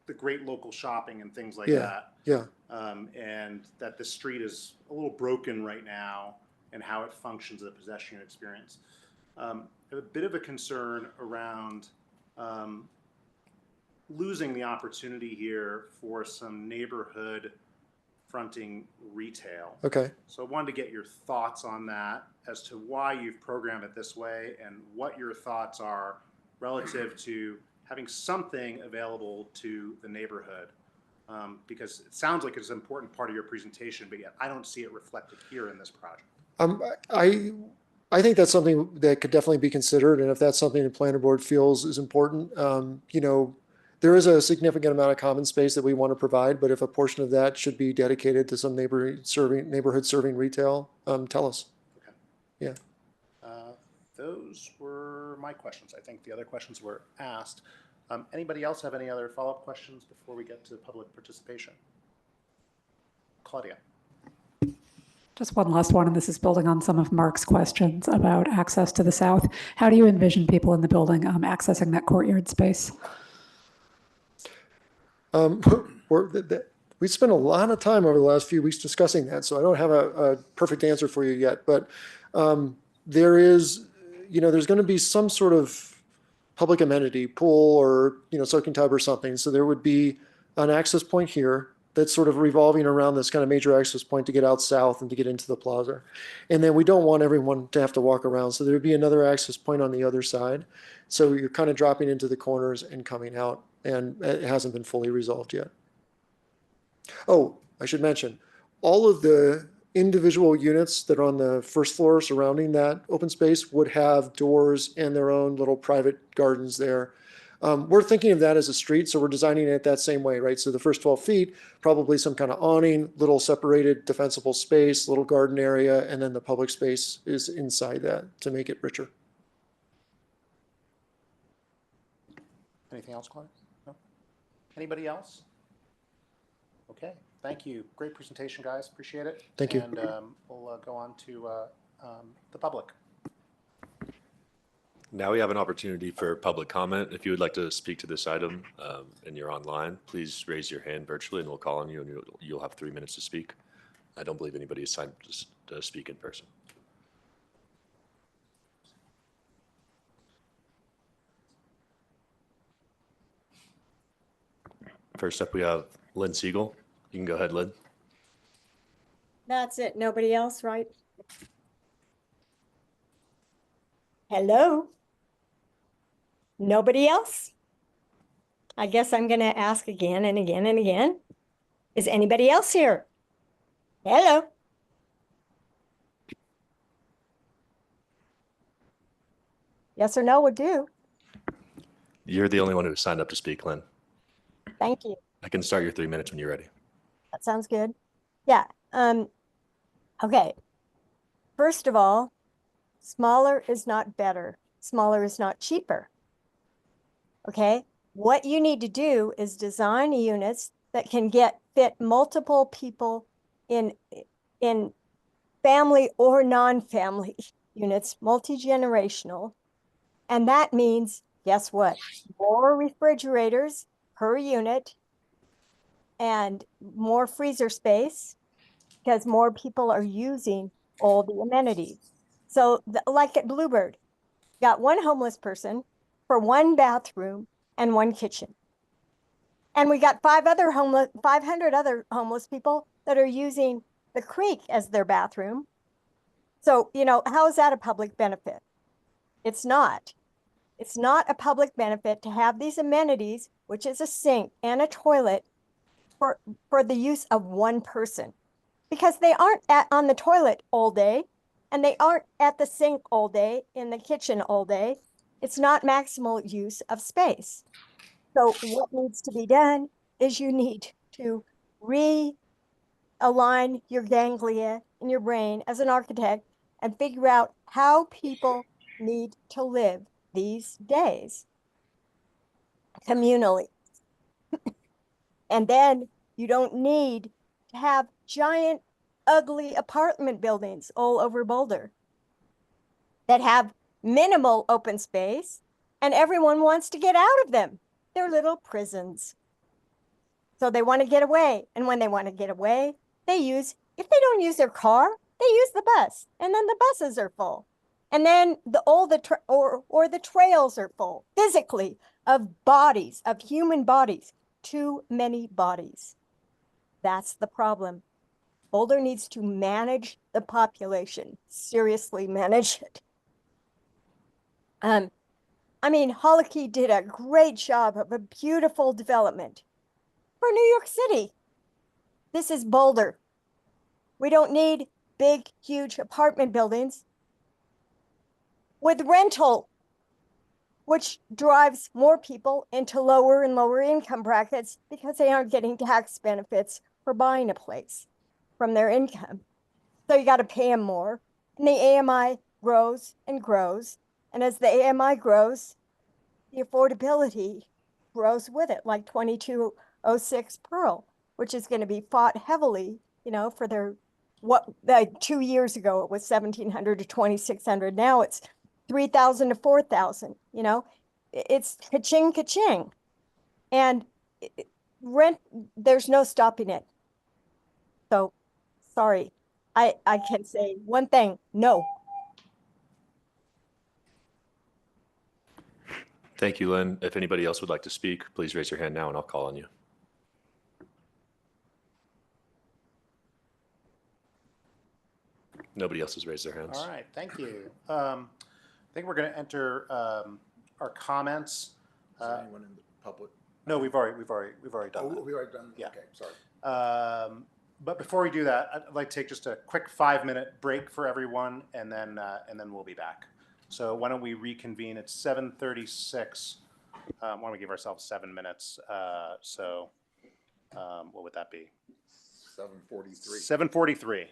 the great local shopping and things like that. Yeah. And that the street is a little broken right now and how it functions as a pedestrian experience. I have a bit of a concern around losing the opportunity here for some neighborhood fronting retail. Okay. So I wanted to get your thoughts on that as to why you've programmed it this way and what your thoughts are relative to having something available to the neighborhood. Because it sounds like it's an important part of your presentation, but yet I don't see it reflected here in this project. I think that's something that could definitely be considered, and if that's something the planning board feels is important, there is a significant amount of common space that we want to provide, but if a portion of that should be dedicated to some neighborhood serving retail, tell us. Okay. Yeah. Those were my questions. I think the other questions were asked. Anybody else have any other follow-up questions before we get to public participation? Claudia. Just one last one, and this is building on some of Mark's questions about access to the south. How do you envision people in the building accessing that courtyard space? We spent a lot of time over the last few weeks discussing that, so I don't have a perfect answer for you yet. But there's going to be some sort of public amenity, pool or soaking tub or something. So there would be an access point here that's sort of revolving around this kind of major access point to get out south and to get into the plaza. And then we don't want everyone to have to walk around. So there would be another access point on the other side. So you're kind of dropping into the corners and coming out, and it hasn't been fully resolved yet. Oh, I should mention, all of the individual units that are on the first floor surrounding that open space would have doors and their own little private gardens there. We're thinking of that as a street, so we're designing it that same way, right? So the first 12 feet, probably some kind of awning, little separated defensible space, little garden area, and then the public space is inside that to make it richer. Anything else, Claudia? No? Anybody else? Okay, thank you. Great presentation, guys. Appreciate it. Thank you. And we'll go on to the public. Now we have an opportunity for public comment. If you would like to speak to this item and you're online, please raise your hand virtually and we'll call on you and you'll have 3 minutes to speak. I don't believe anybody is signed to speak in person. First up, we have Lynn Siegel. You can go ahead, Lynn. That's it. Nobody else, right? Hello? Nobody else? I guess I'm going to ask again and again and again. Is anybody else here? Hello? Yes or no would do. You're the only one who signed up to speak, Lynn. Thank you. I can start your 3 minutes when you're ready. That sounds good. Yeah. Okay. First of all, smaller is not better. Smaller is not cheaper. Okay. What you need to do is design units that can fit multiple people in family or non-family units, multi-generational. And that means, guess what? More refrigerators per unit and more freezer space because more people are using all the amenities. So like at Bluebird, got one homeless person for one bathroom and one kitchen. And we got 500 other homeless people that are using the creek as their bathroom. So, how is that a public benefit? It's not. It's not a public benefit to have these amenities, which is a sink and a toilet, for the use of one person. Because they aren't on the toilet all day, and they aren't at the sink all day, in the kitchen all day. It's not maximal use of space. So what needs to be done is you need to realign your ganglia in your brain as an architect and figure out how people need to live these days communally. And then you don't need to have giant, ugly apartment buildings all over Boulder that have minimal open space and everyone wants to get out of them. They're little prisons. So they want to get away. And when they want to get away, if they don't use their car, they use the bus. And then the buses are full. And then the trails are full physically of bodies, of human bodies, too many bodies. That's the problem. Boulder needs to manage the population, seriously manage it. Hollicky did a great job of a beautiful development for New York City. This is Boulder. We don't need big, huge apartment buildings with rental, which drives more people into lower and lower income brackets because they aren't getting tax benefits for buying a place from their income. So you got to pay them more. And the AMI grows and grows. And as the AMI grows, the affordability grows with it, like 2206 Pearl, which is going to be fought heavily, for their, 2 years ago, it was 1,700 to 2,600. Now it's 3,000 to 4,000, it's ka-ching, ka-ching. And rent, there's no stopping it. So, sorry, I can say one thing, no. Thank you, Lynn. If anybody else would like to speak, please raise your hand now and I'll call on you. Nobody else has raised their hands. All right, thank you. I think we're going to enter our comments. Is there anyone in the public? No, we've already done that. We already done. Yeah. Okay, sorry. But before we do that, I'd like to take just a quick 5-minute break for everyone, and then we'll be back. So why don't we reconvene at 7:36? Why don't we give ourselves 7 minutes? What would that be? 7:43. 7:43.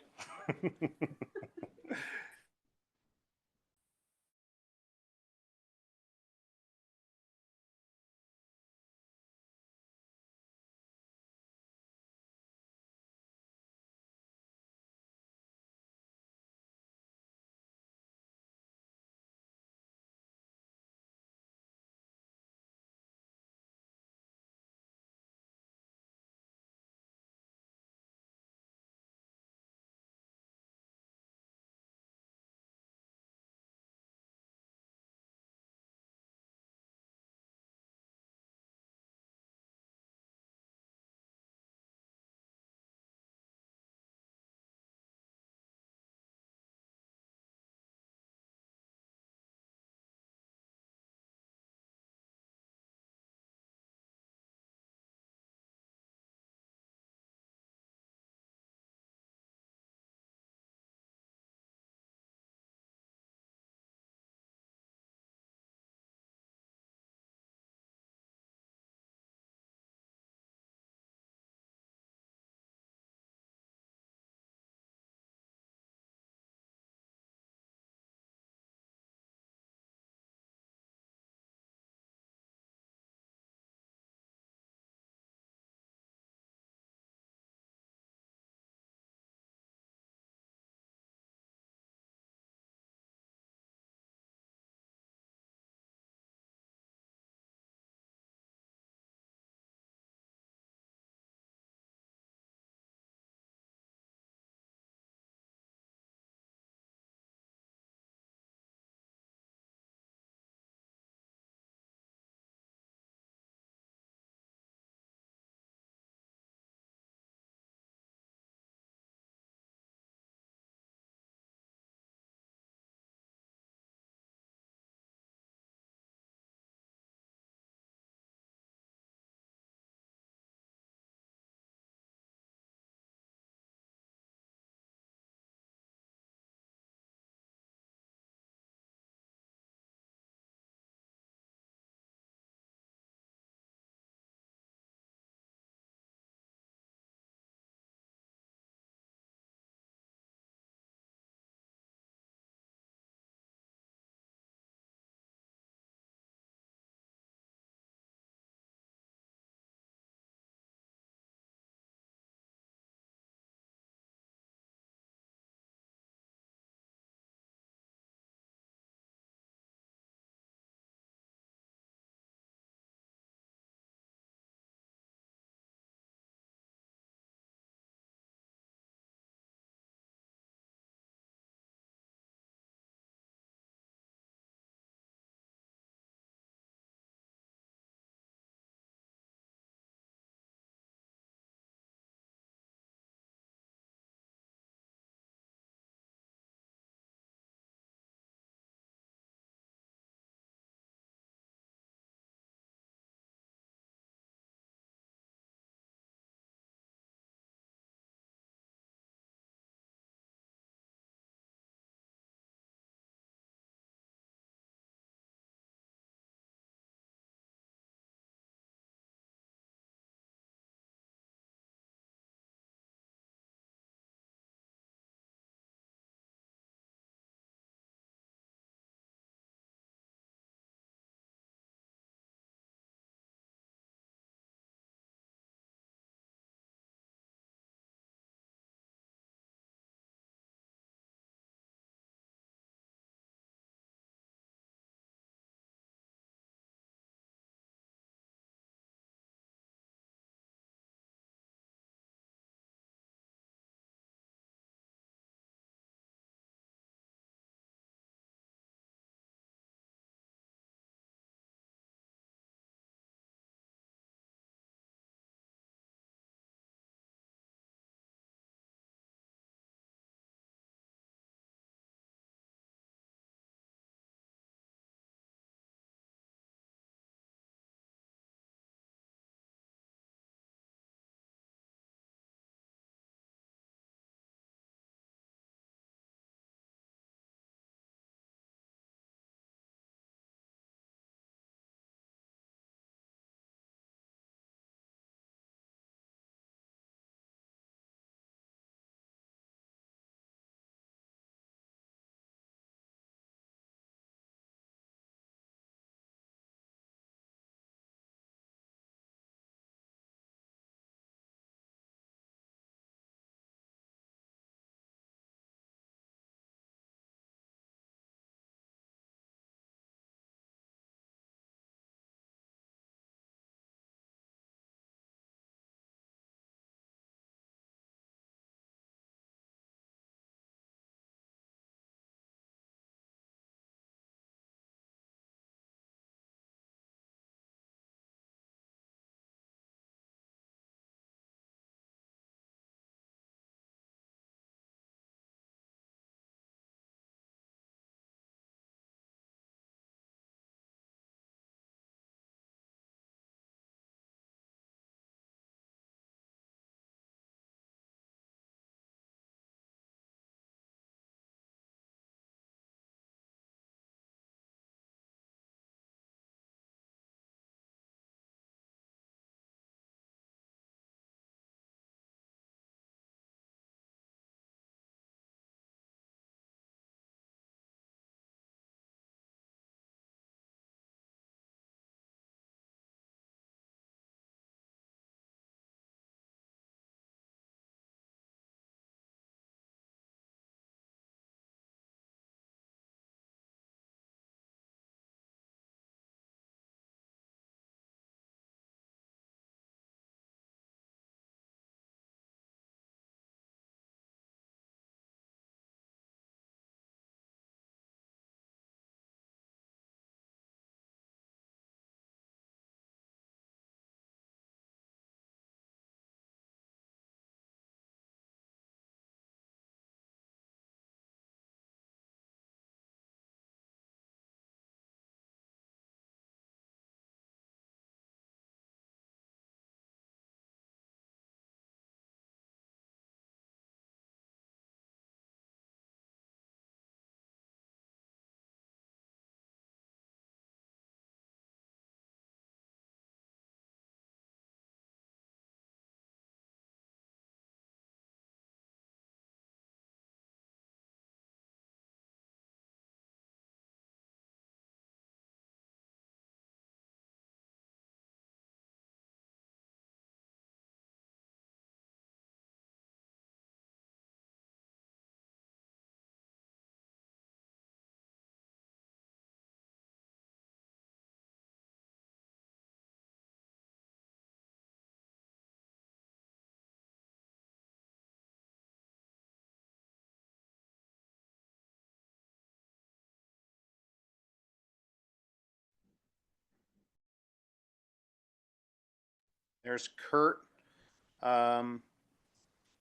There's Kurt.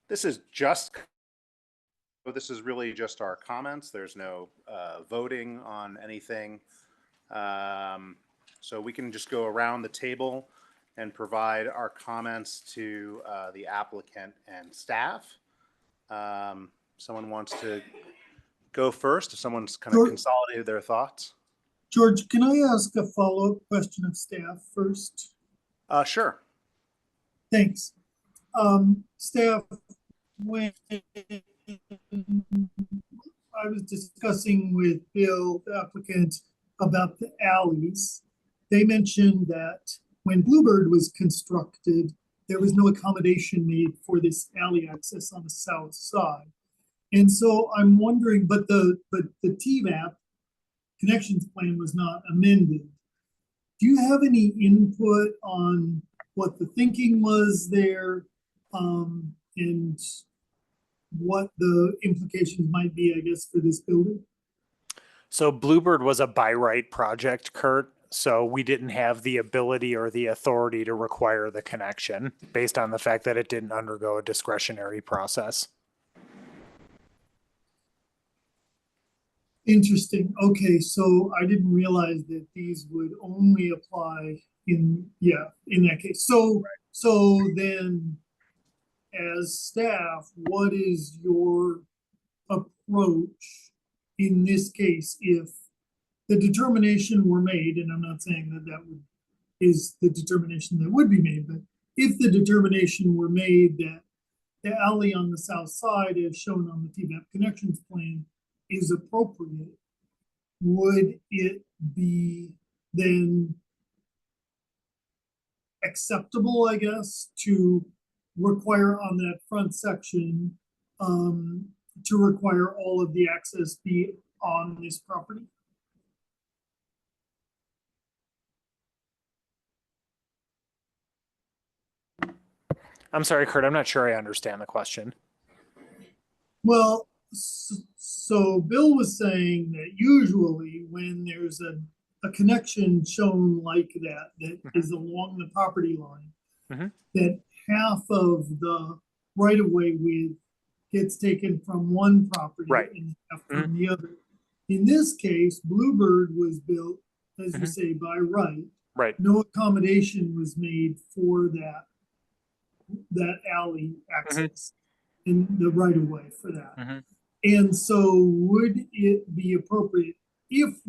This is really just our comments. There's no voting on anything. So we can just go around the table and provide our comments to the applicant and staff. Someone wants to go first, if someone's kind of consolidated their thoughts. George, can I ask a follow-up question of staff first? Sure. Thanks. Staff, when I was discussing with Bill, the applicant, about the alleys, they mentioned that when Bluebird was constructed, there was no accommodation made for this alley access on the south side. And so I'm wondering, but the TVAP connections plan was not amended. Do you have any input on what the thinking was there, and what the implications might be, I guess, for this building? So Bluebird was a by right project, Kurt. So we didn't have the ability or the authority to require the connection based on the fact that it didn't undergo a discretionary process. Interesting. Okay, so I didn't realize that these would only apply in that case. So then, as staff, what is your approach in this case if the determination were made, and I'm not saying that is the determination that would be made, but if the determination were made that the alley on the south side, as shown on the TVAP connections plan, is appropriate, would it be then acceptable, I guess, to require on that front section, to require all of the access be on this property? I'm sorry, Kurt, I'm not sure I understand the question. Well, so Bill was saying that usually when there's a connection shown like that is along the property line, that half of the right-of-way width gets taken from one property and half from the other. In this case, Bluebird was built, as you say, by right. Right. No accommodation was made for that alley access in the right-of-way for that. And so would it be appropriate if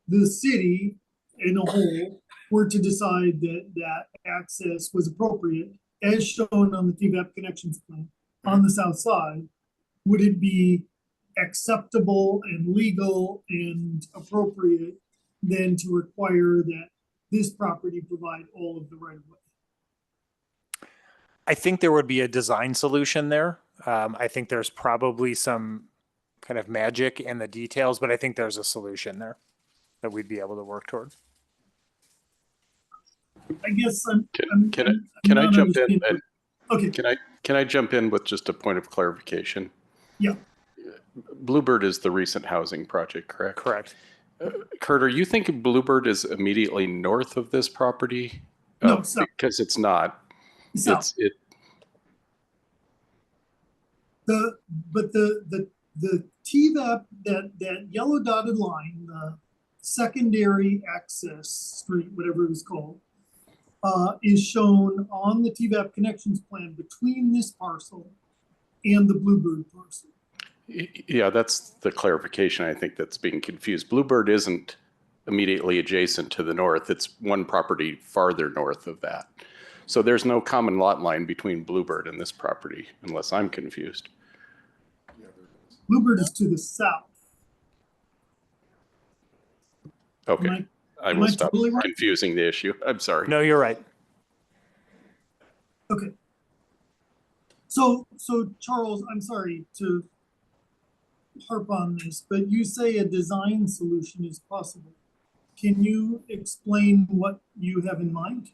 the city in a whole were to decide that access was appropriate, as shown on the TVAP connections plan on the south side, would it be acceptable and legal and appropriate then to require that this property provide all of the right-of-way? I think there would be a design solution there. I think there's probably some kind of magic in the details, but I think there's a solution there that we'd be able to work toward. I guess Can I jump in? Okay. Can I jump in with just a point of clarification? Yeah. Bluebird is the recent housing project, correct? Correct. Kurt, are you thinking Bluebird is immediately north of this property? No, south. Because it's not. South. The TVAP, that yellow dotted line, the secondary access street, whatever it was called, is shown on the TVAP connections plan between this parcel and the Bluebird parcel. Yeah, that's the clarification I think that's being confused. Bluebird isn't immediately adjacent to the north. It's one property farther north of that. So there's no common lot line between Bluebird and this property, unless I'm confused. Bluebird is to the south. Okay, I will stop totally right? confusing the issue. I'm sorry. No, you're right. Okay. So Charles, I'm sorry to harp on this, but you say a design solution is possible. Can you explain what you have in mind?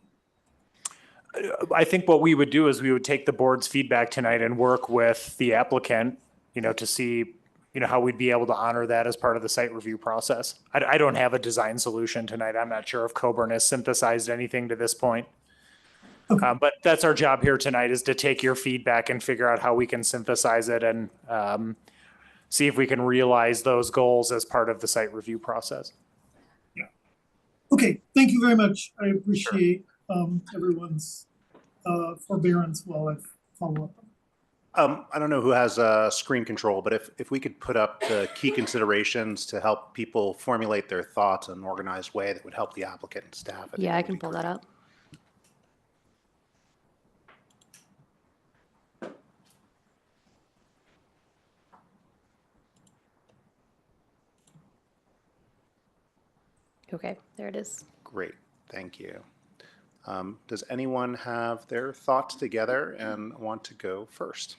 I think what we would do is we would take the board's feedback tonight and work with the applicant, to see, how we'd be able to honor that as part of the site review process. I don't have a design solution tonight. I'm not sure if Coburn has synthesized anything to this point. But that's our job here tonight, is to take your feedback and figure out how we can synthesize it and see if we can realize those goals as part of the site review process. Okay, thank you very much. I appreciate everyone's forbearance while I follow up. I don't know who has screen control, but if we could put up the key considerations to help people formulate their thoughts in an organized way that would help the applicant and staff. Yeah, I can pull that up. Okay, there it is. Great, thank you. Does anyone have their thoughts together and want to go first?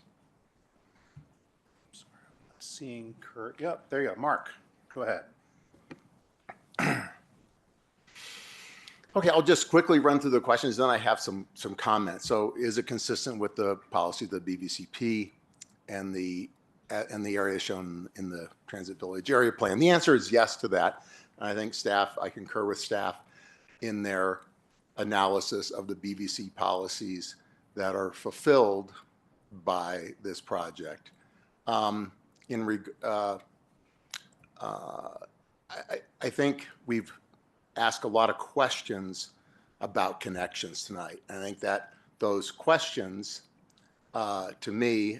Seeing Kurt, yep, there you go. Mark, go ahead. Okay, I'll just quickly run through the questions, then I have some comments. So is it consistent with the policy of the BVCP and the area shown in the Transit Village Area Plan? The answer is yes to that. And I think I concur with staff in their analysis of the BVC policies that are fulfilled by this project. I think we've asked a lot of questions about connections tonight. I think that those questions, to me,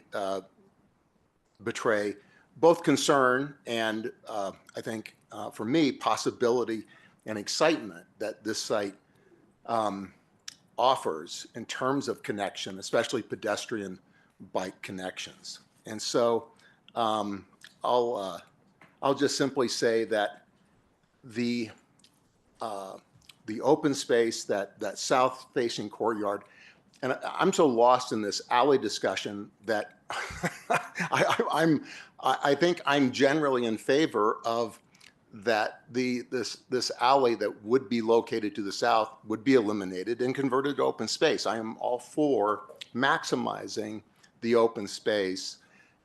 betray both concern and I think for me, possibility and excitement that this site offers in terms of connection, especially pedestrian bike connections. And so I'll just simply say that the open space, that south-facing courtyard, and I'm so lost in this alley discussion that I think I'm generally in favor of that this alley that would be located to the south would be eliminated and converted to open space. I am all for maximizing the open space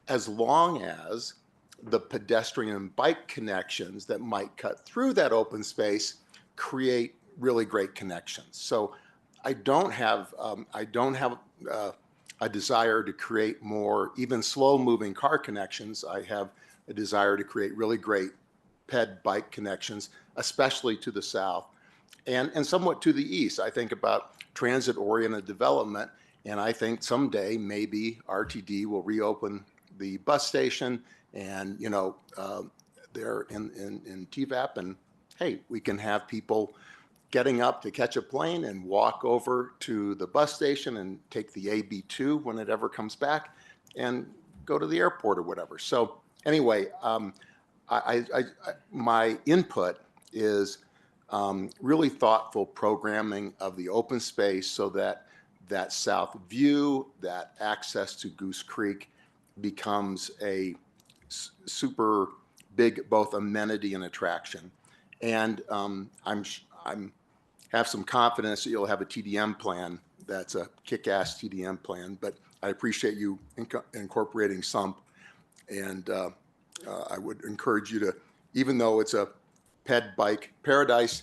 as long as the pedestrian and bike connections that might cut through that open space create really great connections. So I don't have a desire to create more even slow-moving car connections. I have a desire to create really great ped bike connections, especially to the south and somewhat to the east. I think about transit-oriented development, and I think someday maybe RTD will reopen the bus station and, you know, they're in TVAP, and hey, we can have people getting up to catch a plane and walk over to the bus station and take the AB2 when it ever comes back and go to the airport or whatever. So anyway, my input is really thoughtful programming of the open space so that that south view, that access to Goose Creek becomes a super big both amenity and attraction. And I'm have some confidence that you'll have a TDM plan that's a kick-ass TDM plan, but I appreciate you incorporating SUMP, and I would encourage you to, even though it's a ped bike paradise,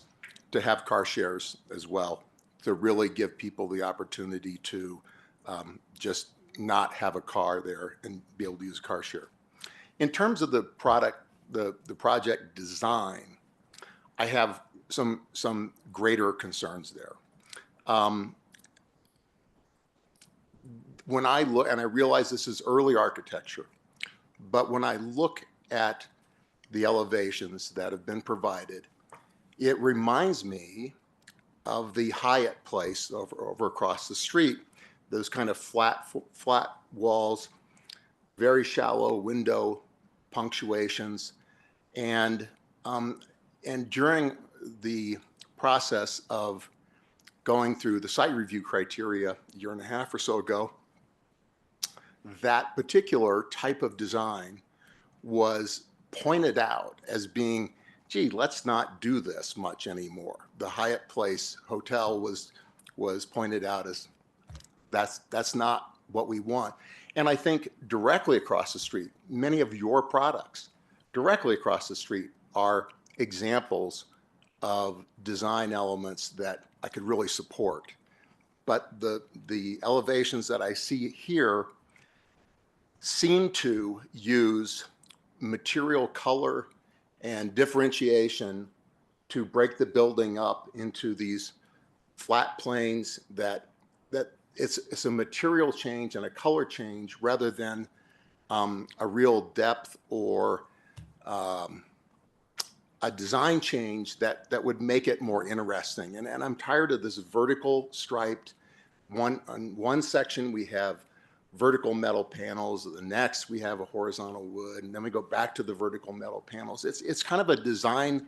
to have car shares as well, to really give people the opportunity to just not have a car there and be able to use car share. In terms of the product, the project design, I have some greater concerns there. When I look, and I realize this is early architecture, but when I look at the elevations that have been provided, it reminds me of the Hyatt Place over across the street. Those kind of flat walls, very shallow window punctuations, and during the process of going through the site review criteria a year and a half or so ago, that particular type of design was pointed out as being, gee, let's not do this much anymore. The Hyatt Place Hotel was pointed out as that's not what we want. And I think directly across the street, many of your products directly across the street are examples of design elements that I could really support. but the elevations that I see here seem to use material color and differentiation to break the building up into these flat planes that it's a material change and a color change rather than a real depth or a design change that would make it more interesting. And I'm tired of this vertical striped on one section we have vertical metal panels, the next we have a horizontal wood, and then we go back to the vertical metal panels. It's kind of a design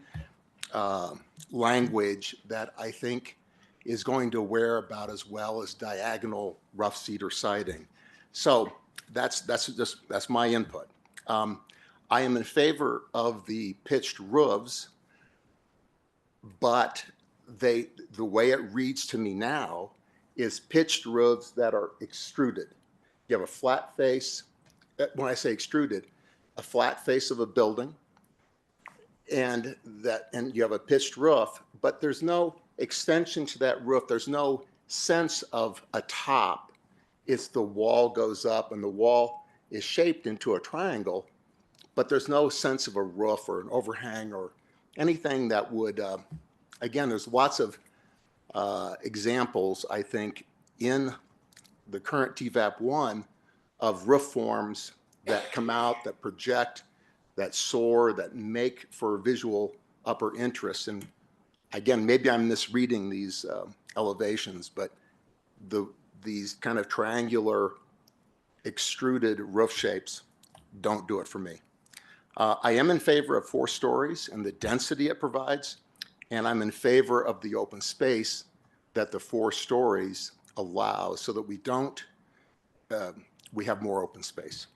language that I think is going to wear about as well as diagonal rough cedar siding. So that's my input. I am in favor of the pitched roofs, but the way it reads to me now is pitched roofs that are extruded. You have a flat face, when I say extruded, a flat face of a building, and you have a pitched roof, but there's no extension to that roof. There's no sense of a top. It's the wall goes up and the wall is shaped into a triangle, but there's no sense of a roof or an overhang or anything that would, again, there's lots of examples, I think, in the current TVAP 1 of roof forms that come out, that project, that soar, that make for visual upper interest. And again, maybe I'm misreading these elevations, but these kind of triangular extruded roof shapes don't do it for me. I am in favor of 4 stories and the density it provides, and I'm in favor of the open space that the 4 stories allow so that we have more open space.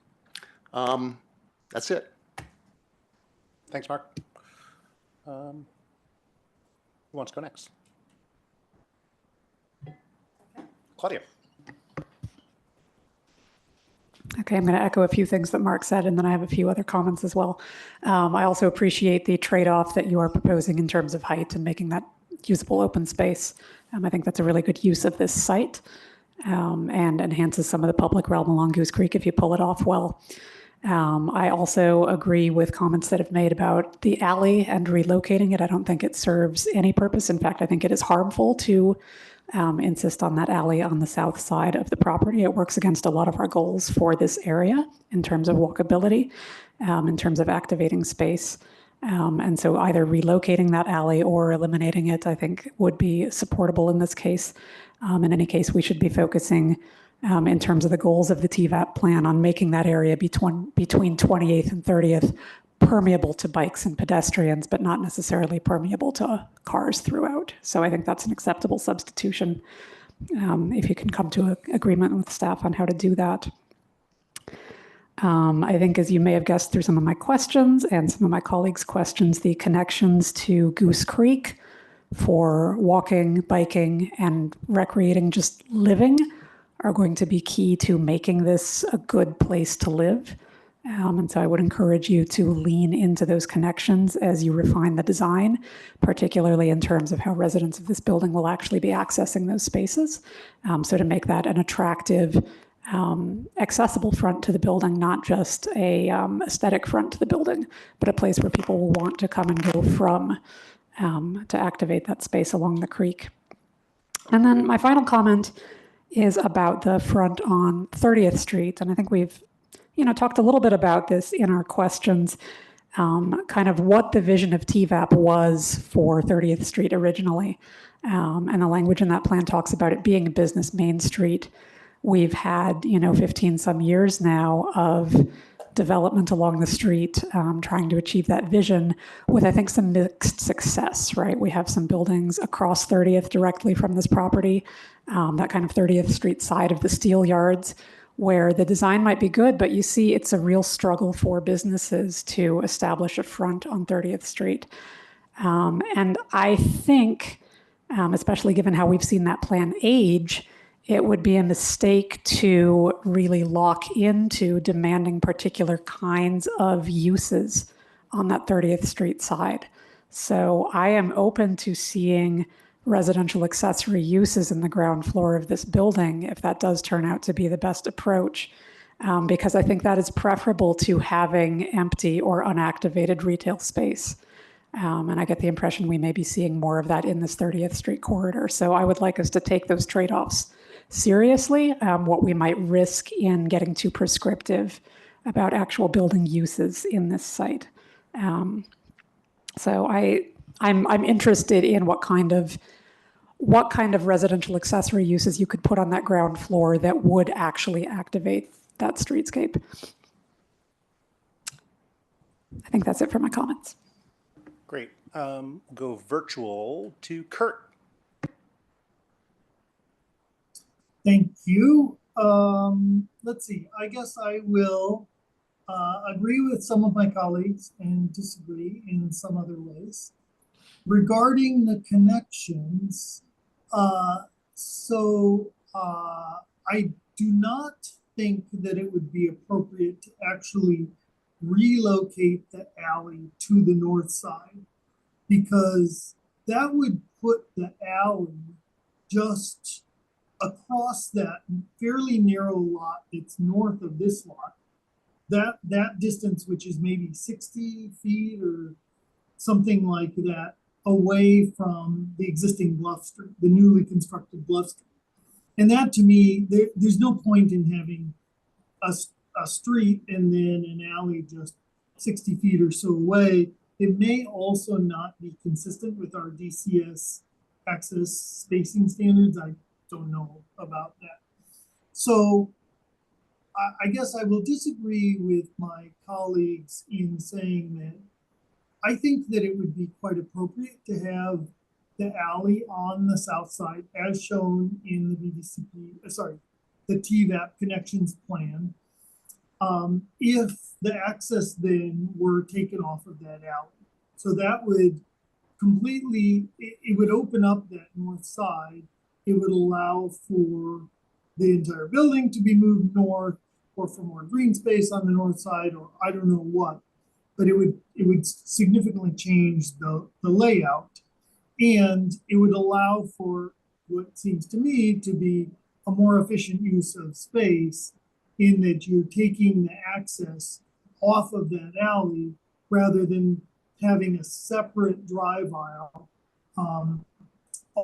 That's it. Thanks, Mark. Who wants to go next? Claudia. Okay, I'm going to echo a few things that Mark said, and then I have a few other comments as well. I also appreciate the trade-off that you are proposing in terms of height and making that usable open space. I think that's a really good use of this site and enhances some of the public realm along Goose Creek if you pull it off well. I also agree with comments that have made about the alley and relocating it. I don't think it serves any purpose. In fact, I think it is harmful to insist on that alley on the south side of the property. It works against a lot of our goals for this area in terms of walkability, in terms of activating space. And so either relocating that alley or eliminating it, I think, would be supportable in this case. In any case, we should be focusing in terms of the goals of the TVAP plan on making that area between 28th and 30th permeable to bikes and pedestrians, but not necessarily permeable to cars throughout. So I think that's an acceptable substitution if you can come to an agreement with staff on how to do that. I think, as you may have guessed through some of my questions and some of my colleagues' questions, the connections to Goose Creek for walking, biking, and recreating, just living, are going to be key to making this a good place to live. And so I would encourage you to lean into those connections as you refine the design, particularly in terms of how residents of this building will actually be accessing those spaces. So to make that an attractive, accessible front to the building, not just a aesthetic front to the building, but a place where people will want to come and go from to activate that space along the creek. And then my final comment is about the front on 30th Street. And I think we've talked a little bit about this in our questions, kind of what the vision of TVAP was for 30th Street originally. And the language in that plan talks about it being a business main street. We've had, 15 some years now of development along the street, trying to achieve that vision with, I think, some mixed success, right? We have some buildings across 30th directly from this property, that kind of 30th Street side of the steel yards, where the design might be good, but you see it's a real struggle for businesses to establish a front on 30th Street. And I think, especially given how we've seen that plan age, it would be a mistake to really lock into demanding particular kinds of uses on that 30th Street side. So I am open to seeing residential accessory uses in the ground floor of this building, if that does turn out to be the best approach, because I think that is preferable to having empty or unactivated retail space. And I get the impression we may be seeing more of that in this 30th Street corridor. So I would like us to take those trade-offs seriously, what we might risk in getting too prescriptive about actual building uses in this site. So I'm interested in what kind of residential accessory uses you could put on that ground floor that would actually activate that streetscape. I think that's it for my comments. Great. Go virtual to Kurt. Thank you. Let's see. I guess I will agree with some of my colleagues and disagree in some other ways. Regarding the connections, I do not think that it would be appropriate to actually relocate the alley to the north side, because that would put the alley just across that fairly narrow lot that's north of this lot. That distance, which is maybe 60 feet or something like that, away from the existing Bluff Street, the newly constructed Bluff Street. And that, to me, there's no point in having a street and then an alley just 60 feet or so away. It may also not be consistent with our DCS access spacing standards. I don't know about that. So I guess I will disagree with my colleagues in saying that I think that it would be quite appropriate to have the alley on the south side as shown in the the TVAP connections plan, if the access then were taken off of that alley. So that would completely, it would open up that north side. It would allow for the entire building to be moved north, or for more green space on the north side, or I don't know what. But it would significantly change the layout, and it would allow for what seems to me to be a more efficient use of space, in that you're taking the access off of that alley rather than having a separate drive aisle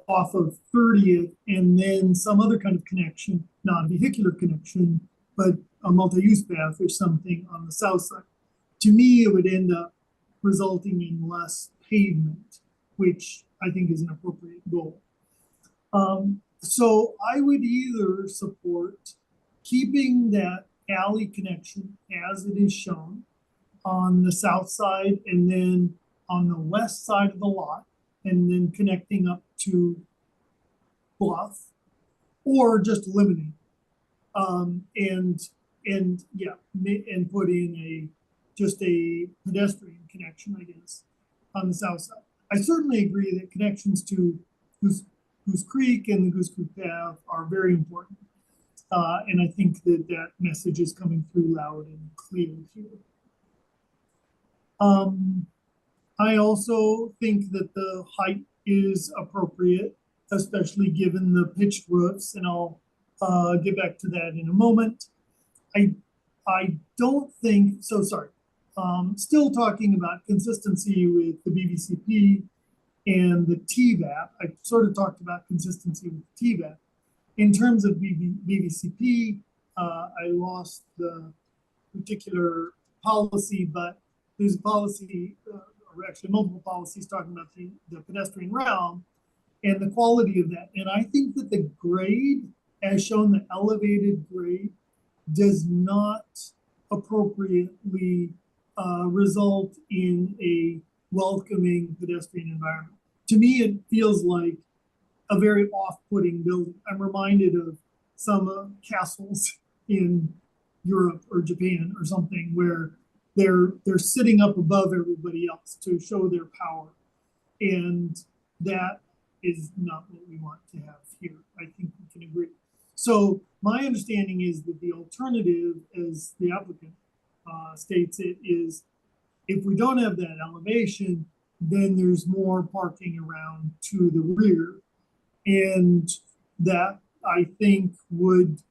off of 30th and then some other kind of connection, not a vehicular connection, but a multi-use path or something on the south side. To me, it would end up resulting in less pavement, which I think is an appropriate goal. So I would either support keeping that alley connection as it is shown on the south side and then on the west side of the lot, and then connecting up to Bluff, or just eliminate and put in just a pedestrian connection, I guess, on the south side. I certainly agree that connections to Goose Creek and the Goose Creek Path are very important. And I think that message is coming through loud and clear here. I also think that the height is appropriate, especially given the pitched roofs, and I'll get back to that in a moment. I don't think, so sorry, still talking about consistency with the BVCP and the TVAP. I sort of talked about consistency with the TVAP. In terms of BVCP, I lost the particular policy, but there's a policy, or actually multiple policies talking about the pedestrian realm and the quality of that. And I think that the grade, as shown, the elevated grade, does not appropriately result in a welcoming pedestrian environment. To me, it feels like a very off-putting building. I'm reminded of some castles in Europe or Japan or something, where they're sitting up above everybody else to show their power, and that is not what we want to have here. I think we can agree. So my understanding is that the alternative, as the applicant states it, is if we don't have that elevation, then there's more parking around to the rear, And that I think would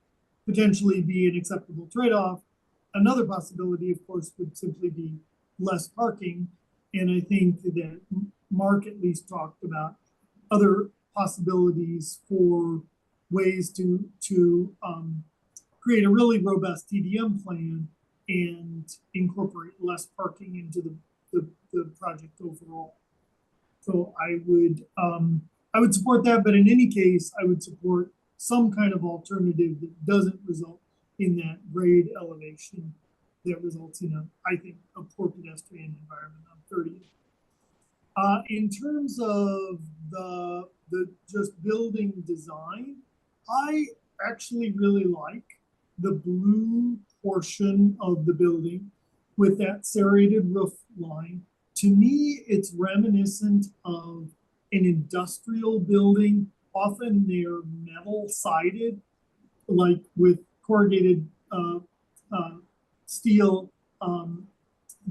potentially be an acceptable trade-off. Another possibility, of course, would simply be less parking. And I think that Mark at least talked about other possibilities for ways to create a really robust TDM plan and incorporate less parking into the project overall. So I would support that, but in any case, I would support some kind of alternative that doesn't result in that grade elevation that results in I think, a poor pedestrian environment on 30th. In terms of the just building design, I actually really like the blue portion of the building with that serrated roof line. To me, it's reminiscent of an industrial building. Often they're metal sided, like with corrugated steel,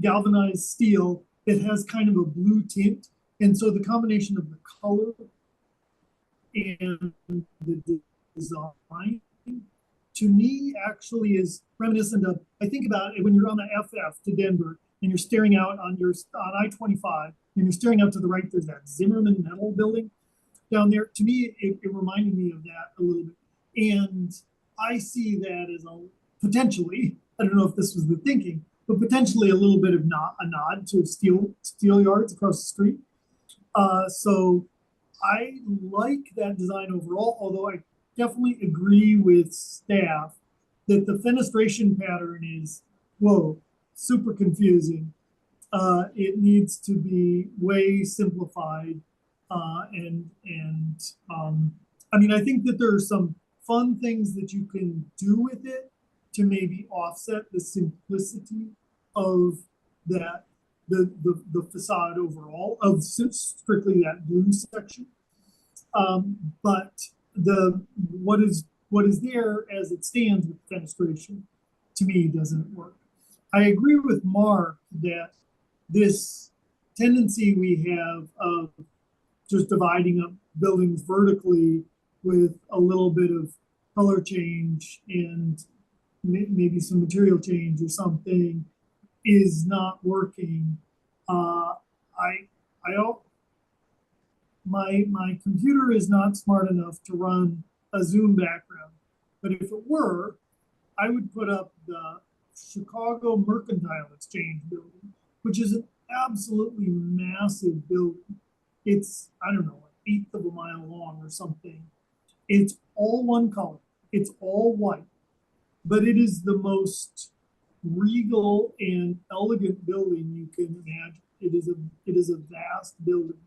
galvanized steel that has kind of a blue tint. And so the combination of the color and the design, to me, actually is reminiscent of, I think about it when you're on the FF to Denver and you're staring out on I-25 and you're staring out to the right, there's that Zimmerman metal building down there. To me, it reminded me of that a little bit. And I see that as a potentially, I don't know if this was the thinking, but potentially a little bit of a nod to steel yards across the street. So I like that design overall, although I definitely agree with staff that the fenestration pattern is, whoa, super confusing. It needs to be way simplified. I mean, I think that there are some fun things that you can do with it to maybe offset the simplicity of that, the facade overall of strictly that blue section. But what is there as it stands with fenestration, to me, doesn't work. I agree with Mark that this tendency we have of just dividing up buildings vertically with a little bit of color change and maybe some material change or something is not working. My computer is not smart enough to run a Zoom background, but if it were, I would put up the Chicago Mercantile Exchange building, which is an absolutely massive building. It's, I don't know, an 1/8 of a mile long or something. It's all one color. It's all white, but it is the most regal and elegant building you can imagine. It is a vast building,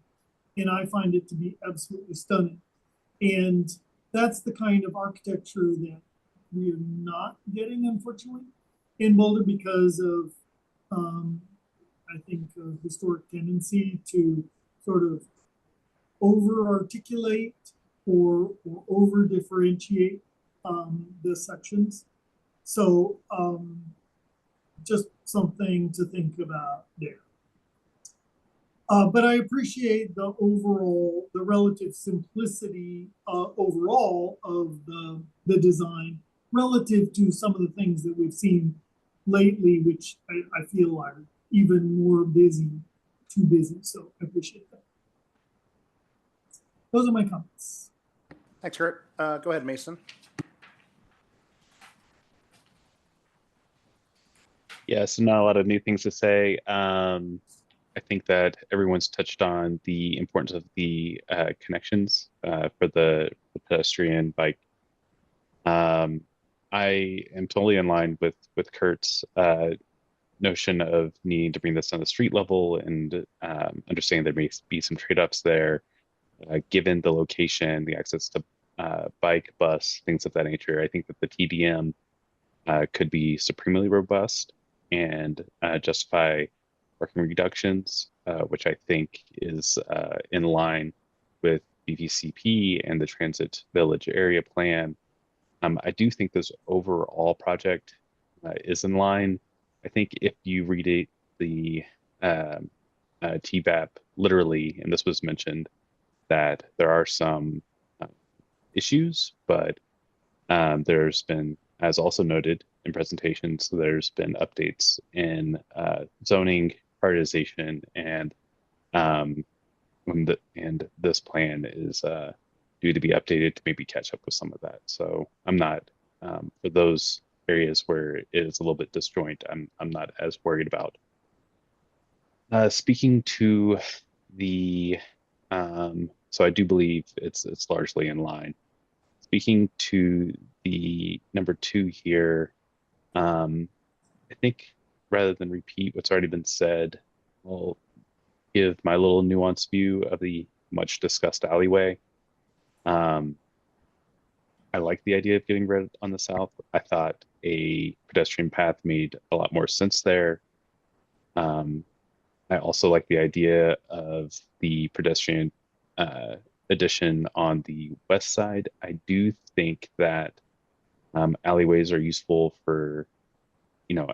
and I find it to be absolutely stunning. And that's the kind of architecture that we are not getting, unfortunately, in Boulder because of, I think, a historic tendency to sort of over-articulate or over-differentiate the sections. So just something to think about there. But I appreciate the relative simplicity overall of the design relative to some of the things that we've seen lately, which I feel are even more too busy. So I appreciate that. Those are my comments. Thanks, Kurt. Go ahead, Mason. Yeah, so not a lot of new things to say. I think that everyone's touched on the importance of the connections for the pedestrian bike. I am totally in line with Kurt's notion of needing to bring this on the street level and understanding there may be some trade-offs there, given the location, the access to bike, bus, things of that nature. I think that the TDM could be supremely robust and justify parking reductions, which I think is in line with BVCP and the Transit Village Area Plan. I do think this overall project is in line. I think if you read it, the TVAP literally, and this was mentioned, that there are some issues, but there's been, as also noted in presentations, there's been updates in zoning, prioritization, and this plan is due to be updated to maybe catch up with some of that. So I'm not for those areas where it is a little bit disjoint. I'm not as worried about. Speaking to the, so I do believe it's largely in line. Speaking to the number 2 here, I think rather than repeat what's already been said, I'll give my little nuanced view of the much discussed alleyway. I like the idea of getting rid on the south. I thought a pedestrian path made a lot more sense there. I also like the idea of the pedestrian addition on the west side. I do think that alleyways are useful for,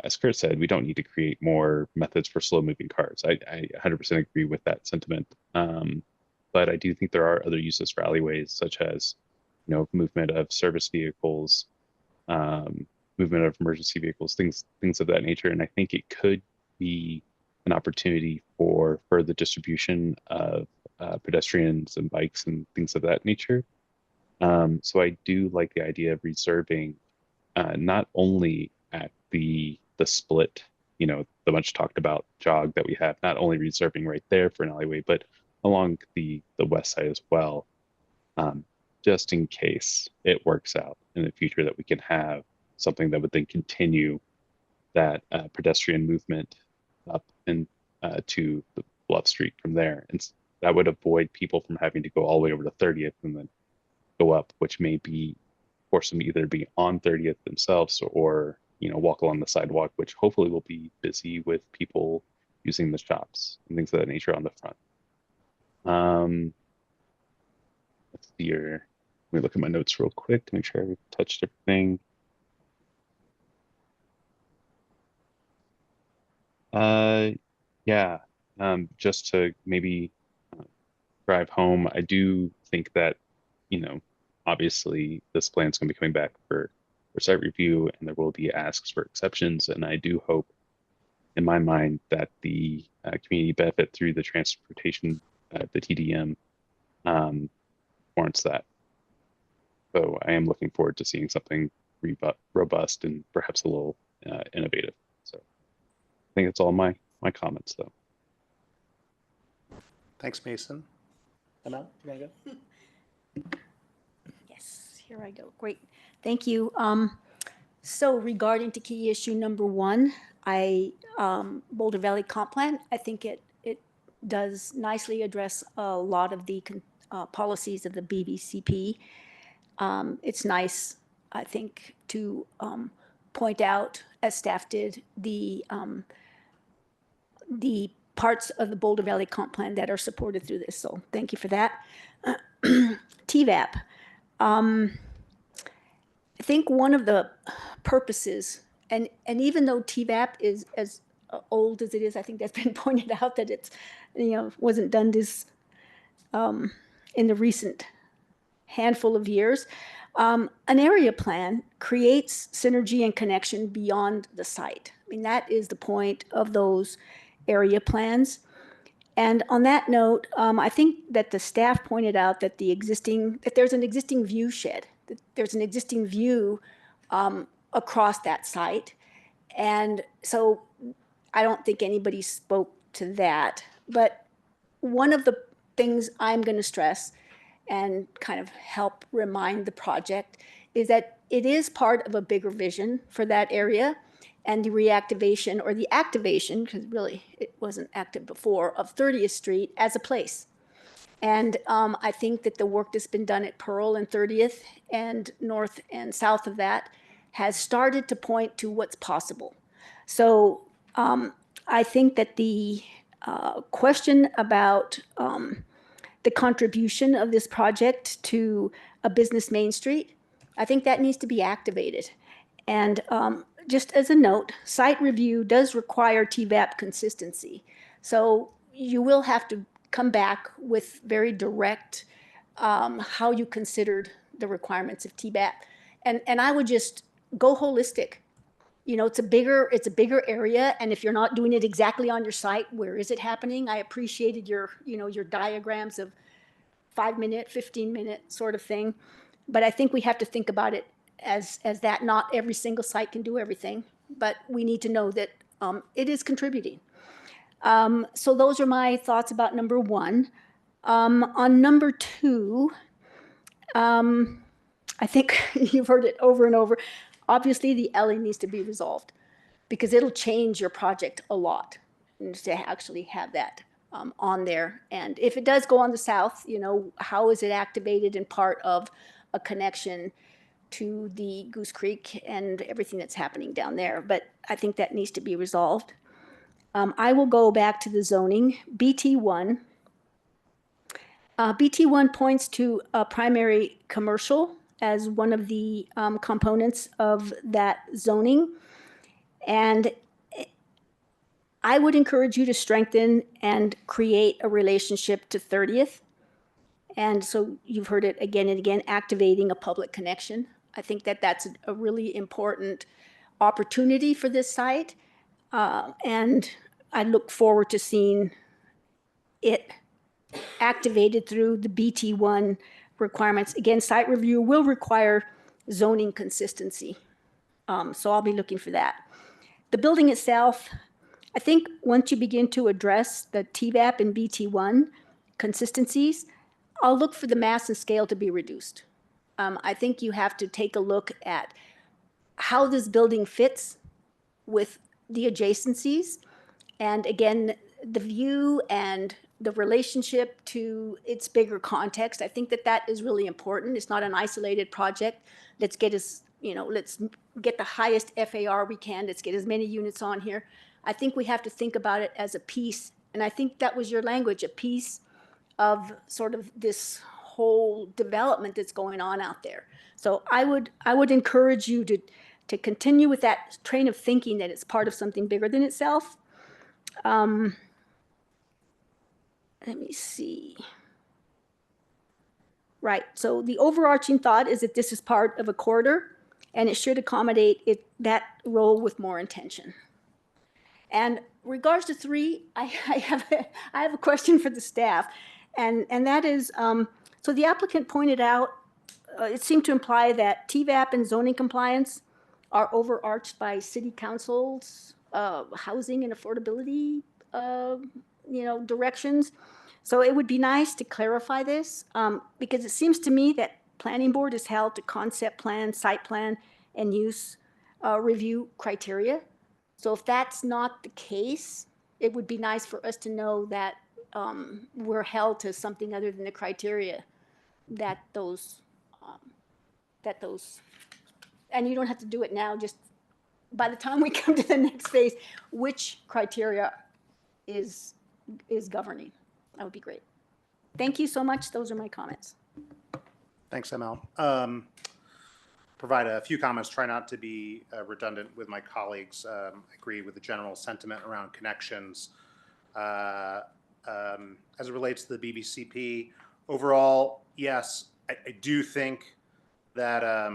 as Kurt said, we don't need to create more methods for slow moving cars. I 100% agree with that sentiment. But I do think there are other uses for alleyways, such as, movement of service vehicles, movement of emergency vehicles, things of that nature. And I think it could be an opportunity for further distribution of pedestrians and bikes and things of that nature. So I do like the idea of reserving not only at the split, the much talked about jog that we have, not only reserving right there for an alleyway, but along the west side as well, just in case it works out in the future that we can have something that would then continue that pedestrian movement up and to the Bluff Street from there. And that would avoid people from having to go all the way over to 30th and then go up, which may be force them to either be on 30th themselves or, walk along the sidewalk, which hopefully will be busy with people using the shops and things of that nature on the front. Let's see here. Let me look at my notes real quick to make sure I've touched everything. Yeah, just to maybe drive home, I do think that, obviously this plan's going to be coming back for site review and there will be asks for exceptions. And I do hope in my mind that the community benefit through the transportation, the TDM, warrants that. So I am looking forward to seeing something robust and perhaps a little innovative. So I think that's all my comments, though. Thanks, Mason. Emma, you want to go? Yes, here I go. Great. Thank you. So regarding to key issue number 1, Boulder Valley Comp Plan, I think it does nicely address a lot of the policies of the BVCP. It's nice, I think, to point out, as staff did, the parts of the Boulder Valley Comp Plan that are supported through this. So thank you for that. TVAP. I think one of the purposes, and even though TVAP is as old as it is, I think that's been pointed out that it's, wasn't done this in the recent handful of years. An area plan creates synergy and connection beyond the site. I mean, that is the point of those area plans. And on that note, I think that the staff pointed out that that there's an existing view shed, that there's an existing view across that site. And so I don't think anybody spoke to that. But one of the things I'm going to stress and kind of help remind the project is that it is part of a bigger vision for that area, and the reactivation or the activation, because really it wasn't active before, of 30th Street as a place. And I think that the work that's been done at Pearl and 30th and north and south of that has started to point to what's possible. So I think that the question about the contribution of this project to a business Main Street, I think that needs to be activated. And just as a note, site review does require TVAP consistency. So you will have to come back with very direct how you considered the requirements of TBAP. And I would just go holistic. You know, it's a bigger area. And if you're not doing it exactly on your site, where is it happening? I appreciated your diagrams of 5-minute, 15-minute sort of thing. But I think we have to think about it as that not every single site can do everything, but we need to know that it is contributing. So those are my thoughts about number 1. On number 2, I think you've heard it over and over. Obviously, the alley needs to be resolved because it'll change your project a lot to actually have that on there. And if it does go on the south, you know, how is it activated in part of a connection to the Goose Creek and everything that's happening down there? But I think that needs to be resolved. I will go back to the zoning, BT1. BT1 points to a primary commercial as one of the components of that zoning. And I would encourage you to strengthen and create a relationship to 30th. And so you've heard it again and again, activating a public connection. I think that that's a really important opportunity for this site. And I look forward to seeing it activated through the BT1 requirements. Again, site review will require zoning consistency. So I'll be looking for that. The building itself, I think once you begin to address the TVAP and BT1 consistencies, I'll look for the mass and scale to be reduced. I think you have to take a look at how this building fits with the adjacencies. And again, the view and the relationship to its bigger context. I think that that is really important. It's not an isolated project. Let's get us, you know, let's get the highest FAR we can. Let's get as many units on here. I think we have to think about it as a piece. And I think that was your language, a piece of sort of this whole development that's going on out there. So I would encourage you to continue with that train of thinking that it's part of something bigger than itself. Let me see. Right, so the overarching thought is that this is part of a corridor and it should accommodate that role with more intention. And regards to 3, I have a question for the staff, and that is, so the applicant pointed out, it seemed to imply that TVAP and zoning compliance are overarched by city council's housing and affordability directions. So it would be nice to clarify this because it seems to me that planning board is held to concept plan, site plan, and use review criteria. So if that's not the case, it would be nice for us to know that we're held to something other than the criteria that those, and you don't have to do it now, just by the time we come to the next phase, which criteria is governing. That would be great. Thank you so much. Those are my comments. Thanks, ML. Provide a few comments, try not to be redundant with my colleagues. I agree with the general sentiment around connections. As it relates to the BBCP, overall, yes, I do think that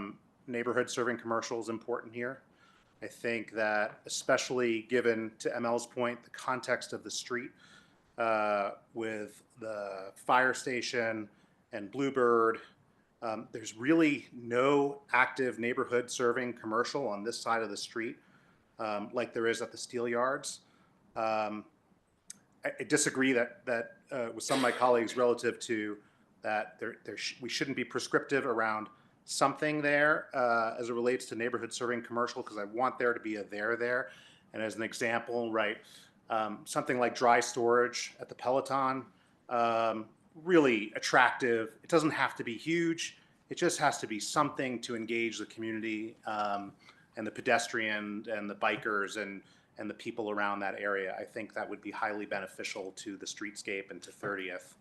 neighborhood serving commercial is important here. I think that especially given, to ML's point, the context of the street, with the fire station and Bluebird, there's really no active neighborhood serving commercial on this side of the street like there is at the steel yards. I disagree that with some of my colleagues relative to that we shouldn't be prescriptive around something there as it relates to neighborhood serving commercial, because I want there to be a there. And as an example, right, something like dry storage at the Peloton, really attractive. It doesn't have to be huge. It just has to be something to engage the community and the pedestrian and the bikers and the people around that area. I think that would be highly beneficial to the streetscape and to 30th.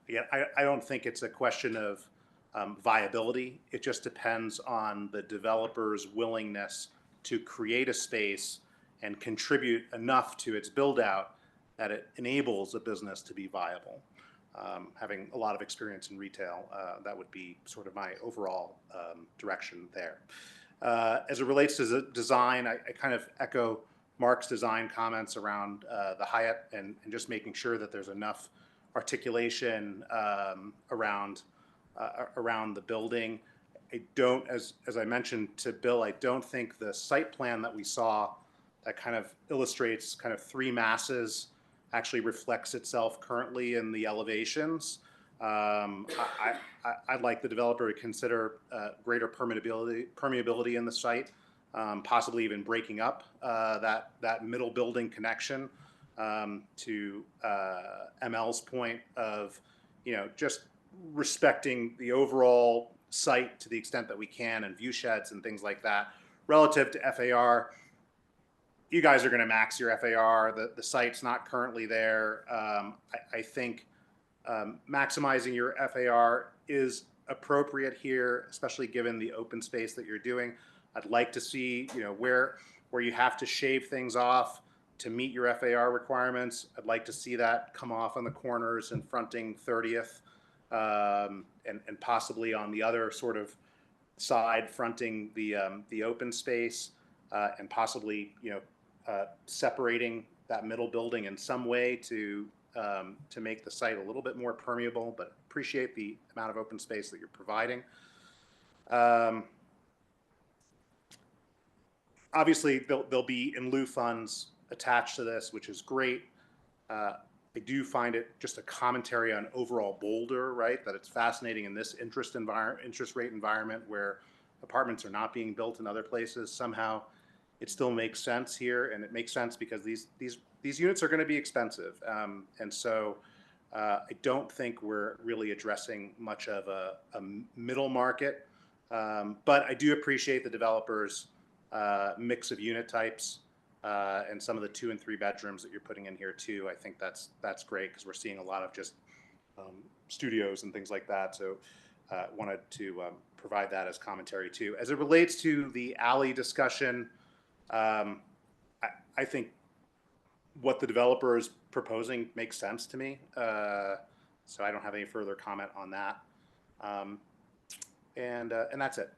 Again, I don't think it's a question of viability. It just depends on the developer's willingness to create a space and contribute enough to its build out that it enables a business to be viable. having a lot of experience in retail, that would be sort of my overall direction there. As it relates to the design, I kind of echo Mark's design comments around the Hyatt and just making sure that there's enough articulation around the building. I don't, as I mentioned to Bill, I don't think the site plan that we saw that kind of illustrates kind of three masses actually reflects itself currently in the elevations. I'd like the developer to consider greater permeability in the site, possibly even breaking up that middle building connection to ML's point of, just respecting the overall site to the extent that we can, and view sheds and things like that. Relative to FAR, you guys are going to max your FAR. The site's not currently there. I think maximizing your FAR is appropriate here, especially given the open space that you're doing. I'd like to see, where you have to shave things off to meet your FAR requirements. I'd like to see that come off on the corners and fronting 30th, and possibly on the other sort of side fronting the open space, and possibly, separating that middle building in some way to make the site a little bit more permeable, but appreciate the amount of open space that you're providing. Obviously, there'll be in lieu funds attached to this, which is great. I do find it just a commentary on overall Boulder, right? That it's fascinating in this interest rate environment where apartments are not being built in other places. Somehow, it still makes sense here, and it makes sense because these units are going to be expensive, and so I don't think we're really addressing much of a middle market, but I do appreciate the developers' mix of unit types and some of the 2 and 3 bedrooms that you're putting in here too. I think that's great because we're seeing a lot of just studios and things like that. So wanted to provide that as commentary too. As it relates to the alley discussion, I think what the developer is proposing makes sense to me. So I don't have any further comment on that. And that's it.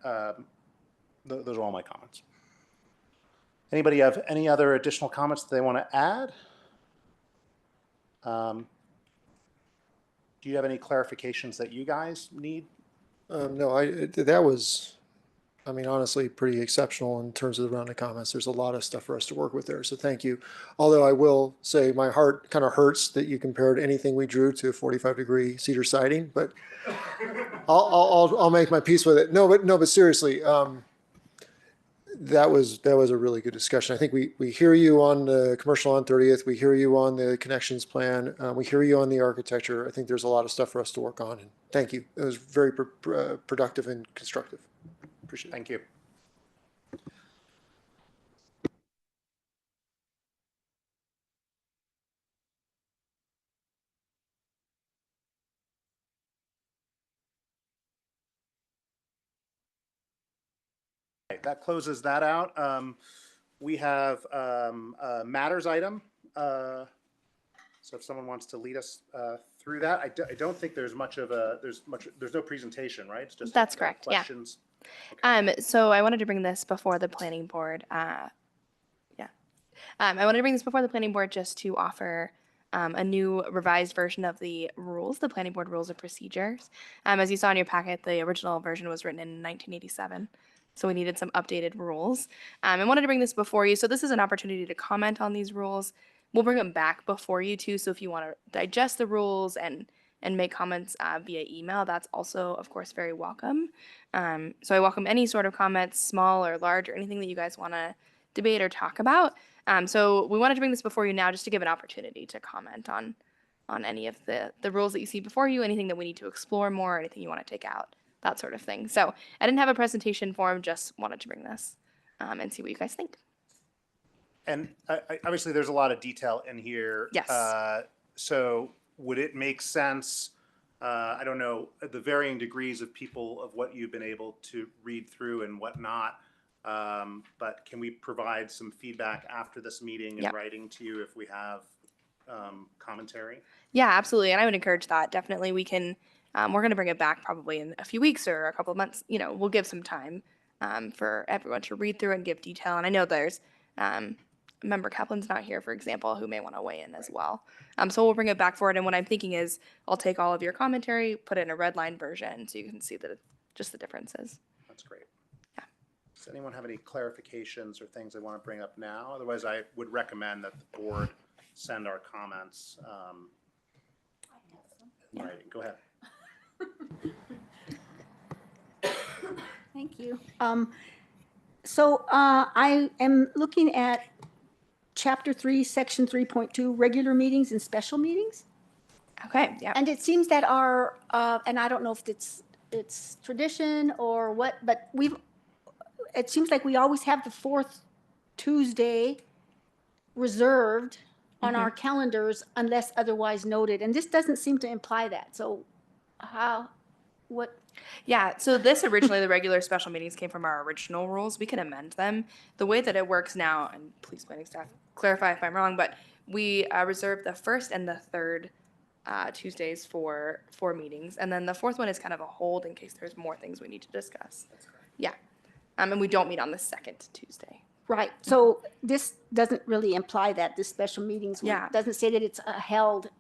Those are all my comments. Anybody have any other additional comments that they want to add? Do you have any clarifications that you guys need? No, that was, honestly, pretty exceptional in terms of the round of comments. There's a lot of stuff for us to work with there, so thank you. Although I will say my heart kind of hurts that you compared anything we drew to a 45-degree cedar siding, but I'll make my peace with it. No, but seriously, that was a really good discussion. I think we hear you on the commercial on 30th. We hear you on the connections plan. We hear you on the architecture. I think there's a lot of stuff for us to work on. And thank you. It was very productive and constructive. Appreciate it. Thank you. That closes that out. We have a matters item. So if someone wants to lead us through that, I don't think there's much of there's no presentation, right? It's just That's correct. questions. Yeah. Okay. So I wanted to bring this before the planning board. I wanted to bring this before the planning board just to offer a new revised version of the rules, the planning board rules of procedures. As you saw in your packet, the original version was written in 1987. So we needed some updated rules. I wanted to bring this before you. So this is an opportunity to comment on these rules. We'll bring them back before you too. So if you want to digest the rules and make comments via email, that's also, of course, very welcome. So I welcome any sort of comments, small or large, or anything that you guys want to debate or talk about. So we wanted to bring this before you now just to give an opportunity to comment on any of the rules that you see before you, anything that we need to explore more, anything you want to take out, that sort of thing. So I didn't have a presentation form, just wanted to bring this and see what you guys think. And obviously there's a lot of detail in here. Yes. So would it make sense, I don't know, the varying degrees of people of what you've been able to read through and whatnot, but can we provide some feedback after this meeting in Yep. writing to you if we have commentary? Yeah, absolutely. And I would encourage that. Definitely, we can. We're going to bring it back probably in a few weeks or a couple of months. You know, we'll give some time for everyone to read through and give detail. And I know there's member Kaplan's not here, for example, who may want to weigh in as well. So we'll bring it back forward. And what I'm thinking is I'll take all of your commentary, put it in a red line version so you can see just the differences. That's great. Yeah. Does anyone have any clarifications or things they want to bring up now? Otherwise, I would recommend that the board send our comments. Right, go ahead. Thank you. So I am looking at Chapter 3, Section 3.2, regular meetings and special meetings. Okay, yeah. And it seems that our, and I don't know if it's tradition or what, but it seems like we always have the fourth Tuesday reserved on our calendars unless otherwise noted. And this doesn't seem to imply that. So what? Yeah, so this originally, the regular special meetings came from our original rules. We can amend them. The way that it works now, and please planning staff, clarify if I'm wrong, but we reserve the first and the third Tuesdays for meetings. And then the fourth one is kind of a hold in case there's more things we need to discuss. That's correct. Yeah. And we don't meet on the second Tuesday. Right. So this doesn't really imply that this special meetings Yeah. doesn't say that it's held.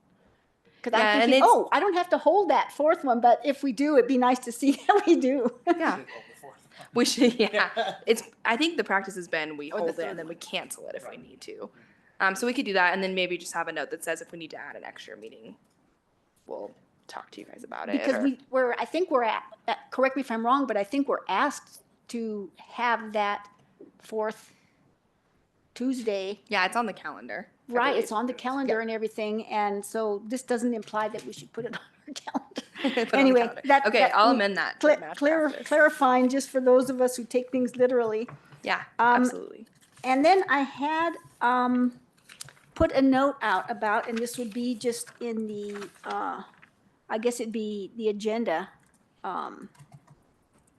Because Yeah, I'm and thinking, it's- I don't have to hold that fourth one, but if we do, it'd be nice to see that we do. Yeah. We should, yeah. I think the practice has been we Or the hold it third and then we cancel it if we need to. So we could do that and then maybe just have a note that says if we need to add an extra meeting, we'll talk to you guys about it. Because or- I think we're correct me if I'm wrong, but I think we're asked to have that fourth Tuesday. Yeah, it's on the calendar. I Right, believe. it's on the calendar and everything, and so this doesn't imply that we should put it on our calendar. Put it on the Anyway, calendar. Okay, I'll amend that to match practice. clarifying just for those of us who take things literally. Yeah, absolutely. And then I had put a note out about, and this would be just in the, I guess it'd be the agenda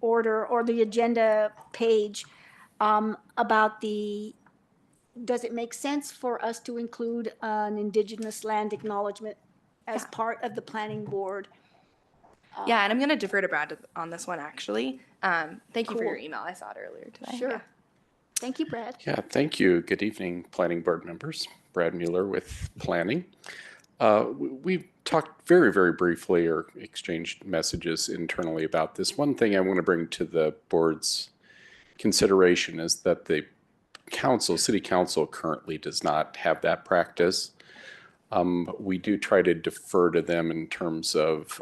order or the agenda page about does it make sense for us to include an Indigenous land acknowledgement as part of the planning board? Yeah, and I'm going to defer to Brad on this one, actually. Thank you for your Cool. email. I saw it earlier today. Sure. Yeah. Thank you, Brad. Yeah, thank you. Good evening, planning board members. Brad Mueller with planning. We've talked very, very briefly or exchanged messages internally about this. One thing I want to bring to the board's consideration is that the city council currently does not have that practice. We do try to defer to them in terms of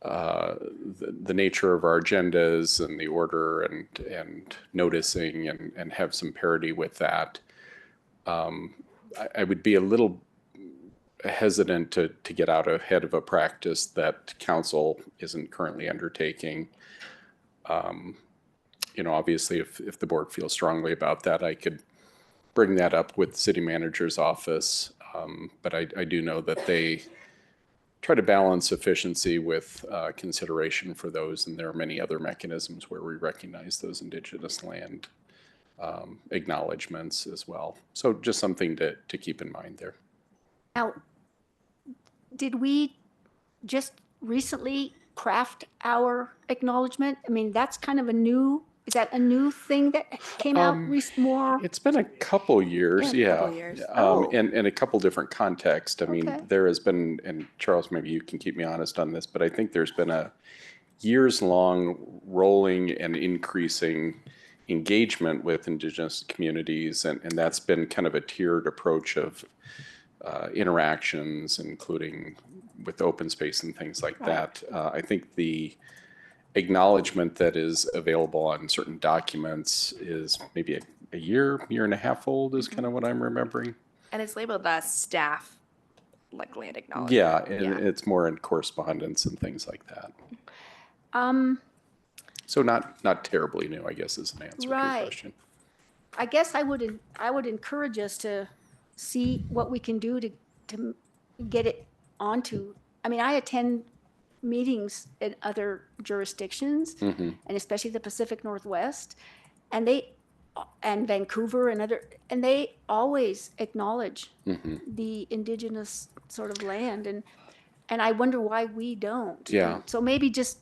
the nature of our agendas and the order and noticing and have some parity with that. I would be a little hesitant to get out ahead of a practice that council isn't currently undertaking. Obviously, if the board feels strongly about that, I could bring that up with the city manager's office. But I do know that they try to balance efficiency with consideration for those, and there are many other mechanisms where we recognize those Indigenous land acknowledgements as well. So just something to keep in mind there. Now, did we just recently craft our acknowledgement? I mean, that's kind of is that a new thing that came out more? It's been a couple years, Yeah, a yeah. couple years. Oh. In a couple different contexts. I mean, Okay. there has been, and Charles, maybe you can keep me honest on this, but I think there's been a years-long rolling and increasing engagement with Indigenous communities, and that's been kind of a tiered approach of interactions, including with open space and things like that. I think the acknowledgement that is available on certain documents is maybe a year and a half old is kind of what I'm remembering. And it's labeled as staff, like land acknowledgement. Yeah, and it's more in correspondence and things like that. So not terribly new, I guess, is an answer to your Right. question. I guess I would encourage us to see what we can do to get it onto. I mean, I attend meetings in other jurisdictions, Mhm. and especially the Pacific Northwest, and they and Vancouver and and they always acknowledge Mm-hmm. the indigenous sort of land, and I wonder why we don't. Yeah. And so maybe just,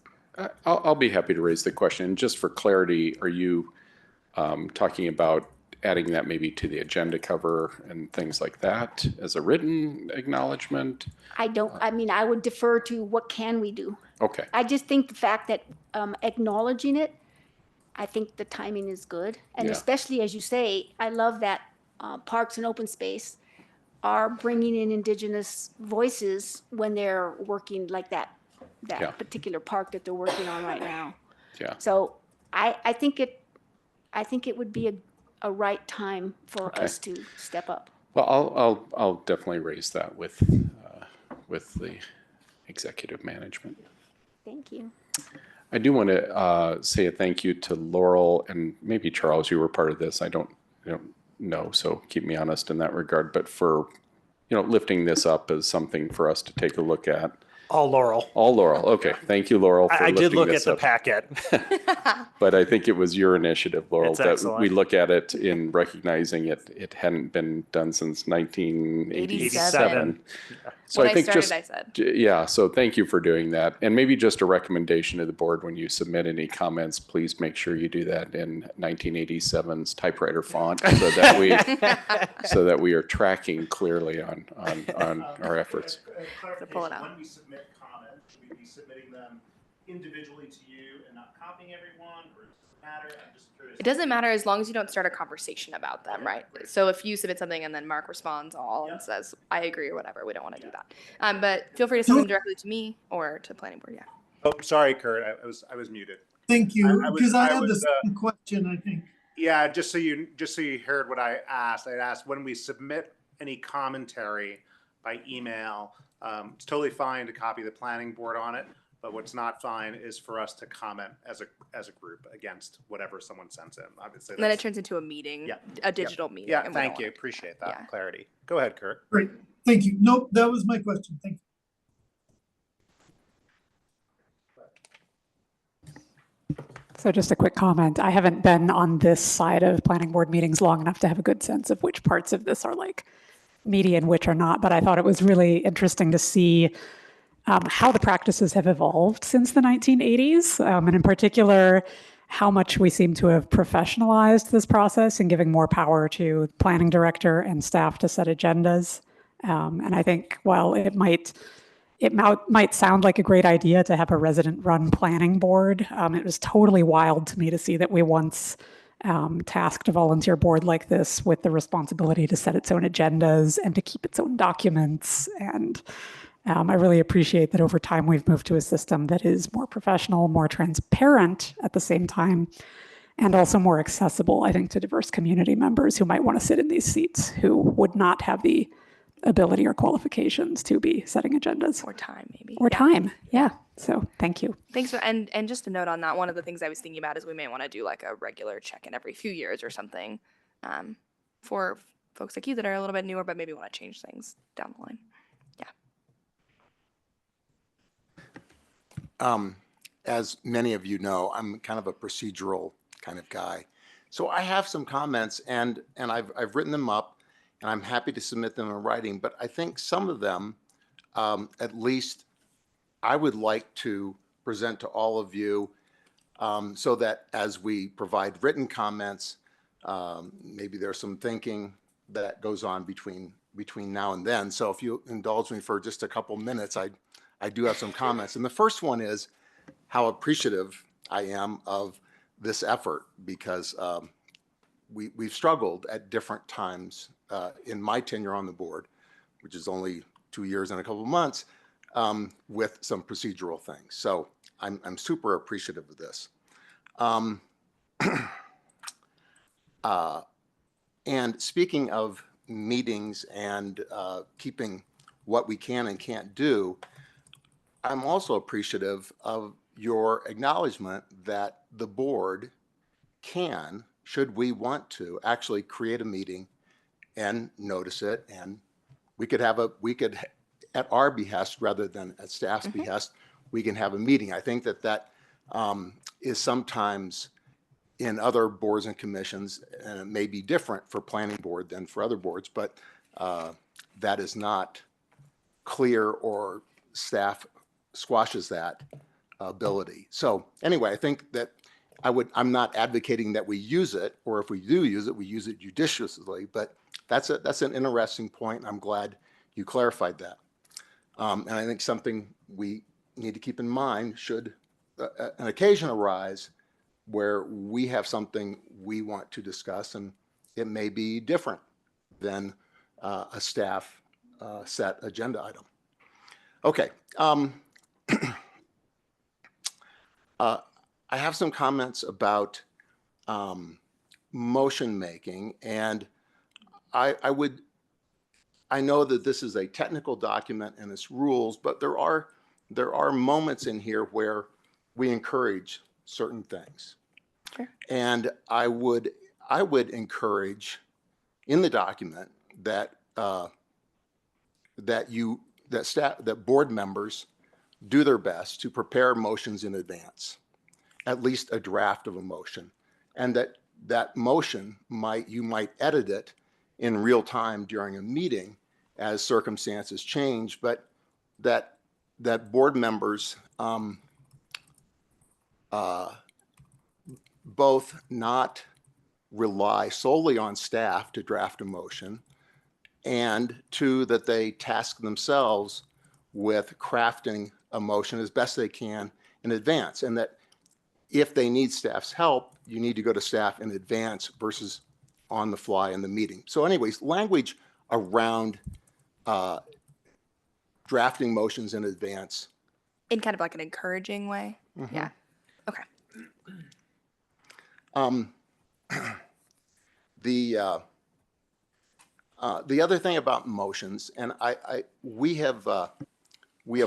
I'll be happy to raise the question. And just for clarity, are you talking about adding that maybe to the agenda cover and things like that as a written acknowledgement? I mean, I would defer to what can we do? Okay. I just think the fact that acknowledging it, I think the timing is good. And Yeah. especially as you say, I love that Parks and Open Space are bringing in indigenous voices when they're working like that Yeah. particular park that they're working on right now. Yeah. So I think it would be a right time for Okay. us to step up. Well, I'll definitely raise that with the executive management. Thank you. I do want to say a thank you to Laurel and maybe Charles. You were part of this. I don't know, so keep me honest in that regard. But for lifting this up as something for us to take a look at. All Laurel. All Laurel. Okay, thank you, Laurel. For I did lifting look at this the up. packet. But I think it was your initiative, Laurel, It's that excellent. we look at it in recognizing it hadn't been done since 1987. So When I think started, just I said. yeah. So thank you for doing that, and maybe just a recommendation to the board when you submit any comments, please make sure you do that in 1987's typewriter font, so that we are tracking clearly on our efforts. pull it out. When we submit comments, should we be submitting them individually to you and not copying everyone, or does it matter? I'm just curious. It doesn't matter as long as you don't start a conversation about them, right? So if you submit something and then Mark responds all and says, I agree or whatever, we don't want to do that. But feel free to send them directly to me or to planning board, yeah. Oh, sorry, Kurt, I was muted. Thank you, I was- because I I had the was, same question, I think. Yeah, just so you heard what I asked when we submit any commentary by email, it's totally fine to copy the planning board on it, but what's not fine is for us to comment as a group against whatever someone sends in. Obviously, And then it that's- turns into a meeting, Yeah. a digital meeting. Yeah, and we thank don't you. want to- Appreciate that Yeah. clarity. Go ahead, Kurt. Great, thank you. Nope, that was my question. Thank you. So just a quick comment. I haven't been on this side of planning board meetings long enough to have a good sense of which parts of this are like meaty and which are not, but I thought it was really interesting to see how the practices have evolved since the 1980s, and in particular, how much we seem to have professionalized this process and giving more power to the planning director and staff to set agendas. And I think while it might sound like a great idea to have a resident-run planning board, it was totally wild to me to see that we once tasked a volunteer board like this with the responsibility to set its own agendas and to keep its own documents. And I really appreciate that over time we've moved to a system that is more professional, more transparent at the same time, and also more accessible, I think, to diverse community members who might want to sit in these seats who would not have the ability or qualifications to be setting agendas. Or time, maybe. Or Yeah. time, yeah. So thank you. Thanks for, and just a note on that, one of the things I was thinking about is we may want to do like a regular check-in every few years or something for folks like you that are a little bit newer, but maybe want to change things down the line. As many of you know, I'm kind of a procedural kind of guy. So I have some comments and I've written them up and I'm happy to submit them in writing, but I think some of them, at least I would like to present to all of you so that as we provide written comments, maybe there's some thinking that goes on between now and then. So if you indulge me for just a couple minutes, I do have some comments. And the first one is how appreciative I am of this effort because we've struggled at different times in my tenure on the board, which is only 2 years and a couple of months, with some procedural things. So I'm super appreciative of this. And speaking of meetings and keeping what we can and can't do, I'm also appreciative of your acknowledgement that the board can, should we want to, actually create a meeting and notice it, and we could at our behest rather than at staff's behest, we can have a meeting. I think that is sometimes in other boards and commissions, and it may be different for planning board than for other boards, but that is not clear, or staff squashes that ability. So anyway, I think that I'm not advocating that we use it, or if we do use it, we use it judiciously, but that's an interesting point. I'm glad you clarified that. And I think something we need to keep in mind should an occasion arise where we have something we want to discuss, and it may be different than a staff set agenda item. Okay. I have some comments about motion making, and I know that this is a technical document and it's rules, but there are moments in here where we encourage certain things. Sure. And I would encourage in the document that that board members do their best to prepare motions in advance, at least a draft of a motion, and that motion you might edit it in real time during a meeting as circumstances change, but that board members both not rely solely on staff to draft a motion, and two, that they task themselves with crafting a motion as best they can in advance, and that if they need staff's help, you need to go to staff in advance versus on the fly in the meeting. So anyways, language around drafting motions in advance. In kind of like an encouraging way. Mhm. Yeah. Okay. The other thing about motions, and we have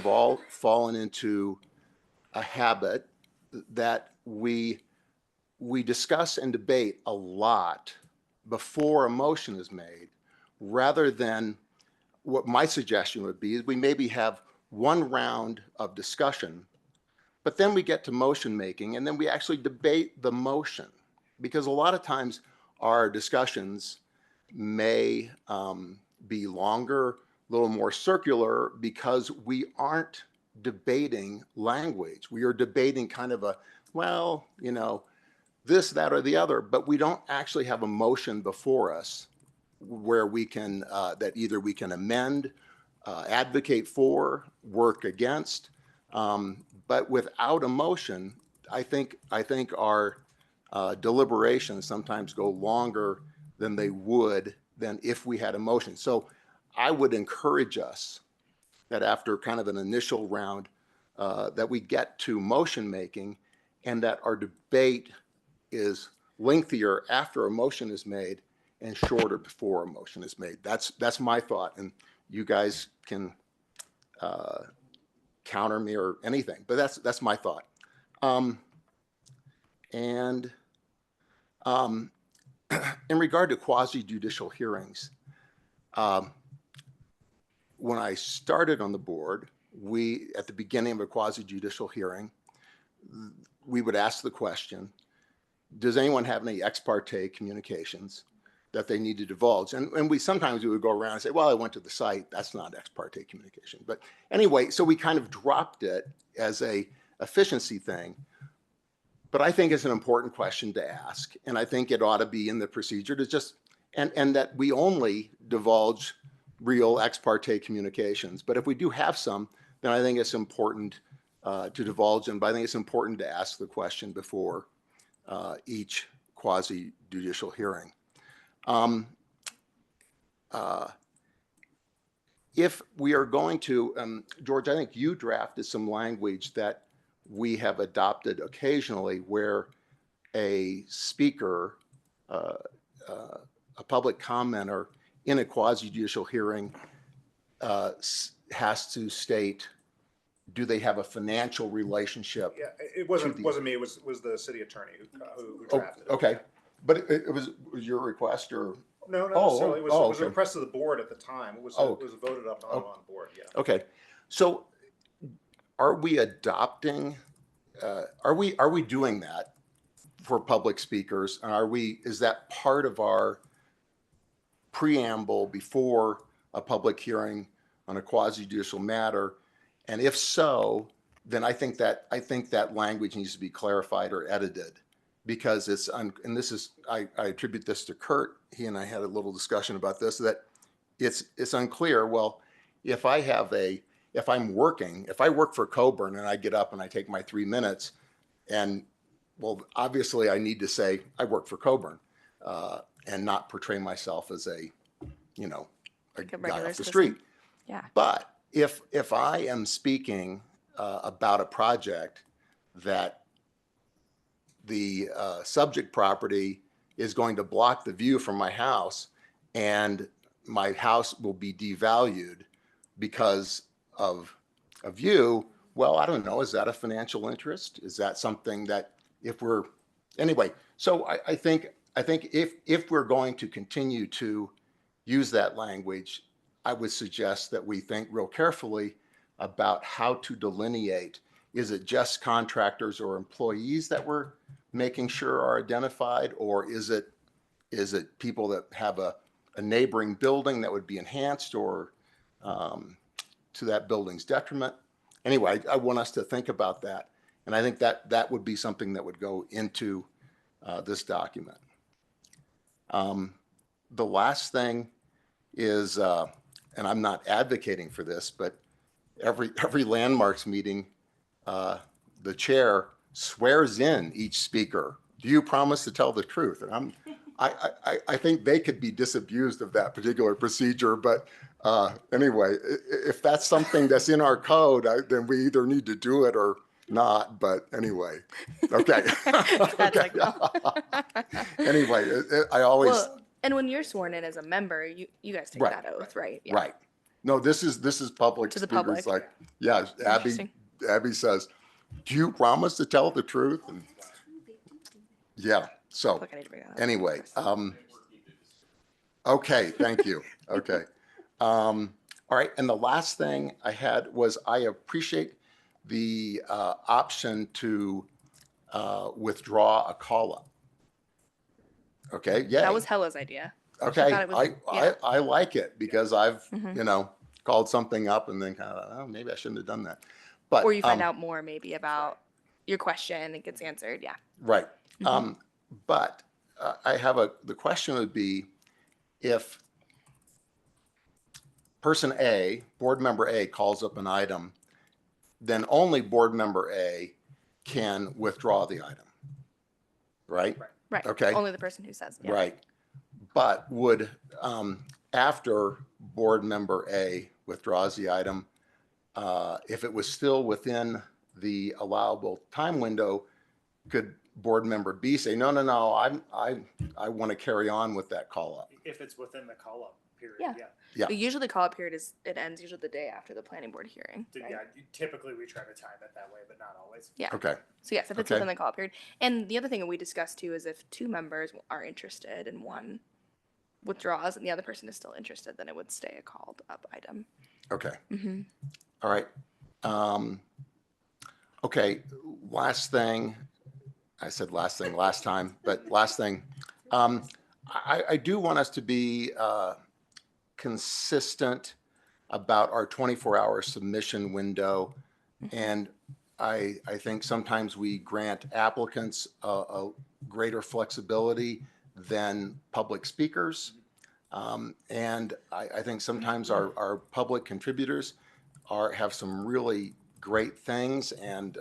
all fallen into a habit that we discuss and debate a lot before a motion is made, rather than what my suggestion would be is we maybe have one round of discussion, but then we get to motion making, and then we actually debate the motion, because a lot of times our discussions may be longer, a little more circular, because we aren't debating language. We are debating kind of this, that, or the other, but we don't actually have a motion before us where we can, that either we can amend, advocate for, work against. But without a motion, I think our deliberations sometimes go longer than they would than if we had a motion. So I would encourage us that after kind of an initial round, that we get to motion making, and that our debate is lengthier after a motion is made and shorter before a motion is made. That's my thought, and you guys can counter me or anything, but that's my thought. In regard to quasi-judicial hearings, when I started on the board, at the beginning of a quasi-judicial hearing, we would ask the question, does anyone have any ex parte communications that they need to divulge? And we sometimes would go around and say, well, I went to the site, that's not ex parte communication. But anyway, so we kind of dropped it as a efficiency thing. But I think it's an important question to ask, and I think it ought to be in the procedure to just, and that we only divulge real ex parte communications. But if we do have some, then I think it's important to divulge them, but I think it's important to ask the question before each quasi-judicial hearing. If we are going to, George, I think you drafted some language that we have adopted occasionally, where a speaker, a public commenter in a quasi-judicial hearing has to state, do they have a financial relationship? Yeah, it wasn't me. It was the city attorney who drafted it. Okay, but it was your request, or? No, necessarily. It was a request of the board at the time. It was voted up on the board. Yeah. Okay, so are we adopting? Are we doing that for public speakers? And is that part of our preamble before a public hearing on a quasi judicial matter? And if so, then I think that language needs to be clarified or edited, because and this is, I attribute this to Kurt. He and I had a little discussion about this, that it's unclear. Well, if I work for Coburn and I get up and I take my 3 minutes, and well, obviously I need to say I work for Coburn, and not portray myself as a Like a guy regular off the citizen. street. Yeah. But if I am speaking about a project that the subject property is going to block the view from my house, and my house will be devalued because of a view, well, I don't know, is that a financial interest? Is that something that anyway, so I think if we're going to continue to use that language, I would suggest that we think real carefully about how to delineate. Is it just contractors or employees that we're making sure are identified, or is it people that have a neighboring building that would be enhanced, or to that building's detriment? Anyway, I want us to think about that, and I think that would be something that would go into this document. The last thing is, and I'm not advocating for this, but every landmarks meeting, the chair swears in each speaker. Do you promise to tell the truth? And I think they could be disabused of that particular procedure. But anyway, if that's something that's in our code, then we either need to do it or not. But anyway, okay. Okay. Anyway, I always. Well, and when you're sworn in as a member, you guys take Right. that oath, right? Yeah. Right. No, this is public To the speakers. public. Like, yeah, Interesting. Abby says, do you promise to tell the truth? And yeah, so Look, I need to bring that up. anyway, okay, thank you. Okay. All right, and the last thing I had was, I appreciate the option to withdraw a call-up. Okay, yeah. That was Hella's idea. Okay, thought it was- I like it, because I've, Mhm. called something up and then kind of, oh, maybe I shouldn't have done that. But Or you find out more maybe about your question and it gets answered. Yeah. right. Mhm. But the question would be, if person A, board member A, calls up an item, then only board member A can withdraw the item. Right? Right. Okay. Only the person who says. Yeah. Right. But would, after board member A withdraws the item, if it was still within the allowable time window, could board member B say, no, I want to carry on with that call up? If it's within the call-up period, Yeah. Yeah. But usually the call-up period ends usually the day after the planning board hearing. Yeah, right? typically we try to time it that way, but not always. Yeah. Okay. So yes, if it's Okay. within the call-up period. And the other thing that we discussed too is if two members are interested and one withdraws and the other person is still interested, then it would stay a called up item. Okay. Mm-hmm. All right. Okay. Last thing. I said last thing last time, but last thing. I do want us to be consistent about our 24-hour submission window. And I think sometimes we grant applicants a greater flexibility than public speakers. And I think sometimes our public contributors have some really great things. And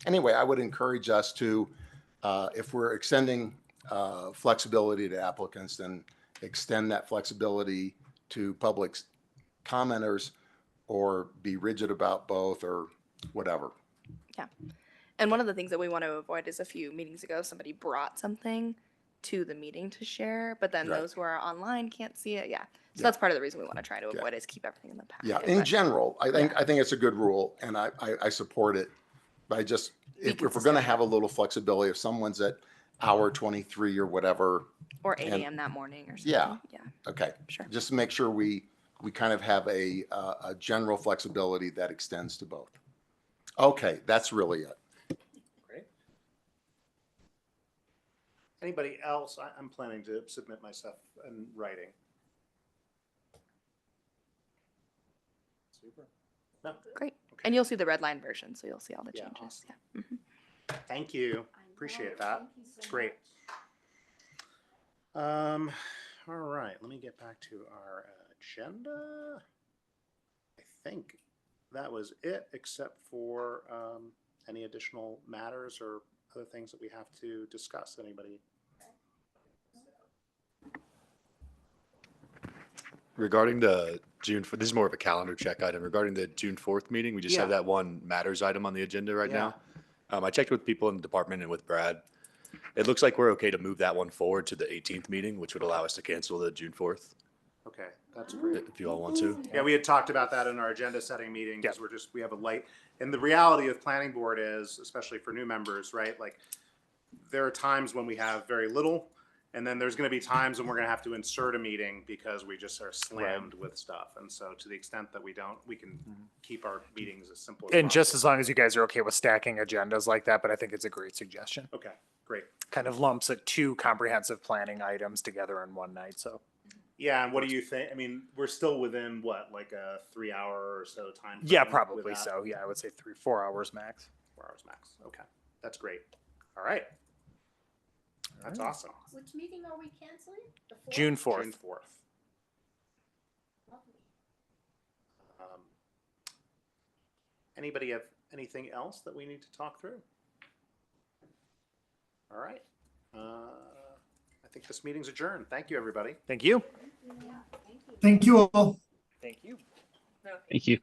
anyway, I would encourage us to, if we're extending flexibility to applicants, then extend that flexibility to public commenters, or be rigid about both, or whatever. Yeah. And one of the things that we want to avoid is a few meetings ago, somebody brought something to the meeting to share, but then Right. those who are online can't see it. Yeah. So Yeah. that's part of the reason we want to try to Yeah. avoid is keep everything in the packet. Yeah, in but- general, I think it's a good rule, and I support it. But I just, if we're going to have a little flexibility, if someone's at hour 23 or whatever. Or 8 and- a.m. that morning or something. Yeah. Yeah. Okay. Sure. Just to make sure we kind of have a general flexibility that extends to both. Okay, that's really it. Great. Anybody else? I'm planning to submit my stuff in writing. Super. No, Great. Okay. And you'll see the red line version, so you'll see all the Yeah, changes. awesome. Yeah. Mhm. Thank you. Appreciate that. It's great. All right, let me get back to our agenda. I think that was it, except for any additional matters or other things that we have to discuss. Anybody? Regarding the this is more of a calendar check item. Regarding the June 4th meeting, we just have Yeah. that one matters item on the agenda right now. I checked with people in the department and with Brad. It looks like we're okay to move that one forward to the 18th meeting, which would allow us to cancel the June 4th, Okay, that's great. if you all want to. Yeah, we had talked about that in our agenda setting meeting because we have a light. And the reality of planning board is, especially for new members, right? Like there are times when we have very little, and then there's going to be times when we're going to have to insert a meeting because we just are slammed with stuff. And so to the extent that we don't, we can keep our meetings as simple as And just possible. as long as you guys are okay with stacking agendas like that, but I think it's a great suggestion. Okay, great. Kind of lumps it two comprehensive planning items together in one night, so. Yeah, and what do you think? I mean, we're still within what, like a 3 hour or so time? Yeah, frame with probably that? so. Yeah, I would say 4 hours max. 4 hours max. Okay, that's great. All right. That's awesome. Which meeting are we canceling? The 4th? June 4th. June 4th. Anybody have anything else that we need to talk through? All right. I think this meeting's adjourned. Thank you, everybody. Thank you. Thank you all. Thank you. Thank you.